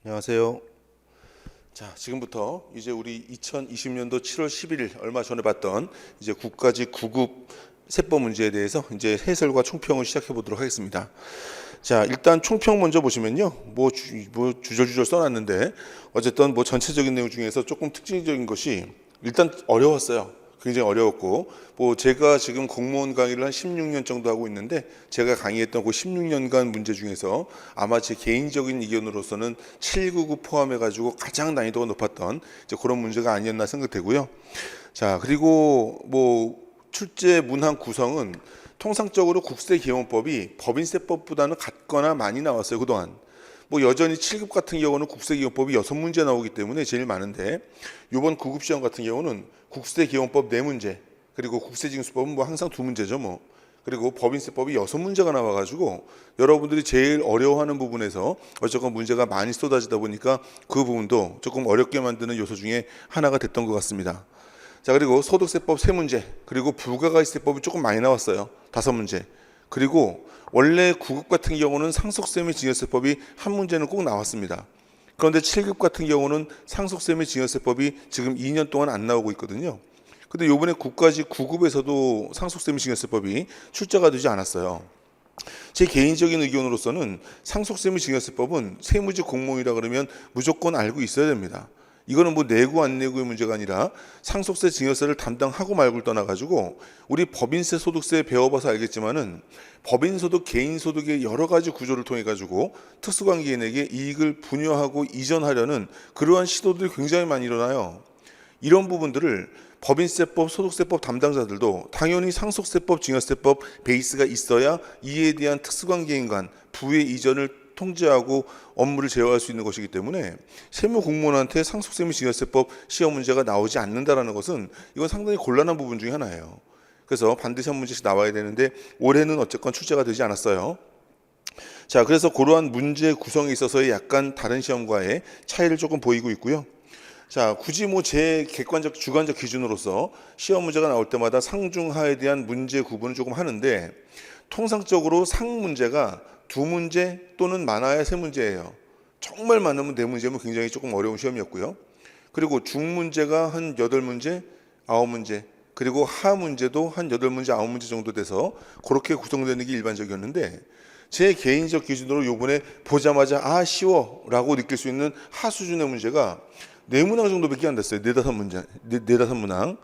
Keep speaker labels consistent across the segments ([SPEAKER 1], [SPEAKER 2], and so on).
[SPEAKER 1] 안녕하세요. 자, 지금부터 이제 우리 2020년도 7월 11일 얼마 전에 봤던 이제 국가직 9급 세법 문제에 대해서 이제 해설과 총평을 시작해 보도록 하겠습니다. 자, 일단 총평 먼저 보시면요. 뭐 주절주절 써놨는데 어쨌든 뭐 전체적인 내용 중에서 조금 특징적인 것이 일단 어려웠어요. 굉장히 어려웠고, 뭐 제가 지금 공무원 강의를 한 16년 정도 하고 있는데 제가 강의했던 그 16년간 문제 중에서 아마 제 개인적인 의견으로서는 799 포함해가지고 가장 난이도가 높았던 이제 그런 문제가 아니었나 생각되고요. 자, 그리고 뭐 출제 문항 구성은 통상적으로 국세기원법이 법인세법보다는 같거나 많이 나왔어요, 그동안. 뭐 여전히 7급 같은 경우는 국세기원법이 6문제 나오기 때문에 제일 많은데, 이번 9급 시험 같은 경우는 국세기원법 4문제, 그리고 국세징수법은 뭐 항상 2문제죠 뭐. 그리고 법인세법이 6문제가 나와가지고 여러분들이 제일 어려워하는 부분에서 어쨌건 문제가 많이 쏟아지다 보니까 그 부분도 조금 어렵게 만드는 요소 중에 하나가 됐던 것 같습니다. 자, 그리고 소득세법 3문제, 그리고 부가가치세법이 조금 많이 나왔어요. 5문제. 그리고 원래 9급 같은 경우는 상속세 및 증여세법이 한 문제는 꼭 나왔습니다. 그런데 7급 같은 경우는 상속세 및 증여세법이 지금 2년 동안 안 나오고 있거든요. 근데 요번에 국가직 9급에서도 상속세 및 증여세법이 출제가 되지 않았어요. 제 개인적인 의견으로서는 상속세 및 증여세법은 세무직 공무원이라 그러면 무조건 알고 있어야 됩니다. 이거는 뭐 내고 안 내고의 문제가 아니라 상속세 증여세를 담당하고 말고를 떠나가지고 우리 법인세 소득세 배워봐서 알겠지만은 법인소득 개인소득의 여러 가지 구조를 통해 가지고 특수관계인에게 이익을 분여하고 이전하려는 그러한 시도들이 굉장히 많이 일어나요. 이런 부분들을 법인세법, 소득세법 담당자들도 당연히 상속세법, 증여세법 베이스가 있어야 이에 대한 특수관계인 간 부의 이전을 통제하고 업무를 제어할 수 있는 것이기 때문에 세무공무원한테 상속세 및 증여세법 시험 문제가 나오지 않는다는 것은 이건 상당히 곤란한 부분 중에 하나예요. 그래서 반드시 한 문제씩 나와야 되는데 올해는 어쨌건 출제가 되지 않았어요. 자, 그래서 그러한 문제 구성에 있어서의 약간 다른 시험과의 차이를 조금 보이고 있고요. 자, 굳이 뭐 제 객관적 주관적 기준으로서 시험 문제가 나올 때마다 상중하에 대한 문제 구분을 조금 하는데, 통상적으로 상 문제가 2문제 또는 많아야 3문제예요. 정말 많으면 4문제면 굉장히 조금 어려운 시험이었고요. 그리고 중 문제가 한 8문제, 9문제, 그리고 하 문제도 한 8문제, 9문제 정도 돼서 그렇게 구성되는 게 일반적이었는데, 제 개인적 기준으로 요번에 보자마자 아 쉬워 라고 느낄 수 있는 하 수준의 문제가 4문항 정도밖에 안 됐어요. 4-5문제, 4-5문항.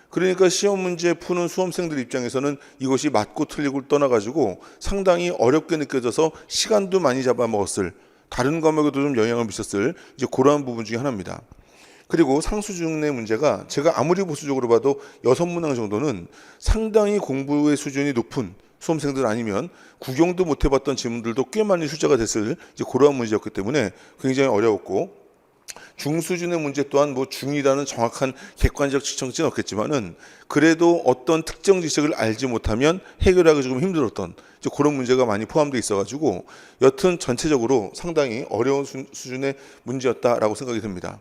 [SPEAKER 1] 그러니까 시험 문제 푸는 수험생들 입장에서는 이것이 맞고 틀리고를 떠나가지고 상당히 어렵게 느껴져서 시간도 많이 잡아먹었을, 다른 과목에도 좀 영향을 미쳤을 이제 그러한 부분 중에 하나입니다. 그리고 상수중의 문제가 제가 아무리 보수적으로 봐도 6문항 정도는 상당히 공부의 수준이 높은 수험생들 아니면 구경도 못 해봤던 지문들도 꽤 많이 출제가 됐을 이제 그러한 문제였기 때문에 굉장히 어려웠고, 중수준의 문제 또한 뭐 중이라는 정확한 객관적 측정치는 없겠지만은 그래도 어떤 특정 지식을 알지 못하면 해결하기 조금 힘들었던 이제 그런 문제가 많이 포함되어 있어가지고 여튼 전체적으로 상당히 어려운 수준의 문제였다라고 생각이 듭니다.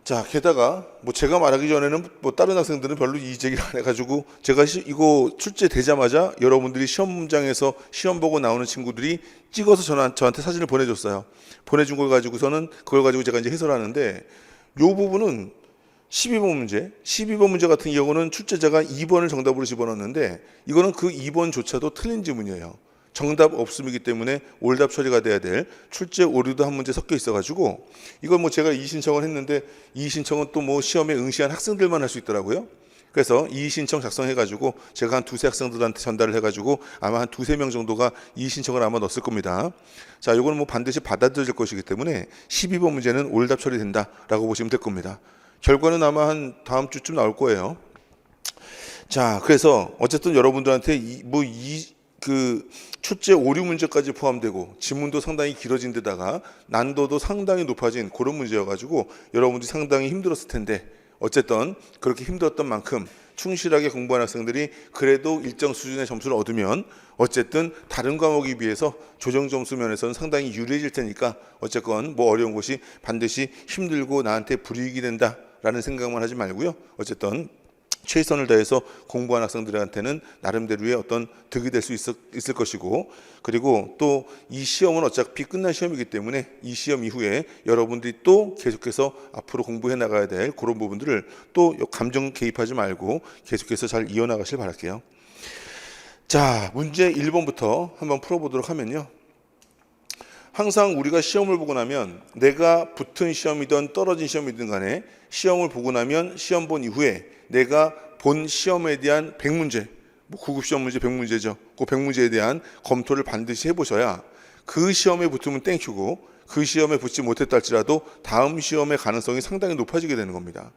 [SPEAKER 1] 자, 게다가 뭐 제가 말하기 전에는 뭐 다른 학생들은 별로 이의 제기를 안 해가지고 제가 이거 출제되자마자 여러분들이 시험장에서 시험 보고 나오는 친구들이 찍어서 저한테 사진을 보내줬어요. 보내준 걸 가지고서는 그걸 가지고 제가 이제 해설하는데, 요 부분은 12번 문제 같은 경우는 출제자가 2번을 정답으로 집어넣었는데 이거는 그 2번조차도 틀린 지문이에요. 정답 없음이기 때문에 올답 처리가 돼야 될 출제 오류도 한 문제 섞여 있어가지고 이건 뭐 제가 이의 신청을 했는데 이의 신청은 또 뭐 시험에 응시한 학생들만 할 수 있더라고요. 그래서 이의 신청 작성해가지고 제가 한 2-3 학생들한테 전달을 해가지고 아마 한 2-3명 정도가 이의 신청을 아마 넣었을 겁니다. 자, 이거는 뭐 반드시 받아들일 것이기 때문에 12번 문제는 올답 처리된다라고 보시면 될 겁니다. 결과는 아마 한 다음 주쯤 나올 거예요. 자, 그래서 어쨌든 여러분들한테 그 출제 오류 문제까지 포함되고 지문도 상당히 길어진 데다가 난도도 상당히 높아진 그런 문제여가지고 여러분들이 상당히 힘들었을 텐데, 어쨌든 그렇게 힘들었던 만큼 충실하게 공부한 학생들이 그래도 일정 수준의 점수를 얻으면 어쨌든 다른 과목에 비해서 조정 점수 면에서는 상당히 유리해질 테니까 어쨌건 뭐 어려운 것이 반드시 힘들고 나한테 불이익이 된다라는 생각만 하지 말고요. 어쨌든 최선을 다해서 공부한 학생들한테는 나름대로의 어떤 득이 될 수 있을 것이고, 그리고 또 이 시험은 어차피 끝난 시험이기 때문에 이 시험 이후에 여러분들이 또 계속해서 앞으로 공부해 나가야 될 그런 부분들을 또 감정 개입하지 말고 계속해서 잘 이어나가실 바랄게요. 자, 문제 1번부터 한번 풀어보도록 하면요. 항상 우리가 시험을 보고 나면 내가 붙은 시험이든 떨어진 시험이든 간에 시험을 보고 나면 시험 본 이후에 내가 본 시험에 대한 100문제, 구급 시험 문제 100문제죠. 그 100문제에 대한 검토를 반드시 해보셔야 그 시험에 붙으면 땡큐고 그 시험에 붙지 못했다 할지라도 다음 시험의 가능성이 상당히 높아지게 되는 겁니다.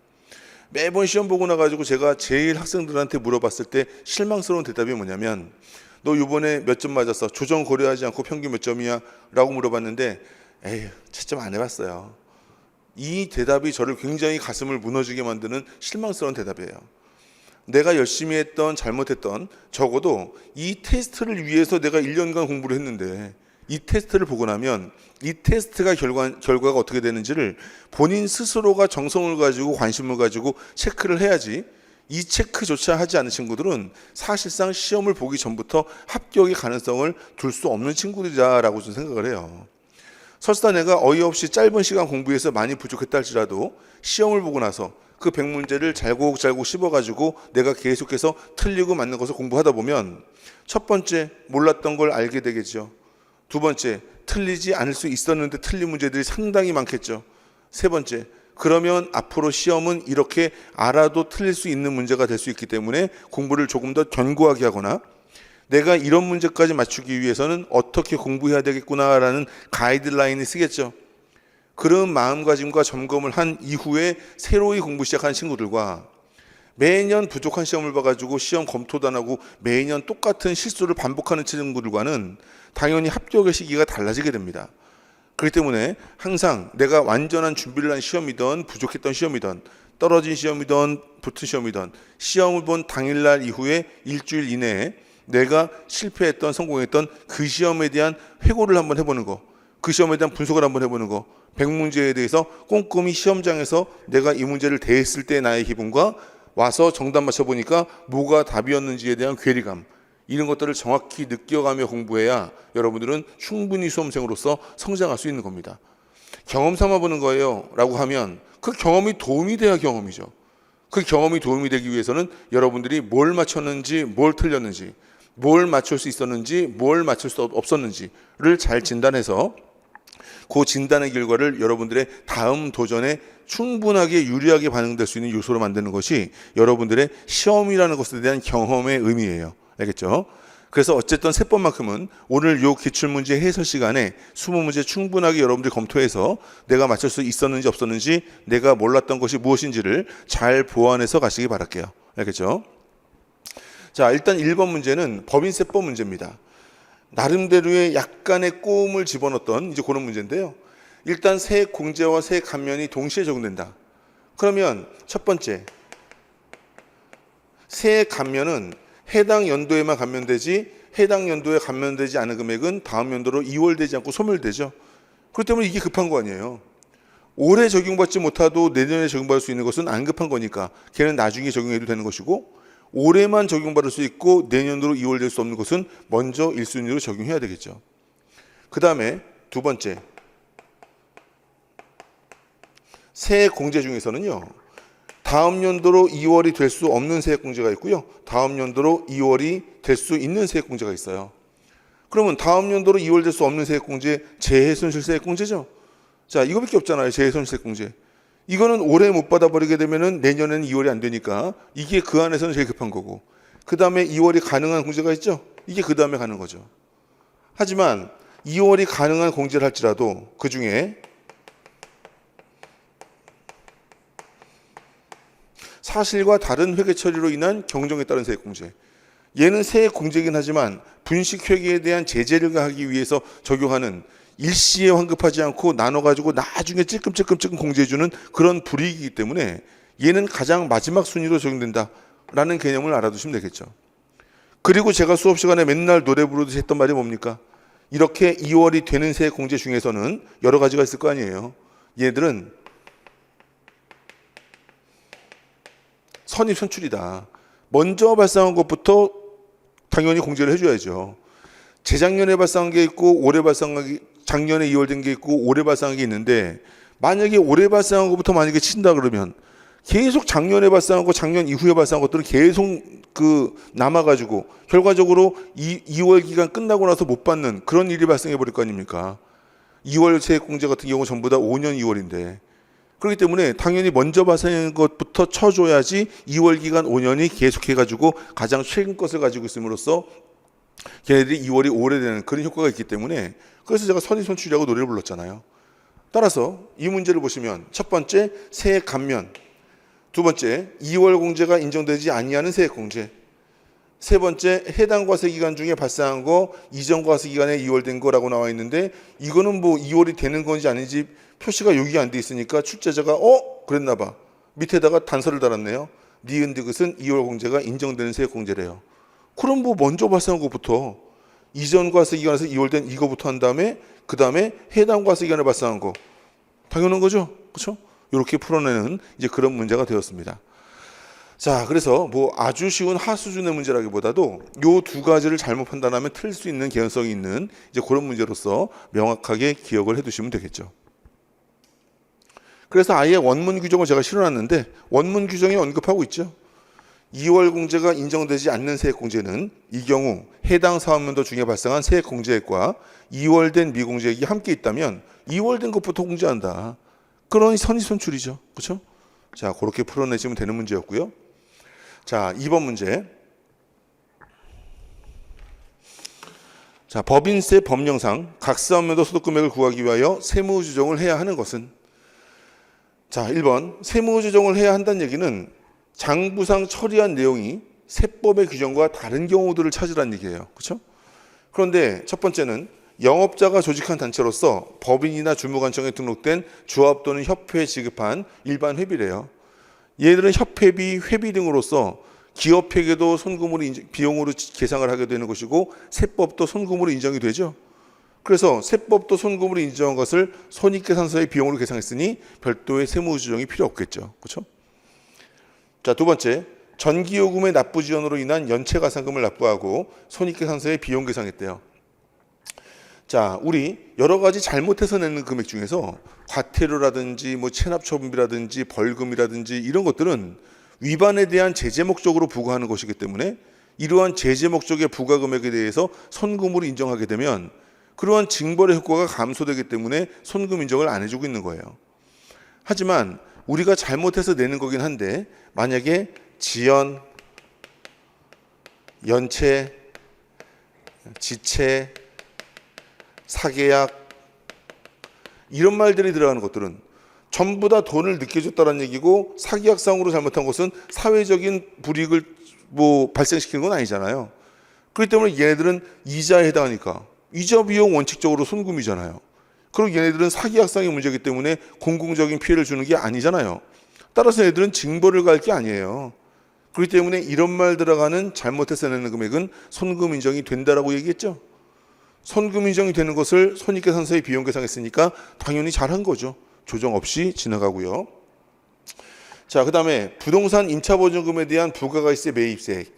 [SPEAKER 1] 매번 시험 보고 나가지고 제가 제일 학생들한테 물어봤을 때 실망스러운 대답이 뭐냐면, 너 이번에 몇 점 맞았어? 조정 고려하지 않고 평균 몇 점이야? 라고 물어봤는데, 에휴, 채점 안 해봤어요. 이 대답이 저를 굉장히 가슴을 무너지게 만드는 실망스러운 대답이에요. 내가 열심히 했던, 잘못했던, 적어도 이 테스트를 위해서 내가 1년간 공부를 했는데 이 테스트를 보고 나면 이 테스트가 결과가 어떻게 되는지를 본인 스스로가 정성을 가지고 관심을 가지고 체크를 해야지, 이 체크조차 하지 않은 친구들은 사실상 시험을 보기 전부터 합격의 가능성을 둘 수 없는 친구들이다라고 저는 생각을 해요. 설사 내가 어이없이 짧은 시간 공부해서 많이 부족했다 할지라도 시험을 보고 나서 그 100문제를 잘곡잘곡 씹어가지고 내가 계속해서 틀리고 맞는 것을 공부하다 보면 첫 번째, 몰랐던 걸 알게 되겠죠. 두 번째, 틀리지 않을 수 있었는데 틀린 문제들이 상당히 많겠죠. 세 번째, 그러면 앞으로 시험은 이렇게 알아도 틀릴 수 있는 문제가 될 수 있기 때문에 공부를 조금 더 견고하게 하거나 내가 이런 문제까지 맞추기 위해서는 어떻게 공부해야 되겠구나라는 가이드라인을 쓰겠죠. 그런 마음가짐과 점검을 한 이후에 새로이 공부 시작한 친구들과 매년 부족한 시험을 봐가지고 시험 검토도 안 하고 매년 똑같은 실수를 반복하는 친구들과는 당연히 합격의 시기가 달라지게 됩니다. 그렇기 때문에 항상 내가 완전한 준비를 한 시험이든 부족했던 시험이든 떨어진 시험이든 붙은 시험이든 시험을 본 당일날 이후에 일주일 이내에 내가 실패했던 성공했던 그 시험에 대한 회고를 한번 해보는 거, 그 시험에 대한 분석을 한번 해보는 거, 100문제에 대해서 꼼꼼히 시험장에서 내가 이 문제를 대했을 때 나의 기분과 와서 정답 맞춰보니까 뭐가 답이었는지에 대한 괴리감, 이런 것들을 정확히 느껴가며 공부해야 여러분들은 충분히 수험생으로서 성장할 수 있는 겁니다. 경험 삼아 보는 거예요 라고 하면 그 경험이 도움이 돼야 경험이죠. 그 경험이 도움이 되기 위해서는 여러분들이 뭘 맞췄는지, 뭘 틀렸는지, 뭘 맞출 수 있었는지, 뭘 맞출 수 없었는지를 잘 진단해서 그 진단의 결과를 여러분들의 다음 도전에 충분하게 유리하게 반응될 수 있는 요소로 만드는 것이 여러분들의 시험이라는 것에 대한 경험의 의미예요. 알겠죠? 그래서 어쨌든 세 번만큼은 오늘 요 기출문제 해설 시간에 20문제 충분하게 여러분들이 검토해서 내가 맞출 수 있었는지 없었는지, 내가 몰랐던 것이 무엇인지를 잘 보완해서 가시기 바랄게요. 알겠죠? 자, 일단 1번 문제는 법인세법 문제입니다. 나름대로의 약간의 꼬움을 집어넣었던 이제 그런 문제인데요. 일단 세액 공제와 세액 감면이 동시에 적용된다. 그러면 첫 번째, 세액 감면은 해당 연도에만 감면되지 해당 연도에 감면되지 않은 금액은 다음 연도로 이월되지 않고 소멸되죠. 그렇기 때문에 이게 급한 거 아니에요. 올해 적용받지 못하도 내년에 적용받을 수 있는 것은 안 급한 거니까 걔는 나중에 적용해도 되는 것이고, 올해만 적용받을 수 있고 내년도로 이월될 수 없는 것은 먼저 1순위로 적용해야 되겠죠. 그 다음에 두 번째, 세액 공제 중에서는요, 다음 연도로 2월이 될 수 없는 세액공제가 있고요, 다음 연도로 2월이 될 수 있는 세액공제가 있어요. 그러면 다음 연도로 2월 될 수 없는 세액공제, 재해손실 세액공제죠. 자, 이거밖에 없잖아요. 재해손실 세액공제. 이거는 올해 못 받아버리게 되면은 내년에는 2월이 안 되니까 이게 그 안에서는 제일 급한 거고, 그 다음에 2월이 가능한 공제가 있죠. 이게 그 다음에 가는 거죠. 하지만 2월이 가능한 공제를 할지라도 그 중에 사실과 다른 회계 처리로 인한 경정에 따른 세액공제, 얘는 세액공제이긴 하지만 분식회계에 대한 제재를 가하기 위해서 적용하는 일시에 환급하지 않고 나눠가지고 나중에 찔끔찔끔 공제해주는 그런 불이익이기 때문에 얘는 가장 마지막 순위로 적용된다라는 개념을 알아두시면 되겠죠. 그리고 제가 수업 시간에 맨날 노래 부르듯이 했던 말이 뭡니까? 이렇게 2월이 되는 세액공제 중에서는 여러 가지가 있을 거 아니에요. 얘들은 선입 선출이다. 먼저 발생한 것부터 당연히 공제를 해줘야죠. 재작년에 발생한 게 있고 올해 발생한 게 작년에 2월 된 게 있고 올해 발생한 게 있는데 만약에 올해 발생한 것부터 만약에 친다 그러면 계속 작년에 발생한 거 작년 이후에 발생한 것들은 계속 남아가지고 결과적으로 2월 기간 끝나고 나서 못 받는 그런 일이 발생해 버릴 거 아닙니까? 2월 세액공제 같은 경우 전부 다 5년 2월인데 그렇기 때문에 당연히 먼저 발생한 것부터 쳐줘야지 2월 기간 5년이 계속해가지고 가장 최근 것을 가지고 있음으로써 걔네들이 2월이 오래되는 그런 효과가 있기 때문에 그래서 제가 선입선출이라고 노래를 불렀잖아요. 따라서 이 문제를 보시면 첫 번째 세액 감면, 두 번째 2월 공제가 인정되지 아니하는 세액 공제, 세 번째 해당 과세 기간 중에 발생한 거 이전 과세 기간에 2월 된 거라고 나와 있는데 이거는 뭐 2월이 되는 건지 아닌지 표시가 여기 안 돼 있으니까 출제자가 그랬나 봐. 밑에다가 단서를 달았네요. 니은디귿은 2월 공제가 인정되는 세액 공제래요. 그럼 뭐 먼저 발생한 것부터 이전 과세 기간에서 2월 된 이거부터 한 다음에 그 다음에 해당 과세 기간에 발생한 거 당연한 거죠, 그렇죠? 이렇게 풀어내는 이제 그런 문제가 되었습니다. 자, 그래서 뭐 아주 쉬운 하수준의 문제라기보다도 요 두 가지를 잘못 판단하면 틀릴 수 있는 개연성이 있는 이제 그런 문제로서 명확하게 기억을 해두시면 되겠죠. 그래서 아예 원문 규정을 제가 실어놨는데 원문 규정에 언급하고 있죠. 2월 공제가 인정되지 않는 세액공제는 이 경우 해당 사업연도 중에 발생한 세액공제액과 2월 된 미공제액이 함께 있다면 2월 된 것부터 공제한다. 그런 선입선출이죠. 그렇죠? 자, 그렇게 풀어내시면 되는 문제였고요. 자, 2번 문제. 자, 법인세 법령상 각 사업연도 소득금액을 구하기 위하여 세무조정을 해야 하는 것은 자, 1번 세무조정을 해야 한다는 얘기는 장부상 처리한 내용이 세법의 규정과 다른 경우들을 찾으라는 얘기예요. 그렇죠? 그런데 첫 번째는 영업자가 조직한 단체로서 법인이나 주무관청에 등록된 조합 또는 협회에 지급한 일반 회비래요. 얘들은 협회비, 회비 등으로서 기업에게도 손금으로 비용으로 계상을 하게 되는 것이고 세법도 손금으로 인정이 되죠. 그래서 세법도 손금으로 인정한 것을 손익계산서의 비용으로 계상했으니 별도의 세무조정이 필요 없겠죠. 그렇죠? 자, 두 번째, 전기요금의 납부 지연으로 인한 연체가산금을 납부하고 손익계산서에 비용 계상했대요. 자, 우리 여러 가지 잘못해서 내는 금액 중에서 과태료라든지 뭐 체납처분비라든지 벌금이라든지 이런 것들은 위반에 대한 제재 목적으로 부과하는 것이기 때문에 이러한 제재 목적의 부과 금액에 대해서 손금으로 인정하게 되면 그러한 징벌의 효과가 감소되기 때문에 손금 인정을 안 해주고 있는 거예요. 하지만 우리가 잘못해서 내는 거긴 한데 만약에 지연, 연체, 지체, 사계약 이런 말들이 들어가는 것들은 전부 다 돈을 늦게 줬다는 얘기고 사계약상으로 잘못한 것은 사회적인 불이익을 뭐 발생시키는 건 아니잖아요. 그렇기 때문에 얘네들은 이자에 해당하니까 이자 비용 원칙적으로 손금이잖아요. 그리고 얘네들은 사기약상의 문제이기 때문에 공공적인 피해를 주는 게 아니잖아요. 따라서 얘네들은 징벌을 갈 게 아니에요. 그렇기 때문에 이런 말 들어가는 잘못해서 내는 금액은 손금 인정이 된다라고 얘기했죠. 손금 인정이 되는 것을 손익계산서에 비용 계상했으니까 당연히 잘한 거죠. 조정 없이 지나가고요. 자, 그 다음에 부동산 임차보증금에 대한 부가가치세 매입세액.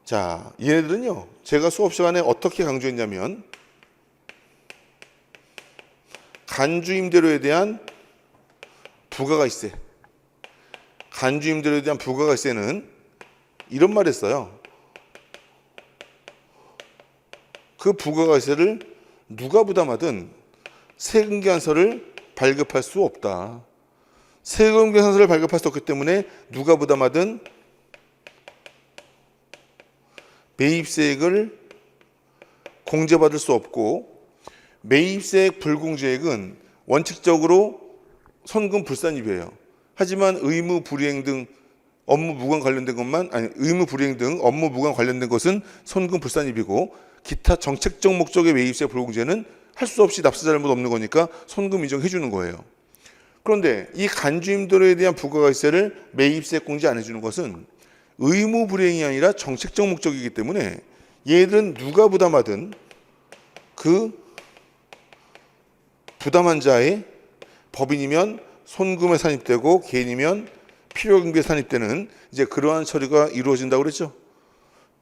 [SPEAKER 1] 자, 얘네들은요, 제가 수업 시간에 어떻게 강조했냐면 간주임대료에 대한 부가가치세. 간주임대료에 대한 부가가치세는 이런 말 했어요. 그 부가가치세를 누가 부담하든 세금계산서를 발급할 수 없다. 세금계산서를 발급할 수 없기 때문에 누가 부담하든 매입세액을 공제받을 수 없고 매입세액 불공제액은 원칙적으로 손금 불산입이에요. 하지만 의무 불이행 등 업무 무관 관련된 것만 의무 불이행 등 업무 무관 관련된 것은 손금 불산입이고 기타 정책적 목적의 매입세액 불공제는 할 수 없이 납세 잘못 없는 거니까 손금 인정해 주는 거예요. 그런데 이 간주임대료에 대한 부가가치세를 매입세액 공제 안 해주는 것은 의무 불이행이 아니라 정책적 목적이기 때문에 얘들은 누가 부담하든 그 부담한 자의 법인이면 손금에 산입되고 개인이면 필요경비에 산입 때는 이제 그러한 처리가 이루어진다고 그랬죠.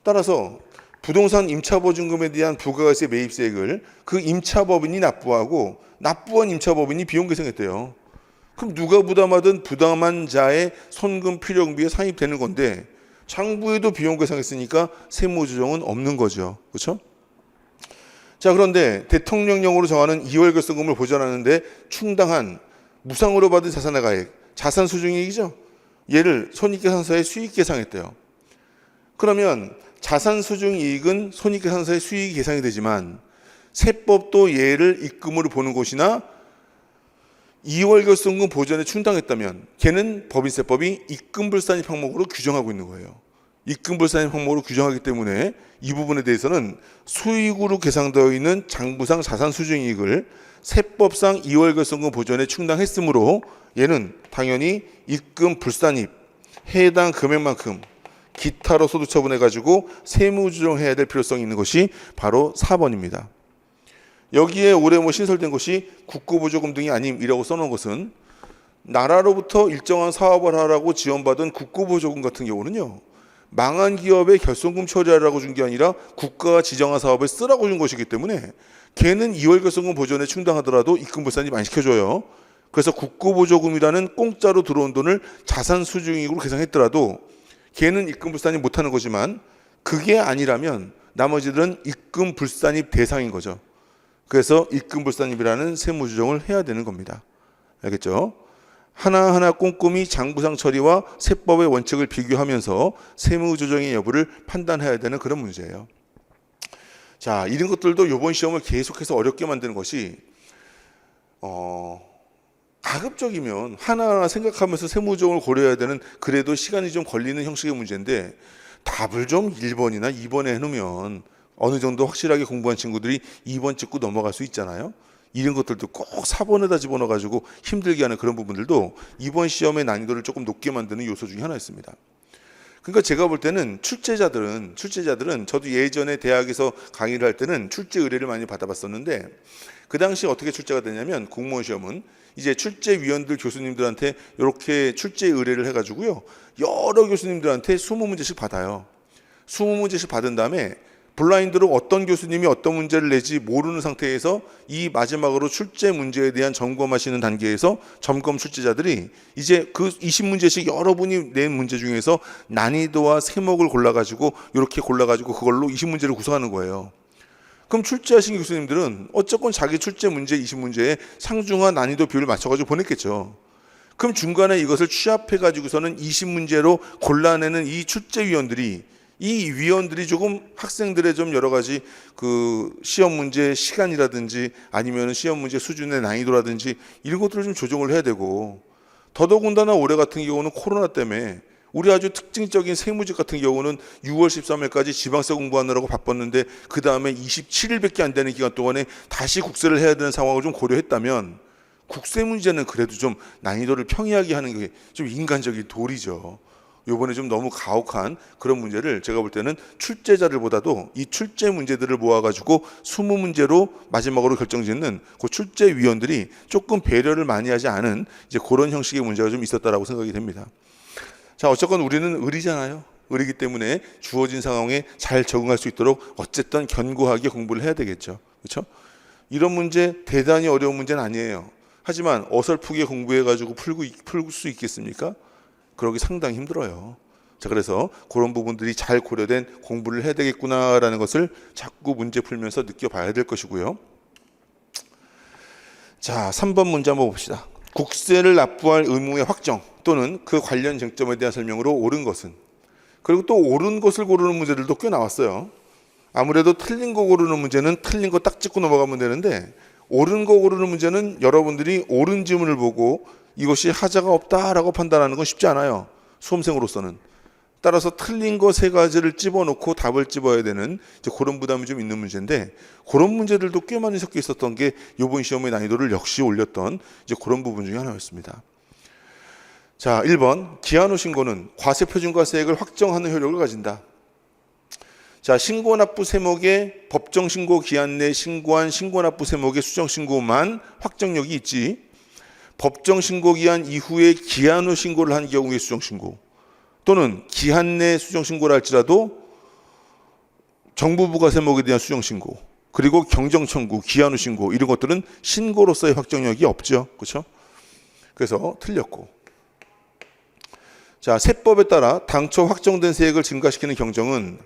[SPEAKER 1] 따라서 부동산 임차보증금에 대한 부가가세 매입세액을 그 임차법인이 납부하고 납부한 임차법인이 비용 계상했대요. 그럼 누가 부담하든 부담한 자의 손금 필요경비에 산입되는 건데 장부에도 비용 계상했으니까 세무조정은 없는 거죠. 그렇죠? 자, 그런데 대통령령으로 정하는 2월 결손금을 보전하는데 충당한 무상으로 받은 자산의 가액, 자산 수중이익이죠. 얘를 손익계산서에 수익계상했대요. 그러면 자산 수중이익은 손익계산서에 수익이 계상이 되지만 세법도 얘를 입금으로 보는 곳이나 2월 결손금 보전에 충당했다면 걔는 법인세법이 입금불산입 항목으로 규정하고 있는 거예요. 입금불산입 항목으로 규정하기 때문에 이 부분에 대해서는 수익으로 계상되어 있는 장부상 자산 수중이익을 세법상 2월 결손금 보전에 충당했으므로 얘는 당연히 입금불산입 해당 금액만큼 기타로 소득 처분해가지고 세무조정해야 될 필요성이 있는 것이 바로 4번입니다. 여기에 올해 신설된 것이 국고보조금 등이 아님이라고 써놓은 것은 나라로부터 일정한 사업을 하라고 지원받은 국고보조금 같은 경우는요, 망한 기업의 결손금 처리하라고 준 게 아니라 국가가 지정한 사업에 쓰라고 준 것이기 때문에 걔는 2월 결손금 보전에 충당하더라도 입금불산입 안 시켜줘요. 그래서 국고보조금이라는 공짜로 들어온 돈을 자산 수중이익으로 계상했더라도 걔는 입금불산입 못하는 거지만 그게 아니라면 나머지들은 입금불산입 대상인 거죠. 그래서 입금불산입이라는 세무조정을 해야 되는 겁니다. 알겠죠? 하나하나 꼼꼼히 장부상 처리와 세법의 원칙을 비교하면서 세무조정의 여부를 판단해야 되는 그런 문제예요. 자, 이런 것들도 이번 시험을 계속해서 어렵게 만드는 것이 가급적이면 하나하나 생각하면서 세무조정을 고려해야 되는 그래도 시간이 좀 걸리는 형식의 문제인데 답을 좀 1번이나 2번에 해놓으면 어느 정도 확실하게 공부한 친구들이 2번 찍고 넘어갈 수 있잖아요. 이런 것들도 꼭 4번에다 집어넣어가지고 힘들게 하는 그런 부분들도 이번 시험의 난이도를 조금 높게 만드는 요소 중에 하나였습니다. 그러니까 제가 볼 때는 출제자들은 저도 예전에 대학에서 강의를 할 때는 출제 의뢰를 많이 받아봤었는데 그 당시 어떻게 출제가 되냐면 공무원 시험은 이제 출제위원들 교수님들한테 이렇게 출제 의뢰를 해가지고요, 여러 교수님들한테 20문제씩 받아요. 20문제씩 받은 다음에 블라인드로 어떤 교수님이 어떤 문제를 내지 모르는 상태에서 이 마지막으로 출제 문제에 대한 점검하시는 단계에서 점검 출제자들이 이제 그 20문제씩 여러분이 낸 문제 중에서 난이도와 세목을 골라가지고 이렇게 골라가지고 그걸로 20문제를 구성하는 거예요. 그럼 출제하신 교수님들은 어쨌건 자기 출제 문제 20문제에 상중하 난이도 비율을 맞춰가지고 보냈겠죠. 그럼 중간에 이것을 취합해가지고서는 20문제로 골라내는 이 출제위원들이 이 위원들이 조금 학생들의 좀 여러 가지 그 시험 문제 시간이라든지 아니면 시험 문제 수준의 난이도라든지 이런 것들을 좀 조정을 해야 되고, 더더군다나 올해 같은 경우는 코로나 때문에 우리 아주 특징적인 세무직 같은 경우는 6월 13일까지 지방세 공부하느라고 바빴는데 그 다음에 27일밖에 안 되는 기간 동안에 다시 국세를 해야 되는 상황을 좀 고려했다면 국세 문제는 그래도 좀 난이도를 평이하게 하는 게 좀 인간적인 도리죠. 이번에 좀 너무 가혹한 그런 문제를 제가 볼 때는 출제자들보다도 이 출제 문제들을 모아가지고 20문제로 마지막으로 결정짓는 그 출제위원들이 조금 배려를 많이 하지 않은 이제 그런 형식의 문제가 좀 있었다라고 생각이 됩니다. 자, 어쨌건 우리는 의리잖아요. 의리기 때문에 주어진 상황에 잘 적응할 수 있도록 어쨌든 견고하게 공부를 해야 되겠죠. 그렇죠? 이런 문제 대단히 어려운 문제는 아니에요. 하지만 어설프게 공부해가지고 풀 수 있겠습니까? 그러기 상당히 힘들어요. 자, 그래서 그런 부분들이 잘 고려된 공부를 해야 되겠구나라는 것을 자꾸 문제 풀면서 느껴봐야 될 것이고요. 자, 3번 문제 한번 봅시다. 국세를 납부할 의무의 확정 또는 그 관련 쟁점에 대한 설명으로 옳은 것은, 그리고 또 옳은 것을 고르는 문제들도 꽤 나왔어요. 아무래도 틀린 거 고르는 문제는 틀린 거 딱 짚고 넘어가면 되는데 옳은 거 고르는 문제는 여러분들이 옳은 지문을 보고 이것이 하자가 없다라고 판단하는 건 쉽지 않아요. 수험생으로서는. 따라서 틀린 거 3가지를 집어넣고 답을 집어야 되는 이제 그런 부담이 좀 있는 문제인데, 그런 문제들도 꽤 많이 섞여 있었던 게 이번 시험의 난이도를 역시 올렸던 이제 그런 부분 중에 하나였습니다. 자, 1번 기한 후 신고는 과세표준과세액을 확정하는 효력을 가진다. 자, 신고납부 세목의 법정 신고 기한 내 신고한 신고납부 세목의 수정 신고만 확정력이 있지, 법정 신고 기한 이후에 기한 후 신고를 한 경우의 수정 신고, 또는 기한 내 수정 신고를 할지라도 정부 부가 세목에 대한 수정 신고, 그리고 경정 청구, 기한 후 신고, 이런 것들은 신고로서의 확정력이 없죠. 그렇죠? 그래서 틀렸고. 자, 세법에 따라 당초 확정된 세액을 증가시키는 경정은,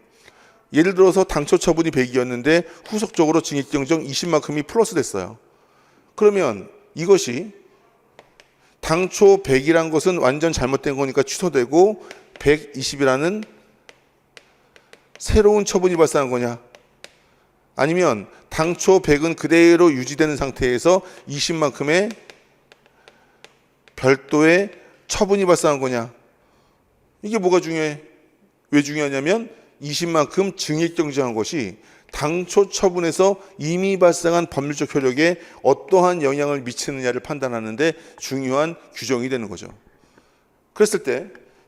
[SPEAKER 1] 예를 들어서 당초 처분이 100이었는데 후속적으로 증액경정 20만큼이 플러스 됐어요. 그러면 이것이 당초 100이란 것은 완전 잘못된 거니까 취소되고 120이라는 새로운 처분이 발생한 거냐? 아니면 당초 100은 그대로 유지되는 상태에서 20만큼의 별도의 처분이 발생한 거냐? 이게 뭐가 중요해? 왜 중요하냐면 20만큼 증액경정한 것이 당초 처분에서 이미 발생한 법률적 효력에 어떠한 영향을 미치느냐를 판단하는데 중요한 규정이 되는 거죠. 그랬을 때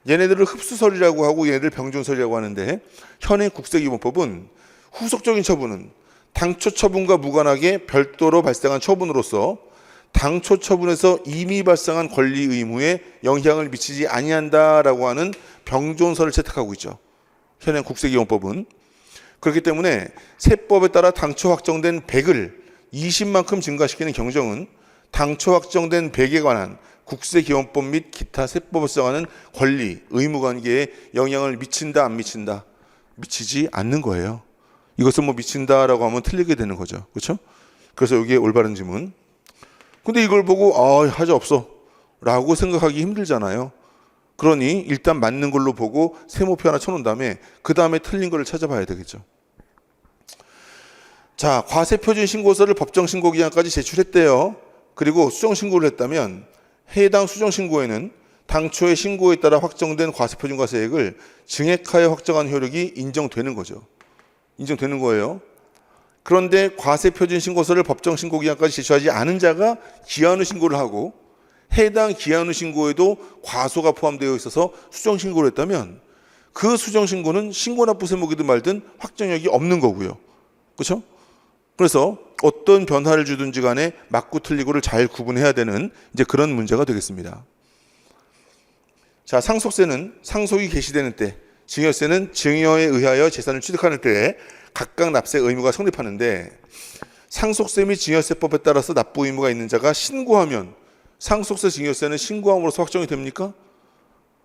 [SPEAKER 1] 얘네들을 흡수설이라고 하고 얘네들 병존설이라고 하는데, 현행 국세기본법은 후속적인 처분은 당초 처분과 무관하게 별도로 발생한 처분으로서 당초 처분에서 이미 발생한 권리 의무에 영향을 미치지 아니한다라고 하는 병존설을 채택하고 있죠. 현행 국세기본법은. 그렇기 때문에 세법에 따라 당초 확정된 100을 20만큼 증가시키는 경정은 당초 확정된 100에 관한 국세기본법 및 기타 세법을 정하는 권리, 의무 관계에 영향을 미친다, 안 미친다? 미치지 않는 거예요. 이것은 뭐 미친다라고 하면 틀리게 되는 거죠. 그렇죠? 그래서 이게 올바른 질문. 근데 이걸 보고 하자 없어 라고 생각하기 힘들잖아요. 그러니 일단 맞는 걸로 보고 세모표 하나 쳐놓은 다음에 그 다음에 틀린 거를 찾아봐야 되겠죠. 자, 과세표준 신고서를 법정 신고 기간까지 제출했대요. 그리고 수정 신고를 했다면 해당 수정 신고에는 당초의 신고에 따라 확정된 과세표준과세액을 증액하여 확정한 효력이 인정되는 거죠. 인정되는 거예요. 그런데 과세표준 신고서를 법정 신고 기간까지 제출하지 않은 자가 기한 후 신고를 하고 해당 기한 후 신고에도 과소가 포함되어 있어서 수정 신고를 했다면 그 수정 신고는 신고납부 세목이든 말든 확정력이 없는 거고요. 그렇죠? 그래서 어떤 변화를 주든지 간에 맞고 틀리고를 잘 구분해야 되는 이제 그런 문제가 되겠습니다. 자, 상속세는 상속이 개시되는 때, 증여세는 증여에 의하여 재산을 취득하는 때에 각각 납세 의무가 성립하는데, 상속세 및 증여세법에 따라서 납부 의무가 있는 자가 신고하면 상속세, 증여세는 신고함으로써 확정이 됩니까?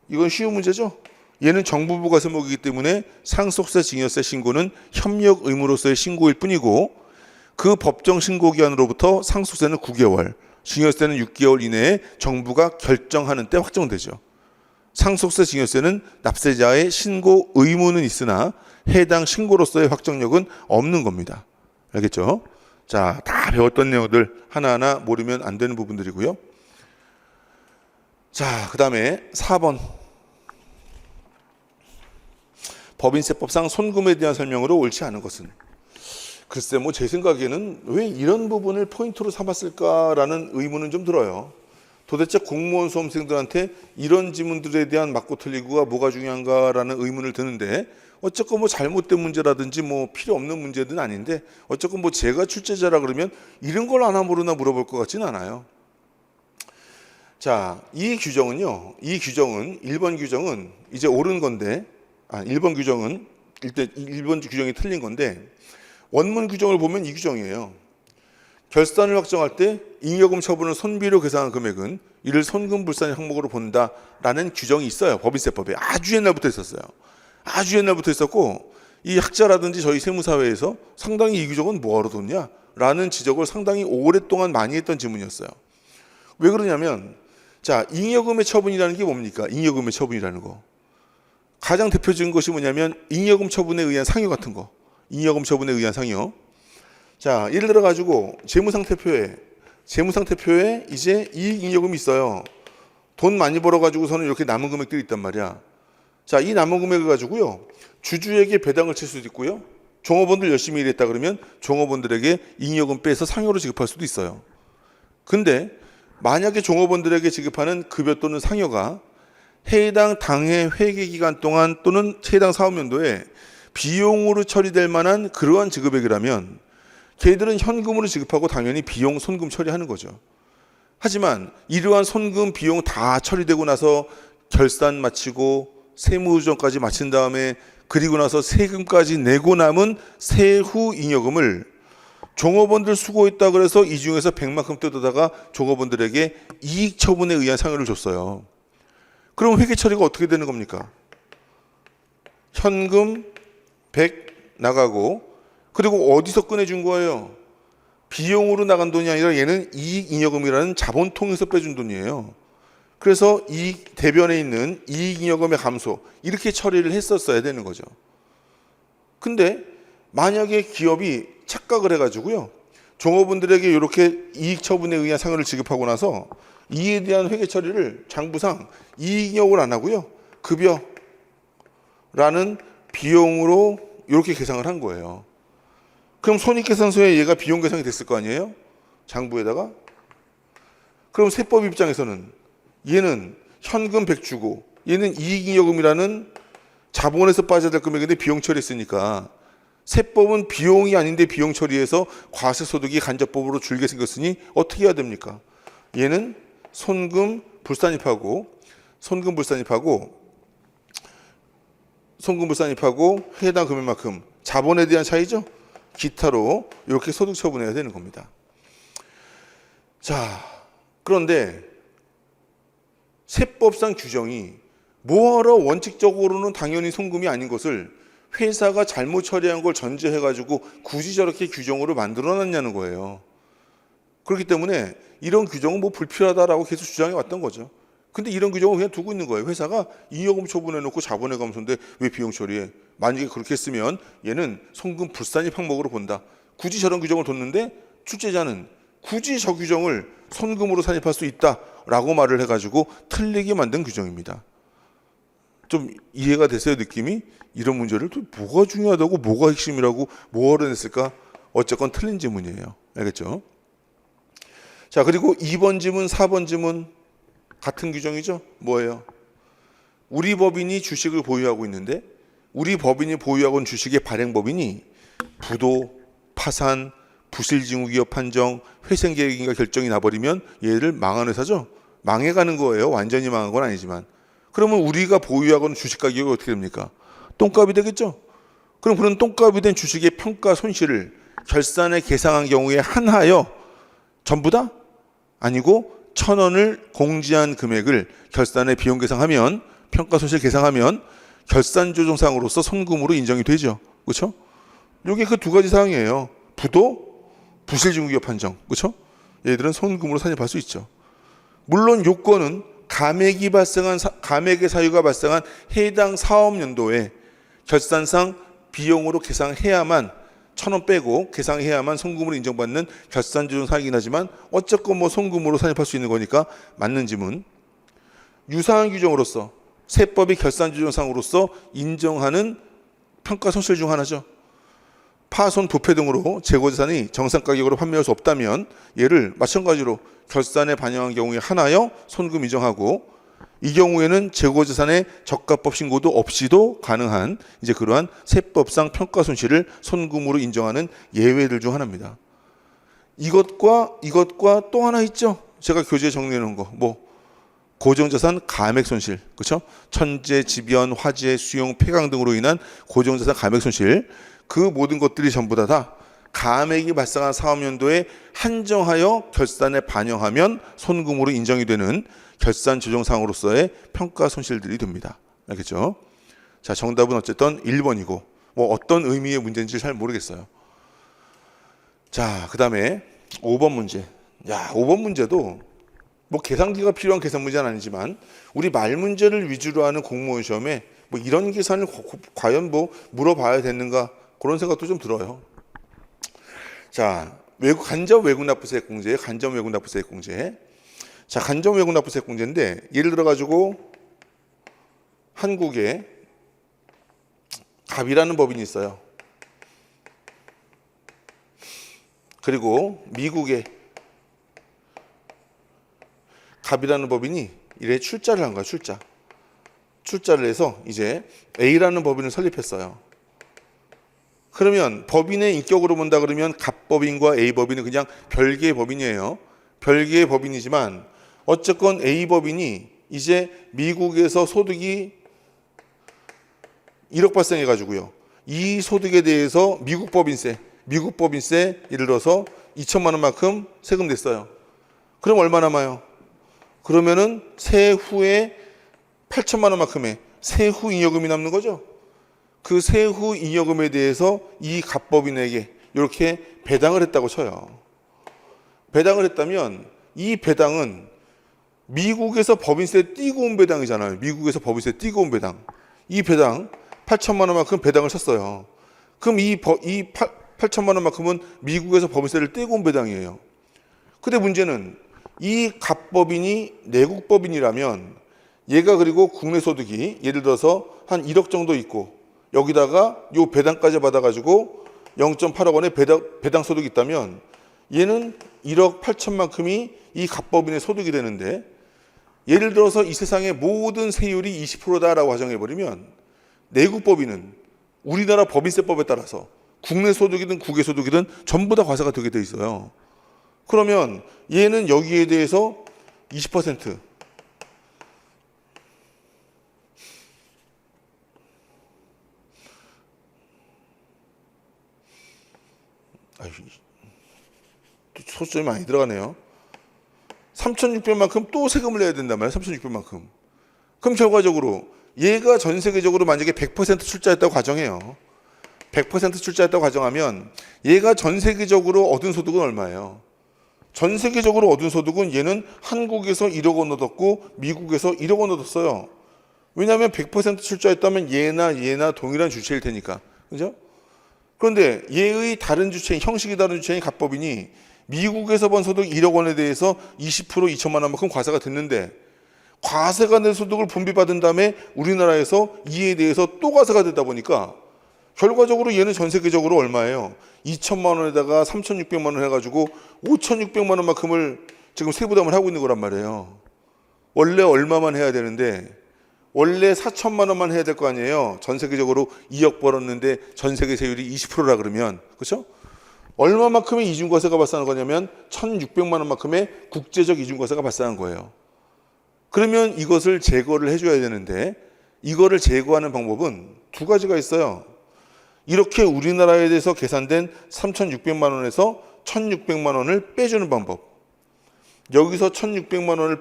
[SPEAKER 1] 이건 쉬운 문제죠. 얘는 정부부가 세목이기 때문에 상속세, 증여세 신고는 협력 의무로서의 신고일 뿐이고, 그 법정 신고 기한으로부터 상속세는 9개월, 증여세는 6개월 이내에 정부가 결정하는 때 확정되죠. 상속세, 증여세는 납세자의 신고 의무는 있으나 해당 신고로서의 확정력은 없는 겁니다. 알겠죠? 자, 다 배웠던 내용들 하나하나 모르면 안 되는 부분들이고요. 자, 그 다음에 4번. 법인세법상 손금에 대한 설명으로 옳지 않은 것은? 글쎄, 뭐 제 생각에는 왜 이런 부분을 포인트로 삼았을까라는 의문은 좀 들어요. 도대체 공무원 수험생들한테 이런 지문들에 대한 맞고 틀리고가 뭐가 중요한가라는 의문을 드는데, 어쨌건 뭐 잘못된 문제라든지 뭐 필요 없는 문제는 아닌데, 어쨌건 뭐 제가 출제자라 그러면 이런 걸 아나 모르나 물어볼 것 같지는 않아요. 자, 이 규정은요, 이 규정은 1번 규정은 이제 옳은 건데, 1번 규정은 일단 1번 규정이 틀린 건데, 원문 규정을 보면 이 규정이에요. 결산을 확정할 때 잉여금 처분을 손비로 계산한 금액은 이를 손금불산 항목으로 본다라는 규정이 있어요. 법인세법에. 아주 옛날부터 있었어요. 아주 옛날부터 있었고, 이 학자라든지 저희 세무사회에서 상당히 이 규정은 뭐하러 뒀냐라는 지적을 상당히 오랫동안 많이 했던 지문이었어요. 왜 그러냐면, 자, 잉여금의 처분이라는 게 뭡니까? 잉여금의 처분이라는 거. 가장 대표적인 것이 뭐냐면 잉여금 처분에 의한 상여 같은 거. 잉여금 처분에 의한 상여. 자, 예를 들어 가지고 재무상태표에 이제 이익 잉여금이 있어요. 돈 많이 벌어 가지고서는 이렇게 남은 금액들이 있단 말이야. 자, 이 남은 금액을 가지고요, 주주에게 배당을 칠 수도 있고요, 종업원들 열심히 일했다 그러면 종업원들에게 잉여금 빼서 상여로 지급할 수도 있어요. 근데 만약에 종업원들에게 지급하는 급여 또는 상여가 해당 당해 회계 기간 동안 또는 해당 사업연도에 비용으로 처리될 만한 그러한 지급액이라면 걔들은 현금으로 지급하고 당연히 비용 손금 처리하는 거죠. 하지만 이러한 손금 비용 다 처리되고 나서 결산 마치고 세무조정까지 마친 다음에 그리고 나서 세금까지 내고 남은 세후 잉여금을 종업원들 수고했다 그래서 이 중에서 100만큼 뜯어다가 종업원들에게 이익 처분에 의한 상여를 줬어요. 그럼 회계 처리가 어떻게 되는 겁니까? 현금 100 나가고 그리고 어디서 꺼내준 거예요? 비용으로 나간 돈이 아니라 얘는 이익 잉여금이라는 자본 통해서 빼준 돈이에요. 그래서 이 대변에 있는 이익 잉여금의 감소 이렇게 처리를 했었어야 되는 거죠. 근데 만약에 기업이 착각을 해가지고요, 종업원들에게 이렇게 이익 처분에 의한 상여를 지급하고 나서 이에 대한 회계 처리를 장부상 이익 잉여금을 안 하고요, 급여라는 비용으로 이렇게 계상을 한 거예요. 그럼 손익계산서에 얘가 비용 계상이 됐을 거 아니에요? 장부에다가. 그럼 세법 입장에서는 얘는 현금 100 주고 얘는 이익잉여금이라는 자본에서 빠져야 될 금액인데 비용 처리했으니까 세법은 비용이 아닌데 비용 처리해서 과세소득이 간접법으로 줄게 생겼으니 어떻게 해야 됩니까? 얘는 손금 불산입하고 해당 금액만큼 자본에 대한 차이죠? 기타로 이렇게 소득 처분해야 되는 겁니다. 자, 그런데 세법상 규정이 뭐하러 원칙적으로는 당연히 송금이 아닌 것을 회사가 잘못 처리한 걸 전제해가지고 굳이 저렇게 규정으로 만들어놨냐는 거예요. 그렇기 때문에 이런 규정은 뭐 불필요하다라고 계속 주장해 왔던 거죠. 근데 이런 규정을 그냥 두고 있는 거예요. 회사가 잉여금 처분해놓고 자본의 감소인데 왜 비용 처리해? 만약에 그렇게 했으면 얘는 송금 불산입 항목으로 본다. 굳이 저런 규정을 뒀는데 출제자는 굳이 저 규정을 손금으로 산입할 수 있다라고 말을 해가지고 틀리게 만든 규정입니다. 좀 이해가 되세요, 느낌이? 이런 문제를 또 뭐가 중요하다고, 뭐가 핵심이라고, 뭐를 냈을까? 어쨌건 틀린 지문이에요. 알겠죠? 자, 그리고 2번 지문, 4번 지문 같은 규정이죠? 뭐예요? 우리 법인이 주식을 보유하고 있는데 우리 법인이 보유하고 있는 주식의 발행법인이 부도, 파산, 부실징후기업 판정, 회생계획인가 결정이 나버리면 얘를 망한 회사죠? 망해가는 거예요. 완전히 망한 건 아니지만. 그러면 우리가 보유하고 있는 주식 가격이 어떻게 됩니까? 똥값이 되겠죠? 그럼 그런 똥값이 된 주식의 평가 손실을 결산에 계상한 경우에 한하여 전부 다? 아니고 1,000원을 공지한 금액을 결산에 비용 계상하면, 평가 손실 계상하면 결산조정상으로서 손금으로 인정이 되죠. 그렇죠? 이게 그 두 가지 사항이에요. 부도, 부실징후기업 판정. 그렇죠? 얘들은 손금으로 산입할 수 있죠. 물론 요건은 감액의 사유가 발생한 해당 사업연도에 결산상 비용으로 계상해야만 1,000원 빼고 계상해야만 송금으로 인정받는 결산조정 사항이긴 하지만 어쨌건 뭐 송금으로 산입할 수 있는 거니까 맞는 지문. 유사한 규정으로서 세법이 결산조정상으로서 인정하는 평가 손실 중 하나죠. 파손, 부패 등으로 재고재산이 정상가격으로 판매할 수 없다면 얘를 마찬가지로 결산에 반영한 경우에 하나여 손금 인정하고, 이 경우에는 재고재산의 적합법 신고도 없이도 가능한 이제 그러한 세법상 평가 손실을 손금으로 인정하는 예외들 중 하나입니다. 이것과 또 하나 있죠. 제가 교재에 정리해 놓은 거. 뭐 고정자산 감액 손실. 그렇죠? 천재, 지변, 화재, 수용, 폐강 등으로 인한 고정자산 감액 손실. 그 모든 것들이 전부 다 감액이 발생한 사업연도에 한정하여 결산에 반영하면 손금으로 인정이 되는 결산 조정상으로서의 평가 손실들이 됩니다. 알겠죠? 자, 정답은 어쨌든 1번이고 뭐 어떤 의미의 문제인지 잘 모르겠어요. 자, 그 다음에 5번 문제. 야, 5번 문제도 뭐 계산기가 필요한 계산 문제는 아니지만 우리 말 문제를 위주로 하는 공무원 시험에 뭐 이런 계산을 과연 뭐 물어봐야 되는가 그런 생각도 좀 들어요. 자, 간접 외국 납부세액 공제, 간접 외국 납부세액 공제. 자, 간접 외국 납부세액 공제인데 예를 들어 가지고 한국에 갑이라는 법인이 있어요. 그리고 미국에 갑이라는 법인이 이래 출자를 한 거야, 출자를 해서 이제 A라는 법인을 설립했어요. 그러면 법인의 인격으로 본다 그러면 갑법인과 A법인은 그냥 별개의 법인이에요. 별개의 법인이지만 어쨌건 A 법인이 이제 미국에서 소득이 1억 발생해 가지고요. 이 소득에 대해서 미국 법인세 예를 들어서 2천만 원만큼 세금 냈어요. 그럼 얼마 남아요? 그러면은 세후에 8천만 원만큼의 세후 잉여금이 남는 거죠. 그 세후 잉여금에 대해서 이 갑법인에게 이렇게 배당을 했다고 쳐요. 배당을 했다면 이 배당은 미국에서 법인세 띄고 온 배당이잖아요. 미국에서 법인세 띄고 온 배당. 이 배당 8천만 원만큼 배당을 쳤어요. 그럼 이 8천만 원만큼은 미국에서 법인세를 떼고 온 배당이에요. 근데 문제는 이 갑법인이 내국법인이라면 얘가 그리고 국내 소득이 예를 들어서 한 1억 정도 있고 여기다가 요 배당까지 받아가지고 0.8억 원의 배당 소득이 있다면 얘는 1억 8천만큼이 이 갑법인의 소득이 되는데 예를 들어서 이 세상의 모든 세율이 20%다라고 가정해버리면 내국법인은 우리나라 법인세법에 따라서 국내 소득이든 국외 소득이든 전부 다 과세가 되게 돼 있어요. 그러면 얘는 여기에 대해서 20% 소점이 많이 들어가네요. 3,600만큼 또 세금을 내야 된단 말이에요. 3,600만큼. 그럼 결과적으로 얘가 전 세계적으로 만약에 100% 출자했다고 가정해요. 100% 출자했다고 가정하면 얘가 전 세계적으로 얻은 소득은 얼마예요? 전 세계적으로 얻은 소득은 얘는 한국에서 1억 원 얻었고 미국에서 1억 원 얻었어요. 왜냐하면 100% 출자했다면 얘나 동일한 주체일 테니까. 그죠? 그런데 얘의 다른 주체인, 형식이 다른 주체인 갑법인이 미국에서 번 소득 1억 원에 대해서 20% 2천만 원만큼 과세가 됐는데 과세가 된 소득을 분배받은 다음에 우리나라에서 이에 대해서 또 과세가 되다 보니까 결과적으로 얘는 전 세계적으로 얼마예요? 2천만 원에다가 3,600만 원 해가지고 5,600만 원만큼을 지금 세부담을 하고 있는 거란 말이에요. 원래 얼마만 해야 되는데 원래 4천만 원만 해야 될 거 아니에요. 전 세계적으로 2억 벌었는데 전 세계 세율이 20%라 그러면 그렇죠? 얼마만큼의 이중과세가 발생하는 거냐면 1,600만 원만큼의 국제적 이중과세가 발생한 거예요. 그러면 이것을 제거를 해줘야 되는데 이거를 제거하는 방법은 두 가지가 있어요. 이렇게 우리나라에 대해서 계산된 3,600만 원에서 1,600만 원을 빼주는 방법. 여기서 1,600만 원을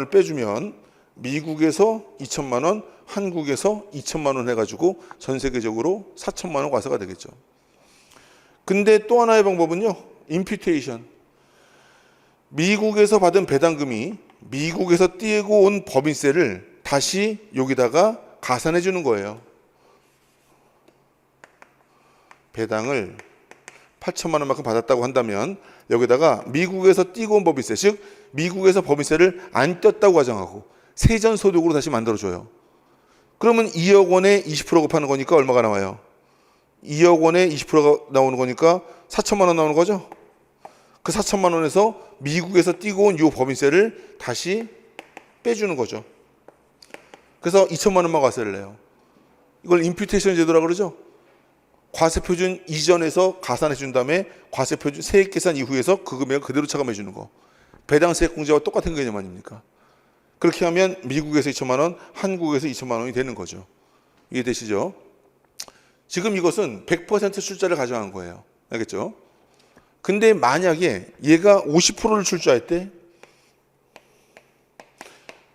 [SPEAKER 1] 빼주면 미국에서 2천만 원, 한국에서 2천만 원 해가지고 전 세계적으로 4천만 원 과세가 되겠죠. 근데 또 하나의 방법은요. 임퓨테이션. 미국에서 받은 배당금이 미국에서 띄고 온 법인세를 다시 여기다가 가산해 주는 거예요. 배당을 8천만 원만큼 받았다고 한다면 여기다가 미국에서 띄고 온 법인세, 즉 미국에서 법인세를 안 뗐다고 가정하고 세전 소득으로 다시 만들어줘요. 그러면 2억 원에 20% 곱하는 거니까 얼마가 나와요? 2억 원에 20%가 나오는 거니까 4천만 원 나오는 거죠? 그 4천만 원에서 미국에서 띄고 온 이 법인세를 다시 빼주는 거죠. 그래서 2천만 원만 과세를 내요. 이걸 임퓨테이션 제도라고 그러죠. 과세표준 이전에서 가산해 준 다음에 과세표준 세액 계산 이후에서 그 금액을 그대로 차감해 주는 거. 배당세액 공제와 똑같은 개념 아닙니까? 그렇게 하면 미국에서 2천만 원, 한국에서 2천만 원이 되는 거죠. 이해되시죠? 지금 이것은 100% 출자를 가정한 거예요. 알겠죠? 근데 만약에 얘가 50%를 출자했대?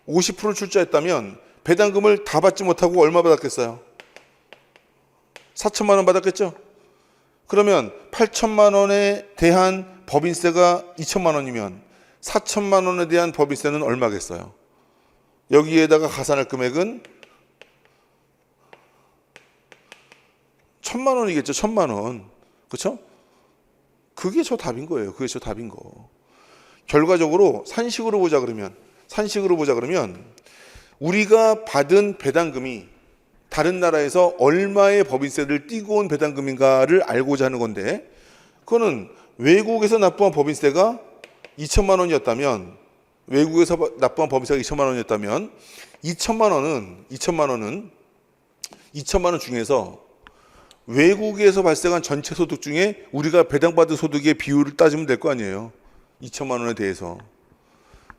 [SPEAKER 1] 50%를 출자했다면 배당금을 다 받지 못하고 얼마 받았겠어요? 4천만 원 받았겠죠? 그러면 8천만 원에 대한 법인세가 2천만 원이면 4천만 원에 대한 법인세는 얼마겠어요? 여기에다가 가산할 금액은 1,000만 원이겠죠. 1,000만 원. 그렇죠? 그게 저 답인 거예요. 그게 저 답인 거. 결과적으로 산식으로 보자 그러면 우리가 받은 배당금이 다른 나라에서 얼마의 법인세를 띄고 온 배당금인가를 알고자 하는 건데 그거는 외국에서 납부한 법인세가 2천만 원이었다면 외국에서 납부한 법인세가 2천만 원이었다면 2천만 원 중에서 외국에서 발생한 전체 소득 중에 우리가 배당받은 소득의 비율을 따지면 될 거 아니에요. 2천만 원에 대해서.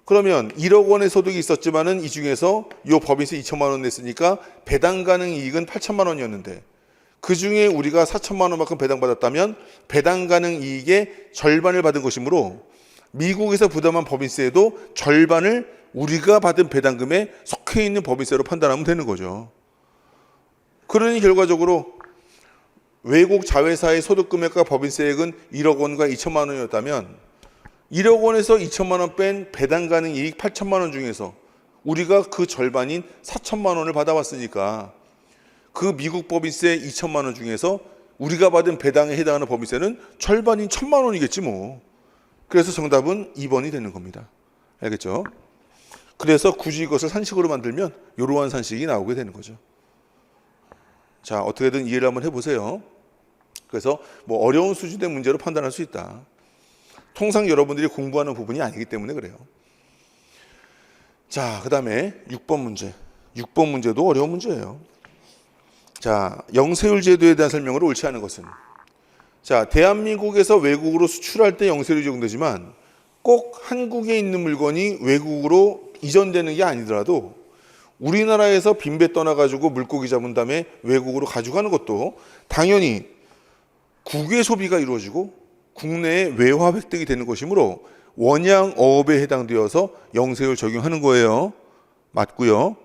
[SPEAKER 1] 그러면 1억 원의 소득이 있었지만은 이 중에서 이 법인세 2천만 원 냈으니까 배당 가능 이익은 8천만 원이었는데 그 중에 우리가 4천만 원만큼 배당받았다면 배당 가능 이익의 절반을 받은 것이므로 미국에서 부담한 법인세에도 절반을 우리가 받은 배당금에 속해 있는 법인세로 판단하면 되는 거죠. 그러니 결과적으로 외국 자회사의 소득금액과 법인세액은 1억 원과 2천만 원이었다면 1억 원에서 2천만 원 뺀 배당 가능 이익 8천만 원 중에서 우리가 그 절반인 4천만 원을 받아왔으니까 그 미국 법인세 2천만 원 중에서 우리가 받은 배당에 해당하는 법인세는 절반인 1천만 원이겠지 뭐. 그래서 정답은 2번이 되는 겁니다. 알겠죠? 그래서 굳이 이것을 산식으로 만들면 이러한 산식이 나오게 되는 거죠. 자, 어떻게든 이해를 한번 해보세요. 그래서 뭐 어려운 수준의 문제로 판단할 수 있다. 통상 여러분들이 공부하는 부분이 아니기 때문에 그래요. 자, 그 다음에 6번 문제. 6번 문제도 어려운 문제예요. 자, 영세율 제도에 대한 설명으로 옳지 않은 것은, 자, 대한민국에서 외국으로 수출할 때 영세율이 적용되지만 꼭 한국에 있는 물건이 외국으로 이전되는 게 아니더라도 우리나라에서 빈배 떠나가지고 물고기 잡은 다음에 외국으로 가져가는 것도 당연히 국외 소비가 이루어지고 국내에 외화 획득이 되는 것이므로 원양 어업에 해당되어서 영세율 적용하는 거예요. 맞고요.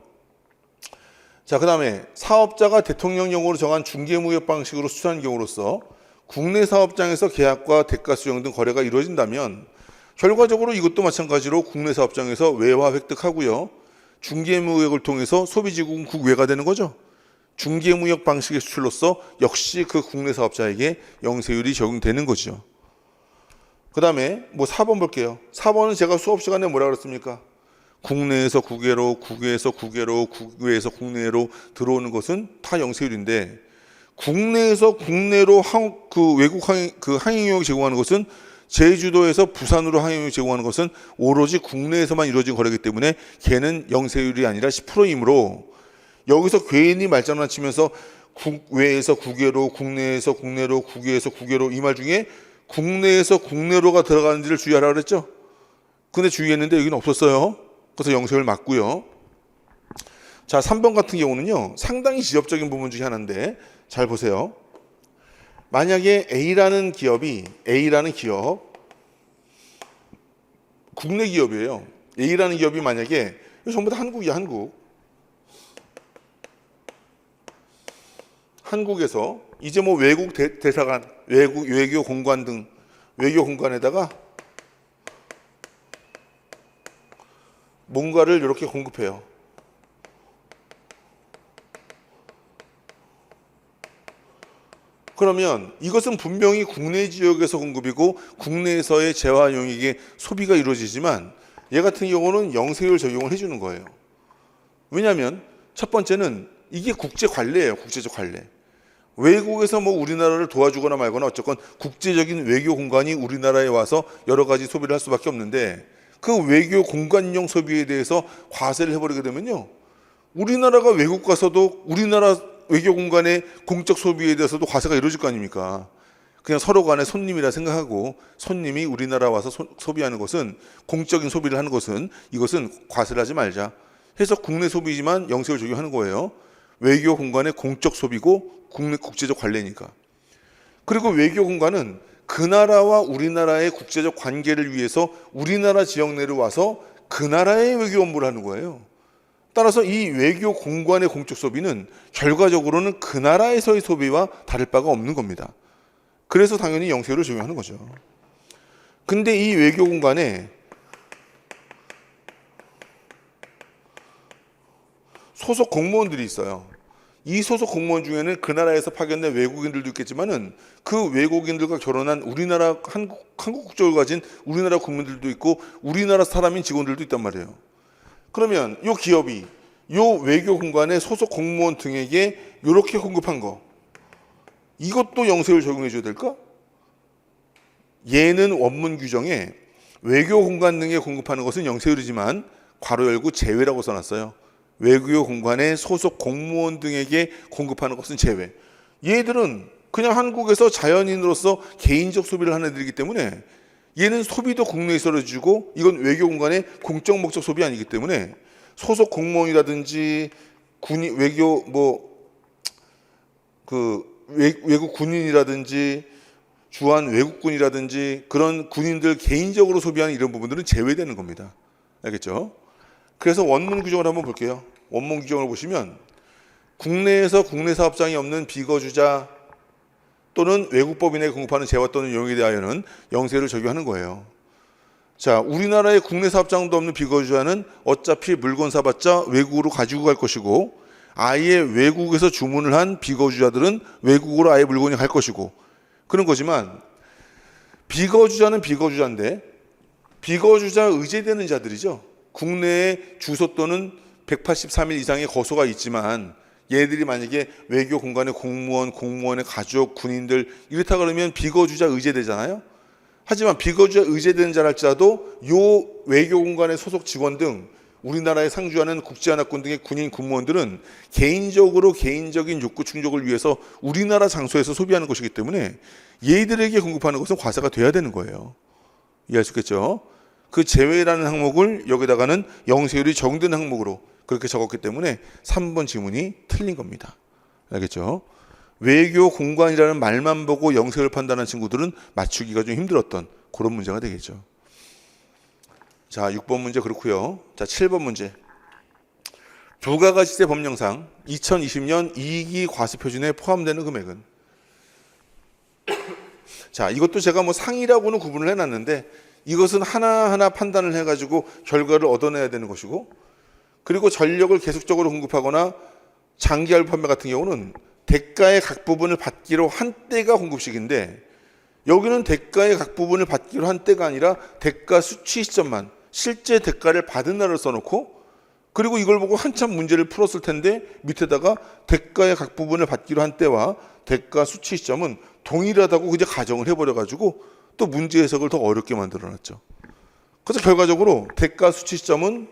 [SPEAKER 1] 자, 그 다음에 사업자가 대통령령으로 정한 중개무역 방식으로 수출하는 경우로서 국내 사업장에서 계약과 대가 수령 등 거래가 이루어진다면 결과적으로 이것도 마찬가지로 국내 사업장에서 외화 획득하고요. 중개무역을 통해서 소비지국은 국외가 되는 거죠. 중개무역 방식의 수출로서 역시 그 국내 사업자에게 영세율이 적용되는 거죠. 그 다음에 뭐 4번 볼게요. 4번은 제가 수업 시간에 뭐라 그랬습니까? 국내에서 국외로, 국외에서 국외로, 국외에서 국내로 들어오는 것은 다 영세율인데 국내에서 국내로 외국 항행용역 제공하는 것은 제주도에서 부산으로 항행용역 제공하는 것은 오로지 국내에서만 이루어진 거래이기 때문에 걔는 영세율이 아니라 10%이므로 여기서 괜히 말장난 치면서 국외에서 국외로, 국내에서 국내로, 국외에서 국외로 이 말 중에 국내에서 국내로가 들어가는지를 주의하라 그랬죠? 근데 주의했는데 여기는 없었어요. 그래서 영세율 맞고요. 자, 3번 같은 경우는요. 상당히 지엽적인 부분 중에 하나인데 잘 보세요. 만약에 A라는 기업 국내 기업이에요. A라는 기업이 만약에 전부 다 한국이야, 한국에서 이제 뭐 외국 대사관, 외교 공관 등 외교 공간에다가 뭔가를 이렇게 공급해요. 그러면 이것은 분명히 국내 지역에서 공급이고 국내에서의 재화 용익의 소비가 이루어지지만 얘 같은 경우는 영세율 적용을 해주는 거예요. 왜냐하면 첫 번째는 이게 국제 관례예요. 국제적 관례. 외국에서 뭐 우리나라를 도와주거나 말거나 어쨌건 국제적인 외교 공간이 우리나라에 와서 여러 가지 소비를 할 수밖에 없는데 그 외교 공간용 소비에 대해서 과세를 해버리게 되면요. 우리나라가 외국 가서도 우리나라 외교 공간의 공적 소비에 대해서도 과세가 이루어질 거 아닙니까? 그냥 서로 간에 손님이라 생각하고 손님이 우리나라 와서 소비하는 것은 공적인 소비를 하는 것은 이것은 과세를 하지 말자 해서 국내 소비지만 영세율 적용하는 거예요. 외교 공간의 공적 소비고 국내 국제적 관례니까. 그리고 외교 공간은 그 나라와 우리나라의 국제적 관계를 위해서 우리나라 지역 내로 와서 그 나라의 외교 업무를 하는 거예요. 따라서 이 외교 공간의 공적 소비는 결과적으로는 그 나라에서의 소비와 다를 바가 없는 겁니다. 그래서 당연히 영세율을 적용하는 거죠. 근데 이 외교 공간에 소속 공무원들이 있어요. 이 소속 공무원 중에는 그 나라에서 파견된 외국인들도 있겠지만은 그 외국인들과 결혼한 우리나라 한국 국적을 가진 우리나라 국민들도 있고 우리나라 사람인 직원들도 있단 말이에요. 그러면 이 기업이 이 외교 공간의 소속 공무원 등에게 이렇게 공급한 거 이것도 영세율 적용해 줘야 될까? 얘는 원문 규정에 외교 공간 등에 공급하는 것은 영세율이지만 괄호 열고 제외라고 써놨어요. 외교 공간의 소속 공무원 등에게 공급하는 것은 제외. 얘들은 그냥 한국에서 자연인으로서 개인적 소비를 하는 애들이기 때문에 얘는 소비도 국내에서 이루어지고 이건 외교 공간의 공적 목적 소비 아니기 때문에 소속 공무원이라든지 군인 외교 외국 군인이라든지 주한 외국군이라든지 그런 군인들 개인적으로 소비하는 이런 부분들은 제외되는 겁니다. 알겠죠? 그래서 원문 규정을 한번 볼게요. 원문 규정을 보시면 국내에서 국내 사업장이 없는 비거주자 또는 외국법인에 공급하는 재화 또는 용역에 대하여는 영세를 적용하는 거예요. 자, 우리나라에 국내 사업장도 없는 비거주자는 어차피 물건 사봤자 외국으로 가지고 갈 것이고 아예 외국에서 주문을 한 비거주자들은 외국으로 아예 물건이 갈 것이고 그런 거지만 비거주자는 비거주자인데 비거주자 의제되는 자들이죠. 국내에 주소 또는 183일 이상의 거소가 있지만 얘네들이 만약에 외교 공간의 공무원, 공무원의 가족, 군인들 이렇다 그러면 비거주자 의제되잖아요. 하지만 비거주자 의제되는 자랄지라도 요 외교 공간의 소속 직원 등 우리나라에 상주하는 국제연합군 등의 군인 군무원들은 개인적으로 개인적인 욕구 충족을 위해서 우리나라 장소에서 소비하는 것이기 때문에 얘들에게 공급하는 것은 과세가 돼야 되는 거예요. 이해할 수 있겠죠? 그 제외라는 항목을 여기다가는 영세율이 적용된 항목으로 그렇게 적었기 때문에 3번 지문이 틀린 겁니다. 알겠죠? 외교 공간이라는 말만 보고 영세율 판단하는 친구들은 맞추기가 좀 힘들었던 그런 문제가 되겠죠. 자, 6번 문제 그렇고요. 자, 7번 문제. 부가가치세 법령상 2020년 이익이 과세표준에 포함되는 금액은? 자, 이것도 제가 상이라고는 구분을 해놨는데 이것은 하나하나 판단을 해가지고 결과를 얻어내야 되는 것이고 그리고 전력을 계속적으로 공급하거나 장기할부 판매 같은 경우는 대가의 각 부분을 받기로 한 때가 공급식인데 여기는 대가의 각 부분을 받기로 한 때가 아니라 대가 수취 시점만 실제 대가를 받은 날을 써놓고 그리고 이걸 보고 한참 문제를 풀었을 텐데 밑에다가 대가의 각 부분을 받기로 한 때와 대가 수취 시점은 동일하다고 이제 가정을 해버려가지고 또 문제 해석을 더 어렵게 만들어놨죠. 그래서 결과적으로 대가 수취 시점은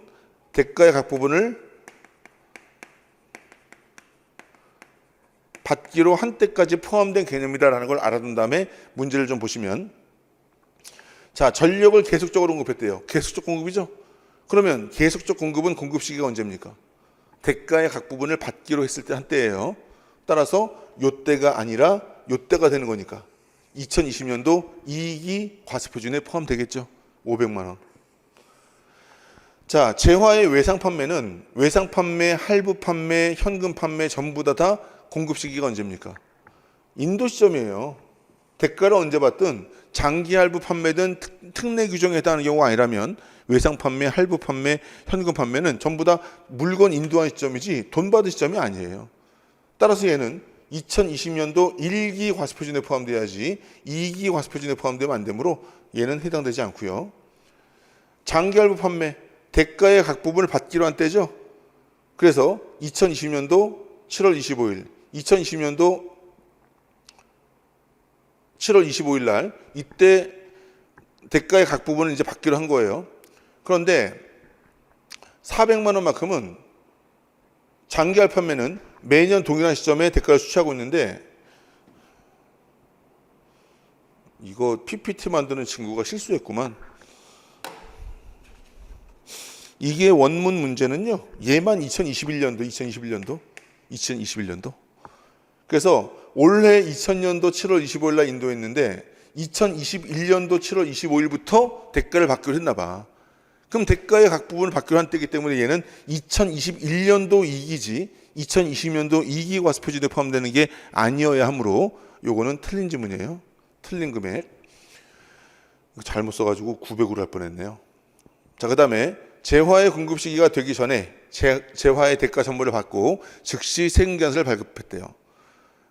[SPEAKER 1] 대가의 각 부분을 받기로 한 때까지 포함된 개념이다라는 걸 알아둔 다음에 문제를 좀 보시면 자, 전력을 계속적으로 공급했대요. 계속적 공급이죠. 그러면 계속적 공급은 공급 시기가 언제입니까? 대가의 각 부분을 받기로 했을 때 한때예요. 따라서 요때가 아니라 요때가 되는 거니까 2020년도 이익이 과세표준에 포함되겠죠. 500만 원. 자, 재화의 외상 판매는 외상 판매, 할부 판매, 현금 판매 전부 다 공급 시기가 언제입니까? 인도 시점이에요. 대가를 언제 받든 장기 할부 판매든 특례 규정에 해당하는 경우가 아니라면 외상 판매, 할부 판매, 현금 판매는 전부 다 물건 인도한 시점이지 돈 받은 시점이 아니에요. 따라서 얘는 2020년도 1기 과세표준에 포함돼야지 2기 과세표준에 포함되면 안 되므로 얘는 해당되지 않고요. 장기 할부 판매, 대가의 각 부분을 받기로 한 때죠. 그래서 2020년도 7월 25일, 2020년도 7월 25일 날 이때 대가의 각 부분을 이제 받기로 한 거예요. 그런데 400만 원만큼은 장기할 판매는 매년 동일한 시점에 대가를 수취하고 있는데 이거 PPT 만드는 친구가 실수했구만. 이게 원문 문제는요. 얘만 2021년도. 그래서 올해 2000년도 7월 25일 날 인도했는데 2021년도 7월 25일부터 대가를 받기로 했나 봐. 그럼 대가의 각 부분을 받기로 한 때이기 때문에 얘는 2021년도 이익이지 2020년도 이익이 과세표준에 포함되는 게 아니어야 하므로 요거는 틀린 지문이에요. 틀린 금액. 잘못 써가지고 900으로 할 뻔했네요. 자, 그 다음에 재화의 공급 시기가 되기 전에 재화의 대가 선물을 받고 즉시 세금계산서를 발급했대요.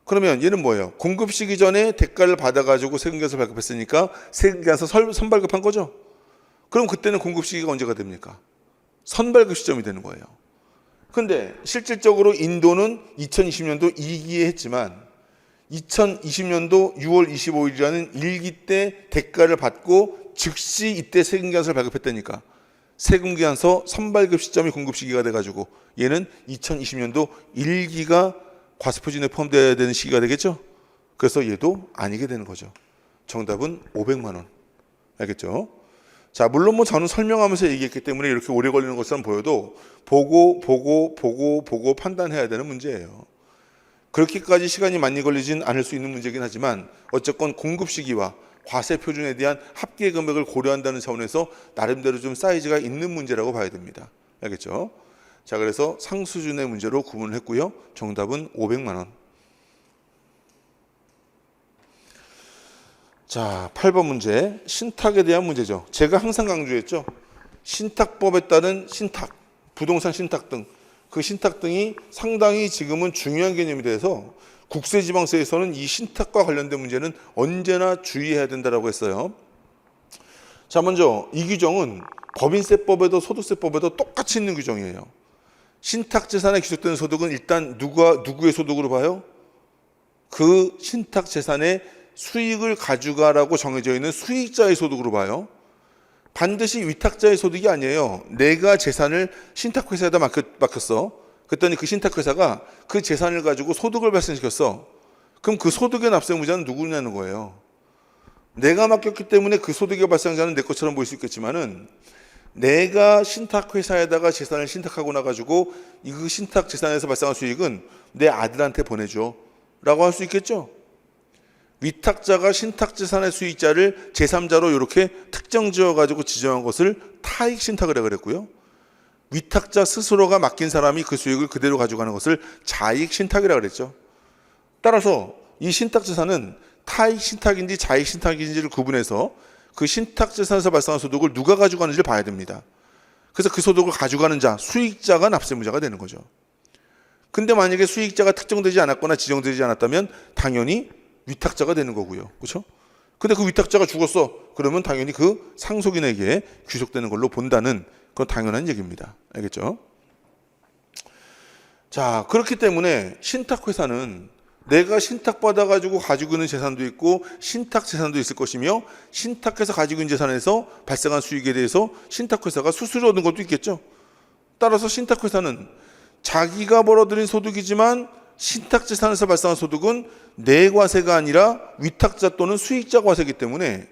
[SPEAKER 1] 그러면 얘는 뭐예요? 공급 시기 전에 대가를 받아가지고 세금계산서 발급했으니까 세금계산서 선발급한 거죠. 그럼 그때는 공급 시기가 언제가 됩니까? 선발급 시점이 되는 거예요. 근데 실질적으로 인도는 2020년도 2기에 했지만 2020년도 6월 25일이라는 일기 때 대가를 받고 즉시 이때 세금계산서를 발급했다니까 세금계산서 선발급 시점이 공급 시기가 돼가지고 얘는 2020년도 1기가 과세표준에 포함되어야 되는 시기가 되겠죠. 그래서 얘도 아니게 되는 거죠. 정답은 500만 원. 알겠죠? 자, 물론 뭐 저는 설명하면서 얘기했기 때문에 이렇게 오래 걸리는 것처럼 보여도 보고 판단해야 되는 문제예요. 그렇게까지 시간이 많이 걸리진 않을 수 있는 문제긴 하지만 어쨌건 공급 시기와 과세 표준에 대한 합계 금액을 고려한다는 차원에서 나름대로 좀 사이즈가 있는 문제라고 봐야 됩니다. 알겠죠? 자, 그래서 상수준의 문제로 구분을 했고요. 정답은 500만 원. 자, 8번 문제. 신탁에 대한 문제죠. 제가 항상 강조했죠. 신탁법에 따른 신탁, 부동산 신탁 등, 그 신탁 등이 상당히 지금은 중요한 개념이 돼서 국세지방세에서는 이 신탁과 관련된 문제는 언제나 주의해야 된다고 했어요. 자, 먼저 이 규정은 법인세법에도 소득세법에도 똑같이 있는 규정이에요. 신탁재산에 귀속되는 소득은 일단 누구의 소득으로 봐요? 그 신탁재산의 수익을 가져가라고 정해져 있는 수익자의 소득으로 봐요. 반드시 위탁자의 소득이 아니에요. 내가 재산을 신탁회사에다 맡겼어. 그랬더니 그 신탁회사가 그 재산을 가지고 소득을 발생시켰어. 그럼 그 소득의 납세의무자는 누구냐는 거예요. 내가 맡겼기 때문에 그 소득의 발생자는 내 것처럼 보일 수 있겠지만은 내가 신탁회사에다가 재산을 신탁하고 나가지고 그 신탁 재산에서 발생한 수익은 내 아들한테 보내줘 라고 할 수 있겠죠. 위탁자가 신탁재산의 수익자를 제3자로 이렇게 특정 지어가지고 지정한 것을 타익신탁이라고 그랬고요. 위탁자 스스로가 맡긴 사람이 그 수익을 그대로 가져가는 것을 자익신탁이라고 그랬죠. 따라서 이 신탁재산은 타익신탁인지 자익신탁인지를 구분해서 그 신탁재산에서 발생한 소득을 누가 가져가는지를 봐야 됩니다. 그래서 그 소득을 가져가는 자, 수익자가 납세의무자가 되는 거죠. 근데 만약에 수익자가 특정되지 않았거나 지정되지 않았다면 당연히 위탁자가 되는 거고요. 그렇죠? 근데 그 위탁자가 죽었어. 그러면 당연히 그 상속인에게 귀속되는 걸로 본다는 그건 당연한 얘기입니다. 알겠죠? 자, 그렇기 때문에 신탁회사는 내가 신탁받아가지고 가지고 있는 재산도 있고 신탁재산도 있을 것이며 신탁해서 가지고 있는 재산에서 발생한 수익에 대해서 신탁회사가 수수료 얻는 것도 있겠죠. 따라서 신탁회사는 자기가 벌어들인 소득이지만 신탁재산에서 발생한 소득은 내 과세가 아니라 위탁자 또는 수익자 과세이기 때문에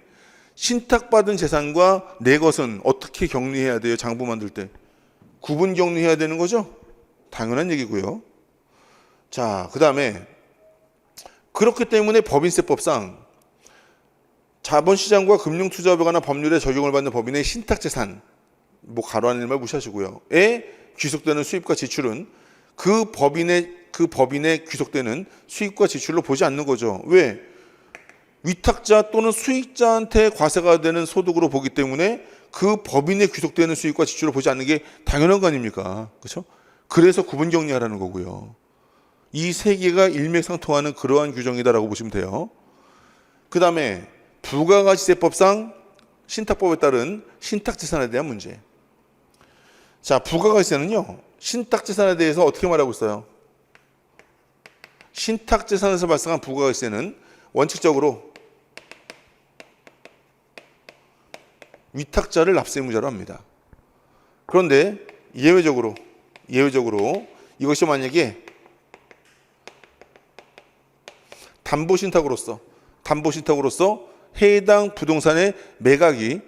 [SPEAKER 1] 신탁받은 재산과 내 것은 어떻게 격리해야 돼요? 장부 만들 때. 구분 격리해야 되는 거죠? 당연한 얘기고요. 자, 그 다음에 그렇기 때문에 법인세법상 자본시장과 금융투자법에 관한 법률에 적용을 받는 법인의 신탁재산, 뭐 가로하는 일만 무시하시고요. 에 귀속되는 수입과 지출은 그 법인에 귀속되는 수익과 지출로 보지 않는 거죠. 왜? 위탁자 또는 수익자한테 과세가 되는 소득으로 보기 때문에 그 법인에 귀속되는 수익과 지출로 보지 않는 게 당연한 거 아닙니까? 그렇죠? 그래서 구분 격리하라는 거고요. 이 세 개가 일맥상통하는 그러한 규정이다라고 보시면 돼요. 그 다음에 부가가치세법상 신탁법에 따른 신탁재산에 대한 문제. 자, 부가가치세는요, 신탁재산에 대해서 어떻게 말하고 있어요? 신탁재산에서 발생한 부가가치세는 원칙적으로 위탁자를 납세의무자로 합니다. 그런데 예외적으로 이것이 만약에 담보신탁으로서 해당 부동산의 매각이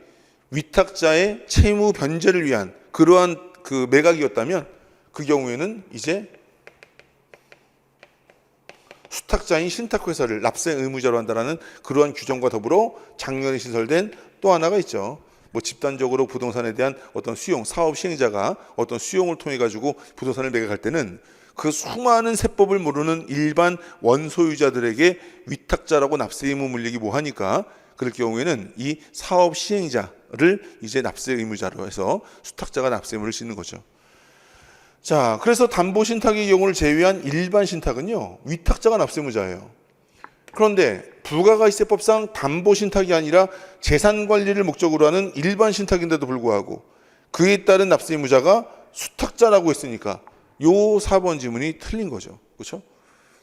[SPEAKER 1] 위탁자의 채무 변제를 위한 그러한 그 매각이었다면 그 경우에는 이제 수탁자인 신탁회사를 납세 의무자로 한다는 그러한 규정과 더불어 작년에 신설된 또 하나가 있죠. 뭐 집단적으로 부동산에 대한 어떤 수용, 사업 시행자가 어떤 수용을 통해 가지고 부동산을 매각할 때는 그 수많은 세법을 모르는 일반 원소유자들에게 위탁자라고 납세 의무 물리기 뭐하니까 그럴 경우에는 이 사업 시행자를 이제 납세 의무자로 해서 수탁자가 납세 의무를 짓는 거죠. 자, 그래서 담보신탁의 경우를 제외한 일반 신탁은요, 위탁자가 납세 의무자예요. 그런데 부가가치세법상 담보신탁이 아니라 재산관리를 목적으로 하는 일반 신탁인데도 불구하고 그에 따른 납세 의무자가 수탁자라고 했으니까 요 4번 지문이 틀린 거죠. 그렇죠?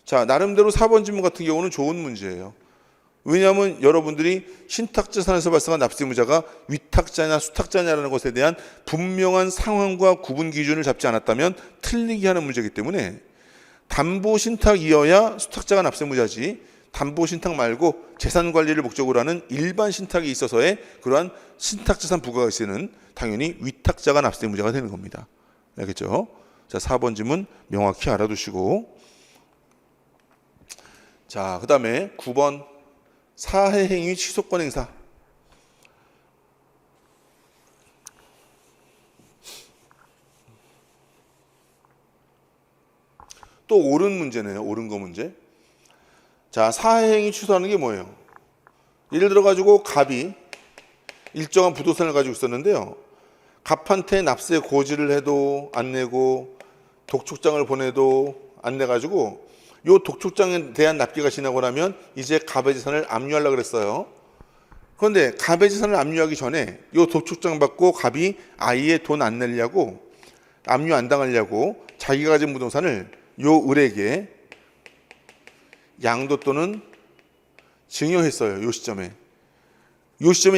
[SPEAKER 1] 자, 나름대로 4번 지문 같은 경우는 좋은 문제예요. 왜냐하면 여러분들이 신탁재산에서 발생한 납세 의무자가 위탁자냐 수탁자냐라는 것에 대한 분명한 상황과 구분 기준을 잡지 않았다면 틀리게 하는 문제이기 때문에 담보신탁이어야 수탁자가 납세 의무자지 담보신탁 말고 재산관리를 목적으로 하는 일반 신탁이 있어서의 그러한 신탁재산 부가가치는 당연히 위탁자가 납세의무자가 되는 겁니다. 알겠죠? 자, 4번 지문 명확히 알아두시고, 자, 그 다음에 9번 사해행위 취소권 행사. 또 옳은 문제네요. 옳은 거 문제. 자, 사해행위 취소하는 게 뭐예요? 예를 들어 가지고 갑이 일정한 부동산을 가지고 있었는데요. 갑한테 납세 고지를 해도 안 내고 독촉장을 보내도 안 내가지고 요 독촉장에 대한 납기가 지나고 나면 이제 갑의 재산을 압류하려고 그랬어요. 그런데 갑의 재산을 압류하기 전에 요 독촉장 받고 갑이 아예 돈 안 내려고, 압류 안 당하려고 자기가 가진 부동산을 요 을에게 양도 또는 증여했어요. 요 시점에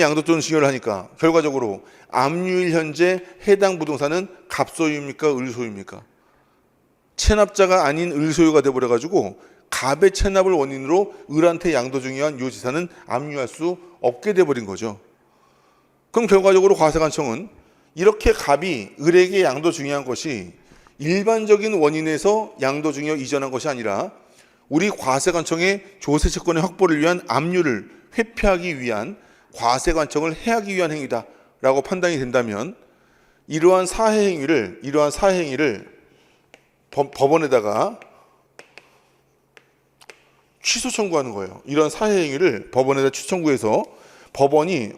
[SPEAKER 1] 양도 또는 증여를 하니까 결과적으로 압류일 현재 해당 부동산은 갑 소유입니까? 을 소유입니까? 체납자가 아닌 을 소유가 돼버려가지고 갑의 체납을 원인으로 을한테 양도 증여한 요 재산은 압류할 수 없게 돼버린 거죠. 그럼 결과적으로 과세관청은 이렇게 갑이 을에게 양도 증여한 것이 일반적인 원인에서 양도 증여 이전한 것이 아니라 우리 과세관청의 조세채권의 확보를 위한 압류를 회피하기 위한 과세관청을 해하기 위한 행위다라고 판단이 된다면 이러한 사해행위를 법원에다가 취소 청구하는 거예요. 이러한 사해행위를 법원에다 취소 청구해서 법원이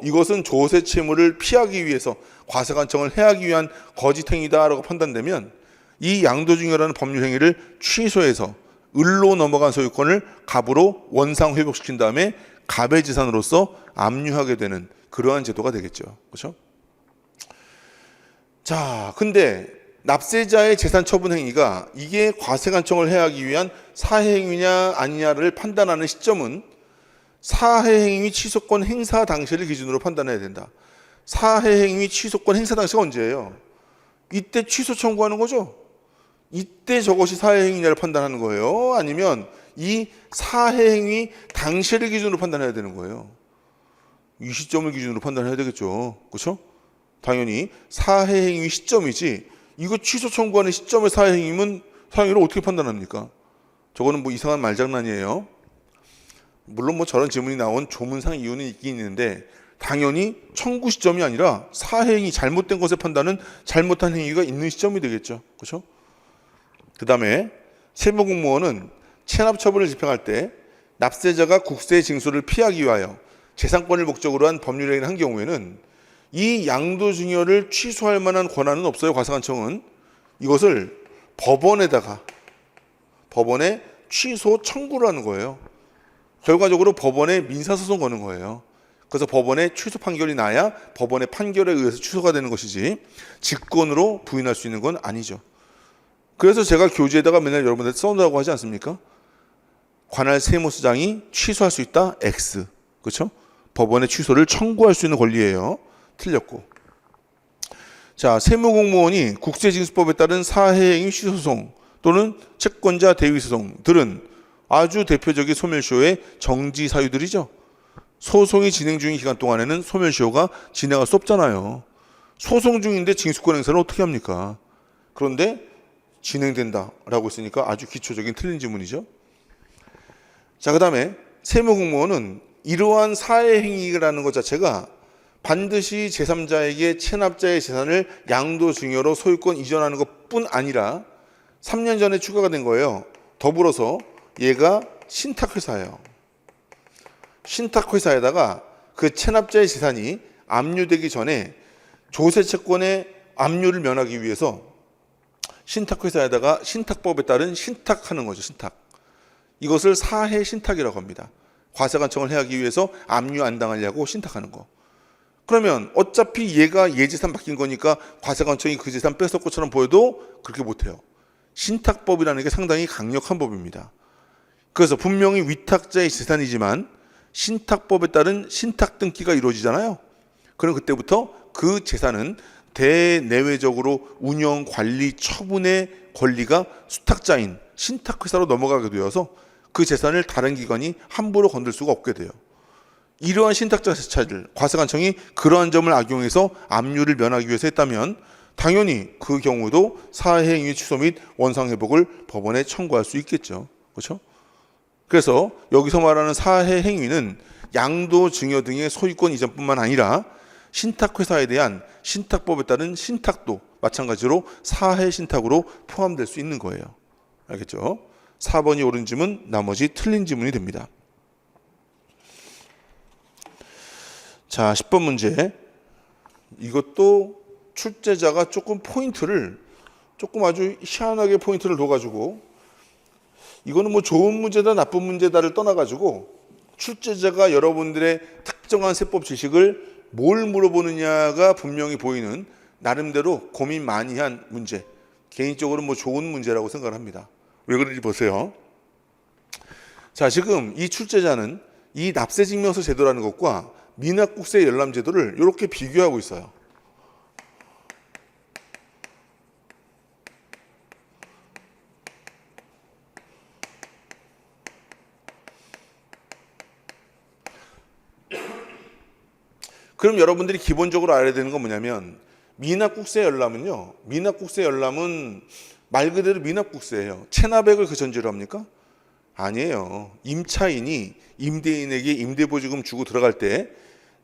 [SPEAKER 1] 이것은 조세 채무를 피하기 위해서 과세관청을 해하기 위한 거짓 행위다라고 판단되면 이 양도증여라는 법률 행위를 취소해서 을로 넘어간 소유권을 갑으로 원상 회복시킨 다음에 갑의 재산으로서 압류하게 되는 그러한 제도가 되겠죠. 그렇죠? 자, 근데 납세자의 재산 처분 행위가 이게 과세관청을 해하기 위한 사해행위냐 아니냐를 판단하는 시점은 사해행위 취소권 행사 당시를 기준으로 판단해야 된다. 사해행위 취소권 행사 당시가 언제예요? 이때 취소 청구하는 거죠. 이때 저것이 사해행위냐를 판단하는 거예요. 아니면 이 사해행위 당시를 기준으로 판단해야 되는 거예요. 이 시점을 기준으로 판단해야 되겠죠. 그렇죠? 당연히 사해행위 시점이지 이거 취소 청구하는 시점의 사해행위는 사해행위를 어떻게 판단합니까? 저거는 뭐 이상한 말장난이에요. 물론 뭐 저런 질문이 나온 조문상 이유는 있긴 있는데 당연히 청구 시점이 아니라 사해행위 잘못된 것의 판단은 잘못한 행위가 있는 시점이 되겠죠. 그렇죠? 그 다음에 세무공무원은 체납처분을 집행할 때 납세자가 국세 징수를 피하기 위하여 재산권을 목적으로 한 법률행위를 한 경우에는 이 양도증여를 취소할 만한 권한은 없어요. 과세관청은 이것을 법원에 취소 청구를 하는 거예요. 결과적으로 법원에 민사소송 거는 거예요. 그래서 법원에 취소 판결이 나야 법원의 판결에 의해서 취소가 되는 것이지 직권으로 부인할 수 있는 건 아니죠. 그래서 제가 교재에다가 맨날 여러분들 써놓으라고 하지 않습니까? 관할 세무서장이 취소할 수 있다. X. 그렇죠? 법원의 취소를 청구할 수 있는 권리예요. 틀렸고. 자, 세무공무원이 국세징수법에 따른 사해행위 취소소송 또는 채권자 대위소송들은 아주 대표적인 소멸시효의 정지 사유들이죠. 소송이 진행 중인 기간 동안에는 소멸시효가 진행할 수 없잖아요. 소송 중인데 징수권 행사를 어떻게 합니까? 그런데 진행된다라고 했으니까 아주 기초적인 틀린 지문이죠. 자, 그 다음에 세무공무원은 이러한 사해행위라는 것 자체가 반드시 제3자에게 체납자의 재산을 양도증여로 소유권 이전하는 것뿐 아니라 3년 전에 추가가 된 거예요. 더불어서 얘가 신탁회사예요. 신탁회사에다가 그 체납자의 재산이 압류되기 전에 조세채권의 압류를 면하기 위해서 신탁회사에다가 신탁법에 따른 신탁하는 거죠. 신탁. 이것을 사해 신탁이라고 합니다. 과세관청을 해하기 위해서 압류 안 당하려고 신탁하는 거. 그러면 어차피 얘가 얘 재산 바뀐 거니까 과세관청이 그 재산 뺏을 것처럼 보여도 그렇게 못해요. 신탁법이라는 게 상당히 강력한 법입니다. 그래서 분명히 위탁자의 재산이지만 신탁법에 따른 신탁 등기가 이루어지잖아요. 그럼 그때부터 그 재산은 대내외적으로 운영, 관리, 처분의 권리가 수탁자인 신탁회사로 넘어가게 되어서 그 재산을 다른 기관이 함부로 건들 수가 없게 돼요. 이러한 신탁자 차질, 과세관청이 그러한 점을 악용해서 압류를 면하기 위해서 했다면 당연히 그 경우도 사회행위 취소 및 원상회복을 법원에 청구할 수 있겠죠. 그렇죠? 그래서 여기서 말하는 사회행위는 양도, 증여 등의 소유권 이전뿐만 아니라 신탁회사에 대한 신탁법에 따른 신탁도 마찬가지로 사회신탁으로 포함될 수 있는 거예요. 알겠죠? 4번이 옳은 지문, 나머지 틀린 지문이 됩니다. 자, 10번 문제. 이것도 출제자가 조금 아주 희한하게 포인트를 둬가지고, 이거는 뭐 좋은 문제다 나쁜 문제다를 떠나가지고 출제자가 여러분들의 특정한 세법 지식을 뭘 물어보느냐가 분명히 보이는 나름대로 고민 많이 한 문제. 개인적으로 뭐 좋은 문제라고 생각을 합니다. 왜 그런지 보세요. 자, 지금 이 출제자는 이 납세증명서 제도라는 것과 미납국세 열람 제도를 이렇게 비교하고 있어요. 그럼 여러분들이 기본적으로 알아야 되는 건 뭐냐면 미납국세 열람은 말 그대로 미납국세예요. 체납액을 그 전제로 합니까? 아니에요. 임차인이 임대인에게 임대보증금 주고 들어갈 때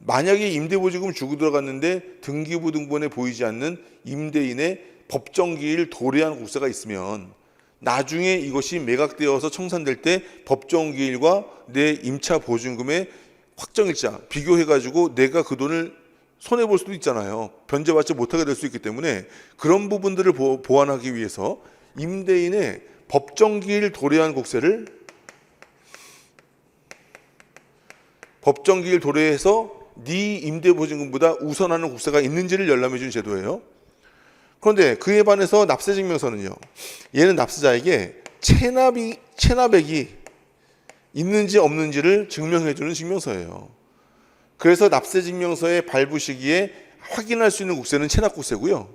[SPEAKER 1] 만약에 임대보증금 주고 들어갔는데 등기부등본에 보이지 않는 임대인의 법정기일 도래한 국세가 있으면 나중에 이것이 매각되어서 청산될 때 법정기일과 내 임차보증금의 확정일자 비교해가지고 내가 그 돈을 손해볼 수도 있잖아요. 변제받지 못하게 될 수 있기 때문에 그런 부분들을 보완하기 위해서 임대인의 법정기일 도래한 국세를 법정기일 도래해서 네 임대보증금보다 우선하는 국세가 있는지를 열람해 준 제도예요. 그런데 그에 반해서 납세증명서는요. 얘는 납세자에게 체납액이 있는지 없는지를 증명해 주는 증명서예요. 그래서 납세증명서의 발부 시기에 확인할 수 있는 국세는 체납국세고요.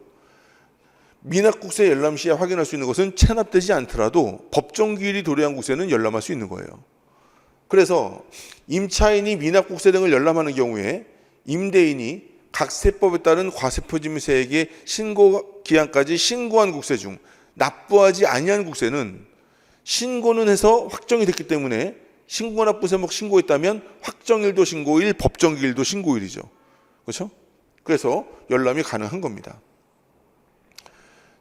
[SPEAKER 1] 미납국세 열람 시에 확인할 수 있는 것은 체납되지 않더라도 법정기일이 도래한 국세는 열람할 수 있는 거예요. 그래서 임차인이 미납국세 등을 열람하는 경우에 임대인이 각 세법에 따른 과세표준세액의 신고 기한까지 신고한 국세 중 납부하지 아니한 국세는 신고는 해서 확정이 됐기 때문에 신고 납부 세목 신고했다면 확정일도 신고일, 법정기일도 신고일이죠. 그렇죠? 그래서 열람이 가능한 겁니다.